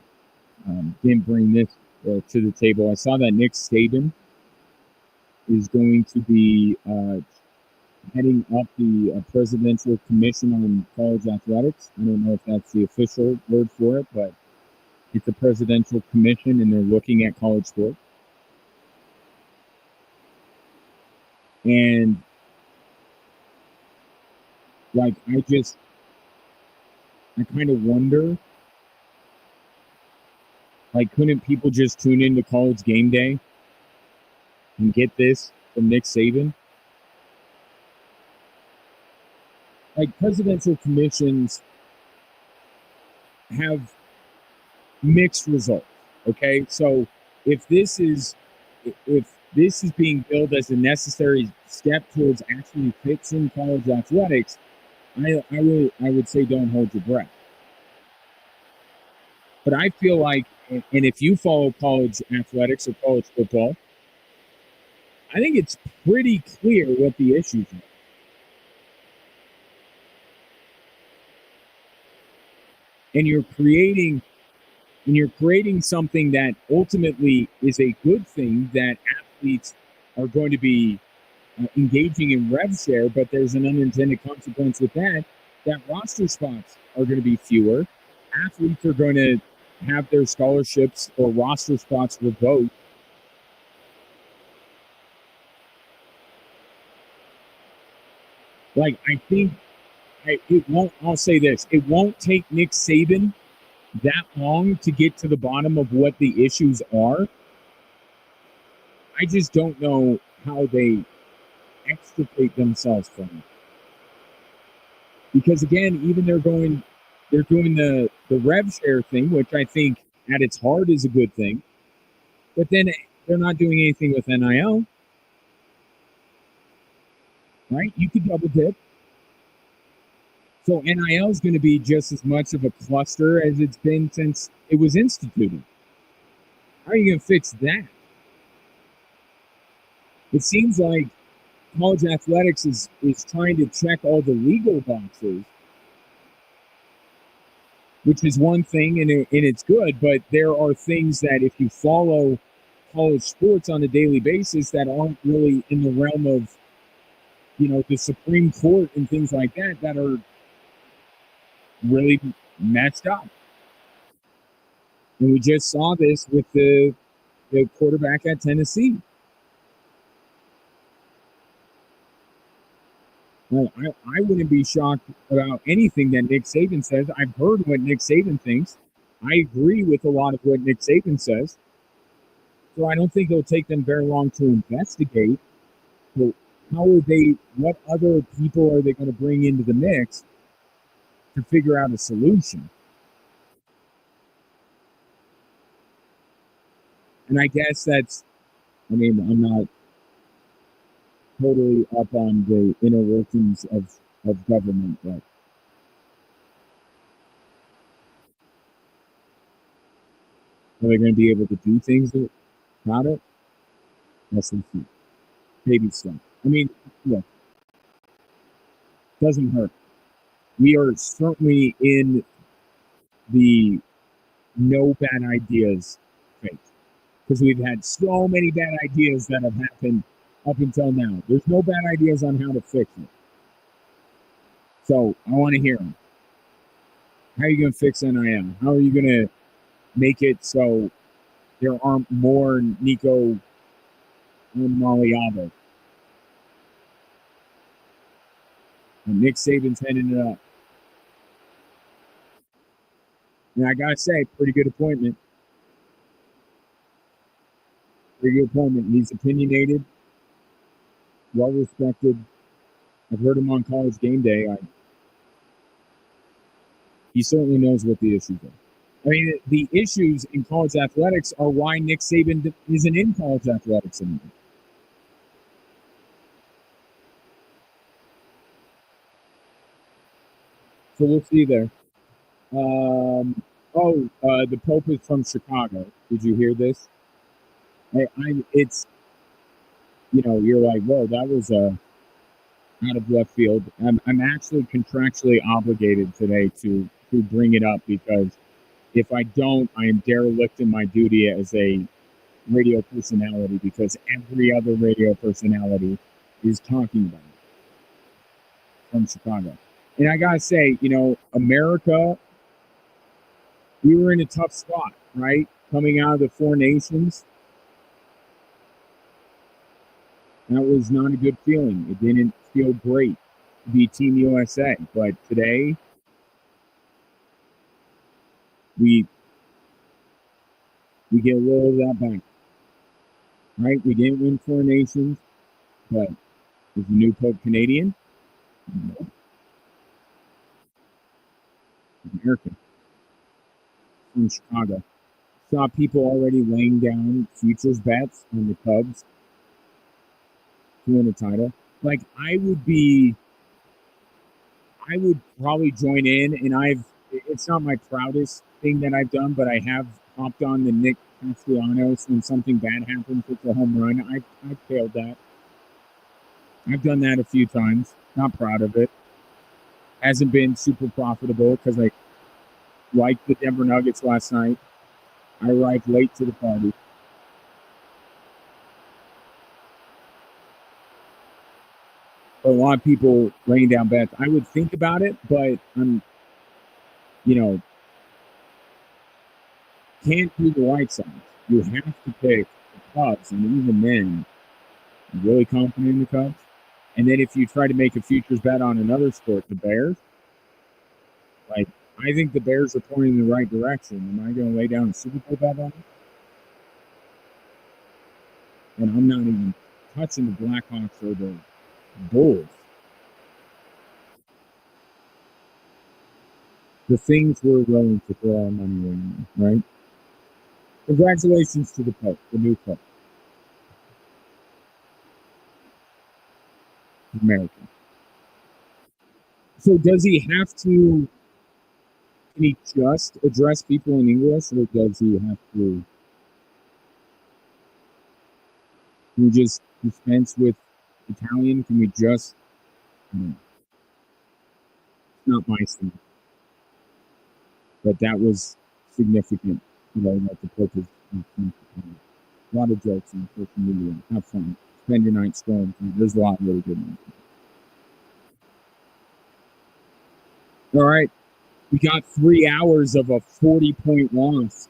Speaker 2: didn't bring this to the table. I saw that Nick Saban is going to be heading up the Presidential Commission on College Athletics. I don't know if that's the official word for it, but it's a presidential commission, and they're looking at college sports. And like, I kind of wonder, like, couldn't people just tune into College Game Day and get this from Nick Saban? Like, presidential commissions have mixed results. Okay, so if this is being billed as a necessary step towards actually fixing college athletics, I would say don't hold your breath. But I feel like, and if you follow college athletics or college football, I think it's pretty clear what the issues are. And you're creating something that ultimately is a good thing, that athletes are going to be engaging in rev share, but there's an unintended consequence with that roster spots are going to be fewer. Athletes are going to have their scholarships or roster spots revoked. Like, I think I'll say this, it won't take Nick Saban that long to get to the bottom of what the issues are. I just don't know how they extricate themselves from it. Because again, even they're doing the rev share thing, which I think at its heart is a good thing. But then they're not doing anything with NIL. Right? You could double dip. So NIL is going to be just as much of a cluster as it's been since it was instituted. How are you going to fix that? It seems like college athletics is trying to check all the legal boxes, which is one thing, and it's good, but there are things that if you follow college sports on a daily basis that aren't really in the realm of, the Supreme Court and things like that are really messed up. And we just saw this with the quarterback at Tennessee. Well, I wouldn't be shocked about anything that Nick Saban says. I've heard what Nick Saban thinks. I agree with a lot of what Nick Saban says. So I don't think it'll take them very long to investigate. But what other people are they going to bring into the mix to figure out a solution? And I guess I'm not totally up on the inner workings of government, but are they going to be able to do things about it? Yes, we see. Baby stuff. Look, doesn't hurt. We are certainly in the no bad ideas phase, because we've had so many bad ideas that have happened up until now. There's no bad ideas on how to fix it. So I want to hear them. How are you going to fix NIL? How are you going to make it so there aren't more Nico Maliabo? And Nick Saban's heading it up. And I got to say, pretty good appointment. Pretty good appointment. He's opinionated, well respected, I've heard him on College Game Day. He certainly knows what the issues are. I mean, the issues in college athletics are why Nick Saban isn't in college athletics anymore. So we'll see there. The Pope is from Chicago. Did you hear this? It's, you're like, whoa, that was out of left field. I'm actually contractually obligated today to bring it up because if I don't, I am derelict in my duty as a radio personality because every other radio personality is talking about it from Chicago. And I gotta say, America, we were in a tough spot, right? Coming out of the Four Nations. That was not a good feeling. It didn't feel great to be Team USA. But today, we get a little of that back. Right? We didn't win Four Nations, but is the new Pope Canadian? No. American. From Chicago. Saw people already laying down futures bets on the Cubs to win a title. Like, I would probably join in, and it's not my proudest thing that I've done, but I have hopped on the Nick Castellanos when something bad happens with the home run. I failed that. I've done that a few times. Not proud of it. Hasn't been super profitable because I liked the Denver Nuggets last night. I arrived late to the party. But a lot of people laying down bets. I would think about it, but I'm, can't do the White Sox. You have to pick the Cubs, and even then, I'm really confident in the Cubs. And then if you try to make a futures bet on another sport, the Bears, like, I think the Bears are pointing in the right direction. Am I going to lay down a Super Bowl bet on it? And I'm not even touching the Blackhawks or the Bulls. The things we're willing to throw our money in, right? Congratulations to the Pope, the new Pope. American. So does he have to, can he just address people in English, or does he have to, can we just dispense with Italian? Can we just, it's not my thing. But that was significant, that the Pope is a lot of jokes on social media. Have fun. Spend your night scrolling. There's a lot of really good ones. All right. We got 3 hours of a 40-point loss.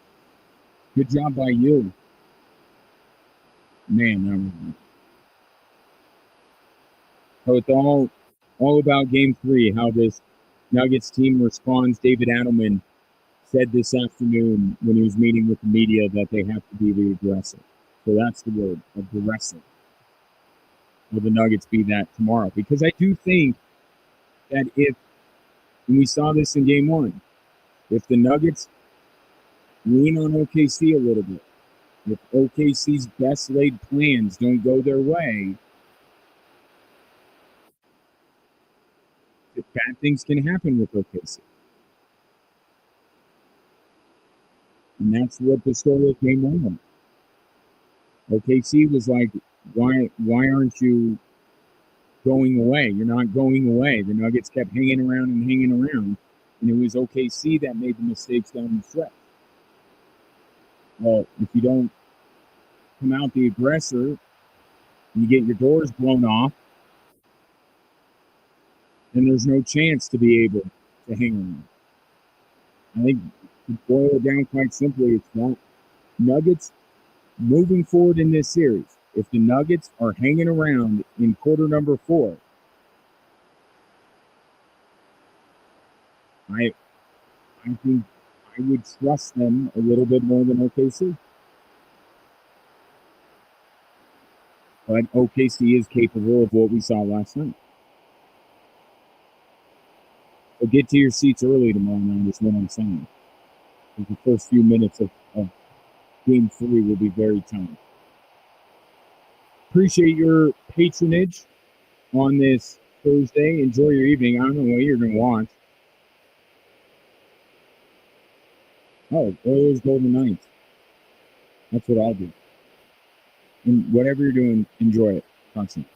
Speaker 2: Good job by you. Man, so it's all about game 3, how this Nuggets team responds. David Adelman said this afternoon when he was meeting with the media that they have to be the aggressor. So that's the word, aggressive. Will the Nuggets be that tomorrow? Because I do think that and we saw this in game 1, if the Nuggets lean on OKC a little bit, if OKC's best laid plans don't go their way, bad things can happen with OKC. And that's what the story of game 1 was. OKC was like, why aren't you going away? You're not going away. The Nuggets kept hanging around, and it was OKC that made the mistakes down the stretch. Well, if you don't come out the aggressor, you get your doors blown off, then there's no chance to be able to hang around. I think to boil it down quite simply, it's not Nuggets moving forward in this series. If the Nuggets are hanging around in quarter number 4, I think I would trust them a little bit more than OKC. But OKC is capable of what we saw last night. But get to your seats early tomorrow night is what I'm saying. The first few minutes of Game 3 will be very tight. Appreciate your patronage on this Thursday. Enjoy your evening. I don't know what you're going to watch. Oh, Oilers Golden Knights. That's what I'll do. And whatever you're doing, enjoy it. Talk soon.